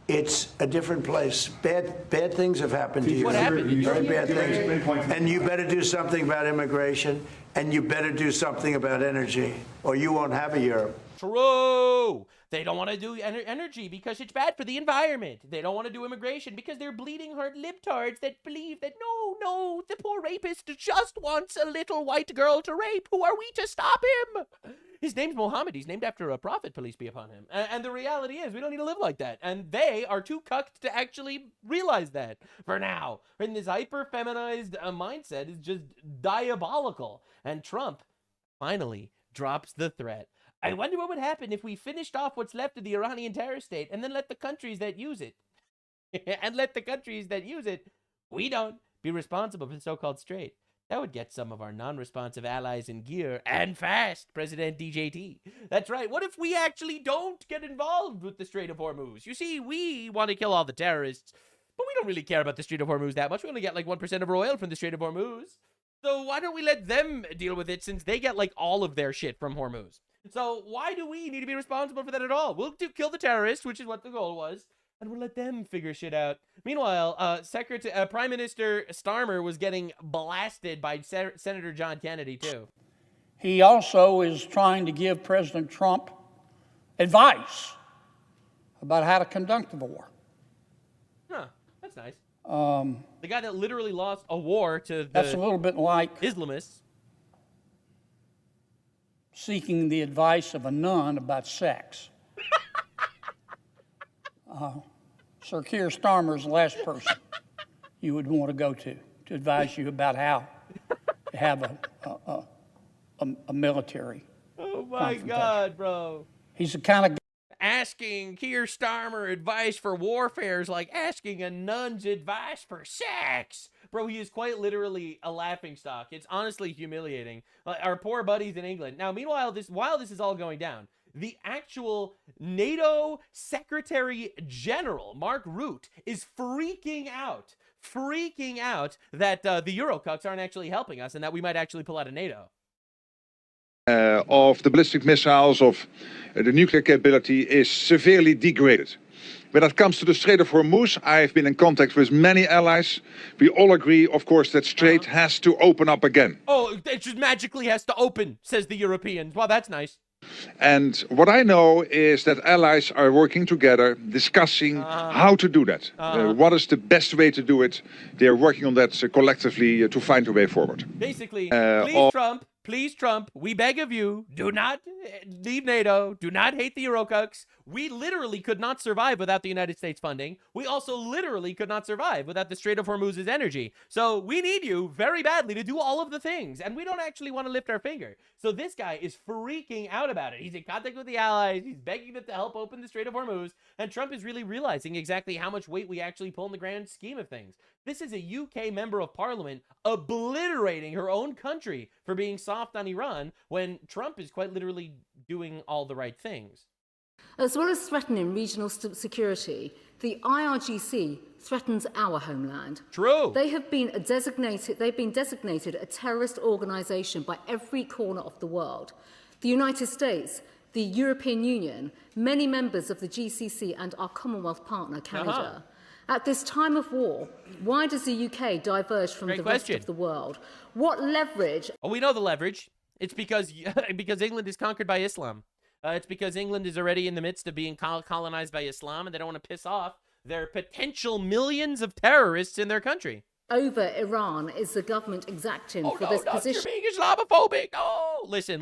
It's a different place. Bad things have happened to you. What happened? Very bad things. And you better do something about immigration, and you better do something about energy, or you won't have a Europe. True. They don't want to do energy because it's bad for the environment. They don't want to do immigration because they're bleeding heart libtards that believe that no, the poor rapist just wants a little white girl to rape. Who are we to stop him? His name's Mohammed. He's named after a prophet, police be upon him. And the reality is, we don't need to live like that. And they are too cucked to actually realize that for now. And this hyper-feminized mindset is just diabolical. And Trump finally drops the threat. I wonder what would happen if we finished off what's left of the Iranian terror state and then let the countries that use it, we don't, be responsible for the so-called strait. That would get some of our non-responsive allies in gear, and fast, President DJT. That's right. What if we actually don't get involved with the Strait of Hormuz? You see, we want to kill all the terrorists, but we don't really care about the Strait of Hormuz that much. We only get like 1% of our oil from the Strait of Hormuz. So why don't we let them deal with it, since they get like all of their shit from Hormuz? So why do we need to be responsible for that at all? We'll kill the terrorists, which is what the goal was, and we'll let them figure shit out. Meanwhile, Prime Minister Starmer was getting blasted by Senator John Kennedy, too. He also is trying to give President Trump advice about how to conduct the war. Huh, that's nice. The guy that literally lost a war to the that's a little bit like Islamists seeking the advice of a nun about sex. Sir Keir Starmer is the last person you would want to go to advise you about how to have a military. Oh my God, bro. He's the kind of asking Keir Starmer advice for warfare is like asking a nun's advice for sex. Bro, he is quite literally a laughingstock. It's honestly humiliating. Our poor buddies in England. Now, meanwhile, while this is all going down, the actual NATO Secretary General, Mark Rutte, is freaking out that the Eurocucks aren't actually helping us and that we might actually pull out of NATO. Of the ballistic missiles, of the nuclear capability is severely degraded. When it comes to the Strait of Hormuz, I've been in contact with many allies. We all agree, of course, that strait has to open up again. Oh, it just magically has to open, says the Europeans. Well, that's nice. And what I know is that allies are working together, discussing how to do that. What is the best way to do it? They are working on that collectively to find a way forward. Basically, please Trump, we beg of you, do not leave NATO, do not hate the Eurocux. We literally could not survive without the United States funding. We also literally could not survive without the Strait of Hormuz's energy. So we need you very badly to do all of the things, and we don't actually want to lift our finger. So this guy is freaking out about it. He's in contact with the allies, he's begging them to help open the Strait of Hormuz, and Trump is really realizing exactly how much weight we actually pull in the grand scheme of things. This is a UK member of parliament obliterating her own country for being soft on Iran when Trump is quite literally doing all the right things. As well as threatening regional security, the IRGC threatens our homeland. True. They've been designated a terrorist organization by every corner of the world. The United States, the European Union, many members of the GCC and our Commonwealth partner, Canada. At this time of war, why does the UK diverge from the rest of the world? What leverage? Oh, we know the leverage. It's because England is conquered by Islam. It's because England is already in the midst of being colonized by Islam, and they don't want to piss off their potential millions of terrorists in their country. Over Iran is the government exacting for this position. You're being Islamophobic. Oh, listen.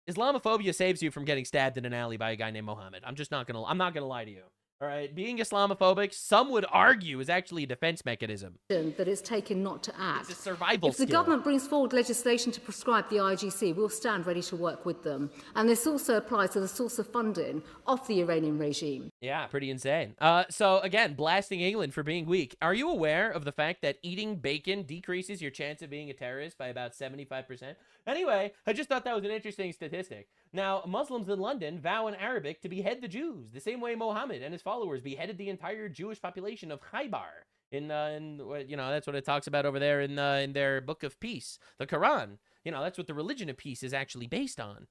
Islamophobia saves you from getting stabbed in an alley by a guy named Mohammed. I'm not gonna lie to you. All right, being Islamophobic, some would argue, is actually a defense mechanism. That it's taken not to act. It's a survival skill. If the government brings forward legislation to prescribe the IGC, we'll stand ready to work with them. And this also applies to the source of funding of the Iranian regime. Yeah, pretty insane. So again, blasting England for being weak. Are you aware of the fact that eating bacon decreases your chance of being a terrorist by about 75%? Anyway, I just thought that was an interesting statistic. Now, Muslims in London vow in Arabic to behead the Jews, the same way Mohammed and his followers beheaded the entire Jewish population of Khaybar. That's what it talks about over there in their book of peace, the Quran. That's what the religion of peace is actually based on.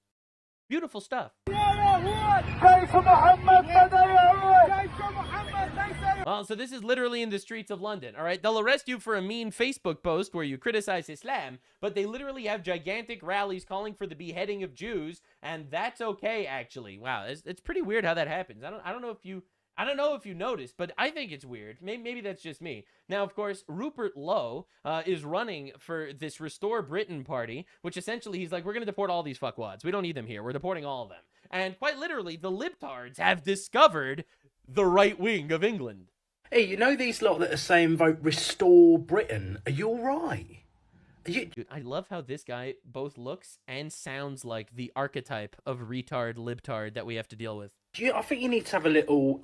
Beautiful stuff. Well, so this is literally in the streets of London, all right? They'll arrest you for a mean Facebook post where you criticize Islam, but they literally have gigantic rallies calling for the beheading of Jews, and that's okay, actually. Wow, it's pretty weird how that happens. I don't know if you noticed, but I think it's weird. Maybe that's just me. Now, of course, Rupert Lowe is running for this Restore Britain party, which essentially he's like, we're going to deport all these fuckwads. We don't need them here. We're deporting all of them. And quite literally, the libtards have discovered the right wing of England. Hey, you know these lot that are saying vote Restore Britain? Are you all right? Dude, I love how this guy both looks and sounds like the archetype of retard libtard that we have to deal with. I think you need to have a little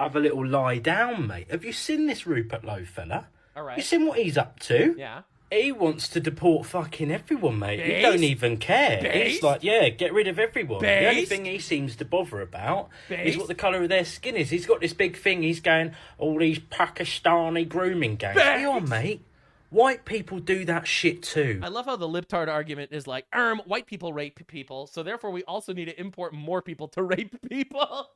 lie down, mate. Have you seen this Rupert Lowe fella? All right. You seen what he's up to? Yeah. He wants to deport fucking everyone, mate. He don't even care. He's like, yeah, get rid of everyone. The only thing he seems to bother about is what the colour of their skin is. He's got this big thing. He's going, all these Pakistani grooming gangs. Hang on, mate. White people do that shit too. I love how the libtard argument is like, white people rape people, so therefore we also need to import more people to rape people.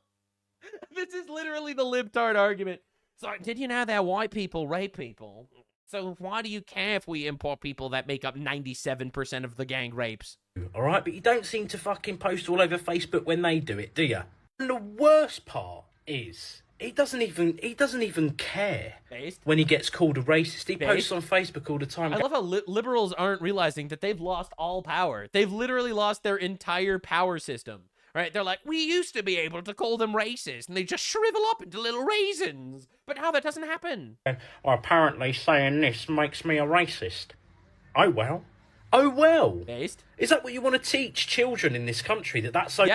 This is literally the libtard argument. So did you know that white people rape people? So why do you care if we import people that make up 97% of the gang rapes? All right, but you don't seem to fucking post all over Facebook when they do it, do you? And the worst part is he doesn't even care when he gets called a racist. He posts on Facebook all the time. I love how liberals aren't realizing that they've lost all power. They've literally lost their entire power system. Right? They're like, we used to be able to call them racist, and they just shrivel up into little raisins. But now that doesn't happen. Well, apparently saying this makes me a racist. Oh, well. Oh, well. Is that what you want to teach children in this country? That's so...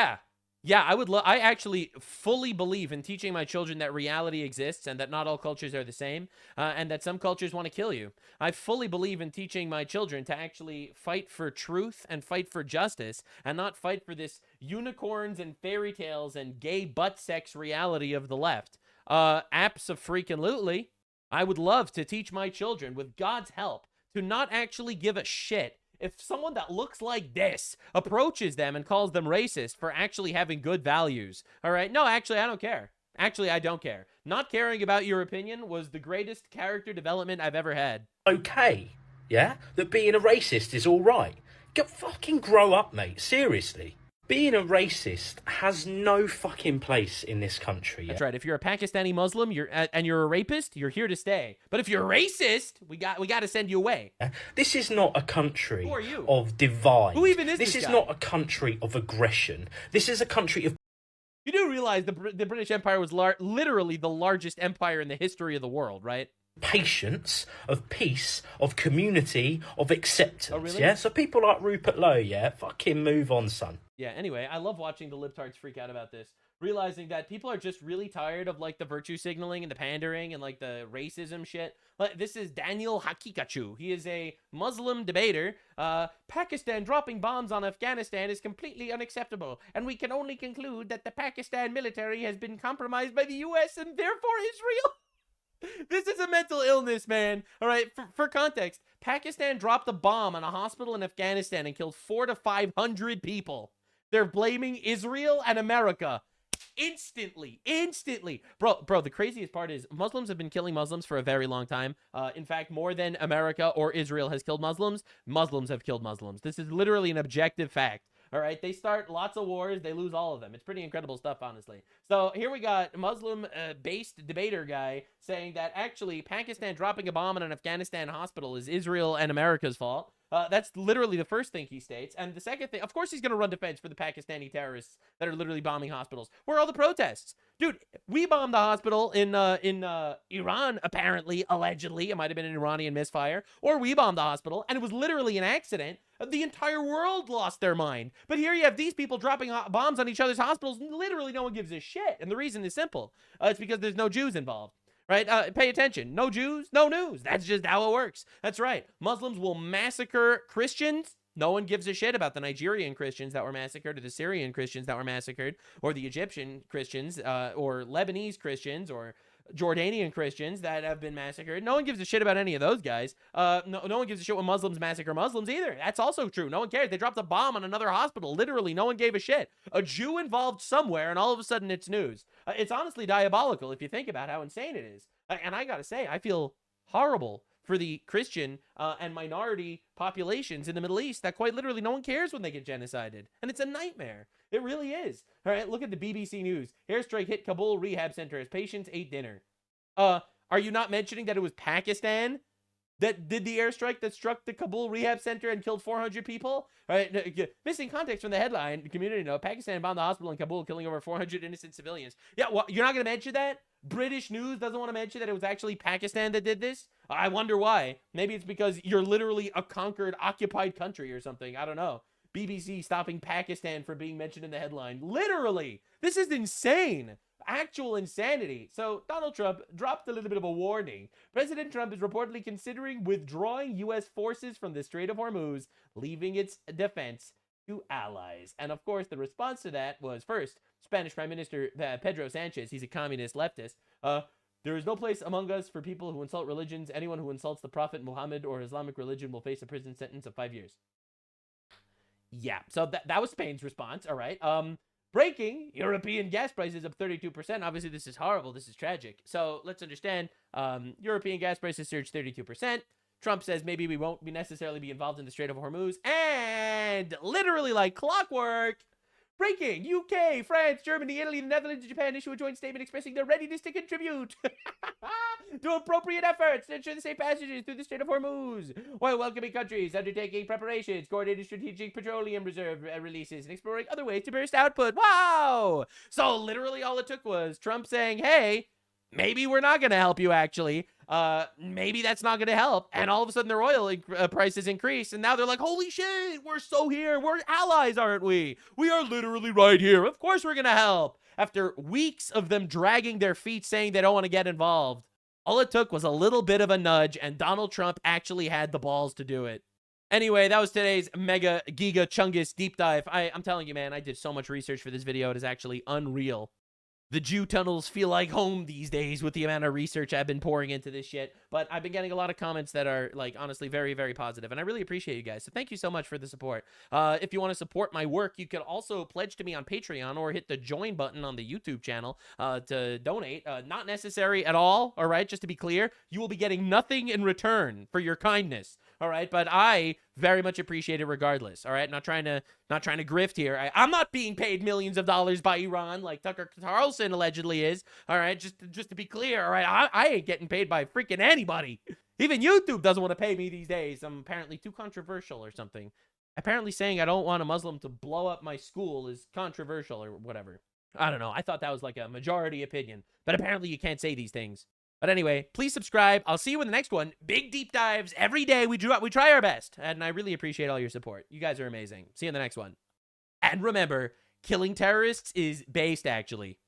Yeah, I actually fully believe in teaching my children that reality exists and that not all cultures are the same, and that some cultures want to kill you. I fully believe in teaching my children to actually fight for truth and fight for justice and not fight for this unicorns and fairy tales and gay butt sex reality of the left. Abso-freaking-lutely. I would love to teach my children, with God's help, to not actually give a shit if someone that looks like this approaches them and calls them racist for actually having good values. All right? No, actually, I don't care. Actually, I don't care. Not caring about your opinion was the greatest character development I've ever had. Okay, yeah? That being a racist is all right. Fucking grow up, mate. Seriously. being a racist has no fucking place in this country. That's right. If you're a Pakistani Muslim, and you're a rapist, you're here to stay. But if you're racist, we got to send you away. This is not a country Who are you? of divide. Who even is this? This Is guy? not a country of aggression. This is a country of. You do realize the British Empire was literally the largest empire in the history of the world, right? Patience, of peace, of community, of acceptance. Oh, really? Yeah. So people like Rupert Lowe, yeah, fucking move on, son. Yeah, anyway, I love watching the libtards freak out about this, realizing that people are just really tired of, like, the virtue signaling and the pandering and, like, the racism shit. Like, this is Daniel Hakikachu. He is a Muslim debater. Pakistan dropping bombs on Afghanistan is completely unacceptable, and we can only conclude that the Pakistan military has been compromised by the U.S. and therefore Israel. This is a mental illness, man. All right, for context, Pakistan dropped a bomb on a hospital in Afghanistan and killed 400 to 500 people. They're blaming Israel and America. Instantly. Bro, the craziest part is Muslims have been killing Muslims for a very long time. In fact, more than America or Israel has killed Muslims, Muslims have killed Muslims. This is literally an objective fact. All right, they start lots of wars, they lose all of them. It's pretty incredible stuff, honestly. So here we got Muslim-based debater guy saying that actually Pakistan dropping a bomb in an Afghanistan hospital is Israel and America's fault. That's literally the first thing he states. And the second thing, of course he's going to run defense for the Pakistani terrorists that are literally bombing hospitals. Where are all the protests? Dude, we bombed the hospital in Iran, apparently, allegedly. It might have been an Iranian misfire. Or we bombed the hospital, and it was literally an accident. The entire world lost their mind. But here you have these people dropping bombs on each other's hospitals. Literally no one gives a shit. And the reason is simple. It's because there's no Jews involved. Right? Pay attention. No Jews, no news. That's just how it works. That's right. Muslims will massacre Christians. No one gives a shit about the Nigerian Christians that were massacred, or the Syrian Christians that were massacred, or the Egyptian Christians, or Lebanese Christians, or Jordanian Christians that have been massacred. No one gives a shit about any of those guys. No one gives a shit when Muslims massacre Muslims either. That's also true. No one cares. They dropped a bomb on another hospital. Literally, no one gave a shit. A Jew involved somewhere, and all of a sudden it's news. It's honestly diabolical if you think about how insane it is. And I gotta say, I feel horrible for the Christian and minority populations in the Middle East that quite literally no one cares when they get genocided. And it's a nightmare. It really is. All right, look at the BBC News. Airstrike hit Kabul rehab center as patients ate dinner. Are you not mentioning that it was Pakistan that did the airstrike that struck the Kabul rehab center and killed 400 people? All right, missing context from the headline, community note, Pakistan bombed the hospital in Kabul, killing over 400 innocent civilians. Yeah, well, you're not going to mention that? British news doesn't want to mention that it was actually Pakistan that did this? I wonder why. Maybe it's because you're literally a conquered, occupied country or something. I don't know. BBC stopping Pakistan from being mentioned in the headline. Literally. This is insane. Actual insanity. So Donald Trump dropped a little bit of a warning. President Trump is reportedly considering withdrawing U.S. forces from the Strait of Hormuz, leaving its defense to allies. And of course, the response to that was, first, Spanish Prime Minister Pedro Sanchez, he's a communist leftist, there is no place among us for people who insult religions. Anyone who insults the Prophet Muhammad or Islamic religion will face a prison sentence of 5 years. Yeah, so that was Spain's response, all right. Breaking, European gas prices up 32%. Obviously, this is horrible. This is tragic. So let's understand, European gas prices surged 32%. Trump says maybe we won't necessarily be involved in the Strait of Hormuz. And literally like clockwork, breaking, UK, France, Germany, Italy, the Netherlands, and Japan issue a joint statement expressing their readiness to contribute to appropriate efforts to ensure the safe passages through the Strait of Hormuz, while welcoming countries undertaking preparations, coordinating strategic petroleum reserve releases, and exploring other ways to boost output. Wow! So literally all it took was Trump saying, hey, maybe we're not going to help you, actually. Maybe that's not going to help. And all of a sudden their oil prices increase. And now they're like, holy shit, we're so here. We're allies, aren't we? We are literally right here. Of course we're going to help. After weeks of them dragging their feet saying they don't want to get involved. All it took was a little bit of a nudge, and Donald Trump actually had the balls to do it. Anyway, that was today's Mega Giga Chungus deep dive. I'm telling you, man, I did so much research for this video. It is actually unreal. The Jew tunnels feel like home these days with the amount of research I've been pouring into this shit. But I've been getting a lot of comments that are, like, honestly very, very positive. And I really appreciate you guys. So thank you so much for the support. If you want to support my work, you can also pledge to me on Patreon or hit the join button on the YouTube channel to donate. Not necessary at all right? Just to be clear, you will be getting nothing in return for your kindness. All right, but I very much appreciate it regardless. All right, not trying to grift here. I'm not being paid millions of dollars by Iran like Tucker Carlson allegedly is. All right, just to be clear. All right, I ain't getting paid by freaking anybody. Even YouTube doesn't want to pay me these days. I'm apparently too controversial or something. Apparently saying I don't want a Muslim to blow up my school is controversial or whatever. I don't know. I thought that was like a majority opinion, but apparently you can't say these things. But anyway, please subscribe. I'll see you in the next one. Big deep dives every day. We try our best, and I really appreciate all your support. You guys are amazing. See you in the next one. And remember, killing terrorists is based, actually.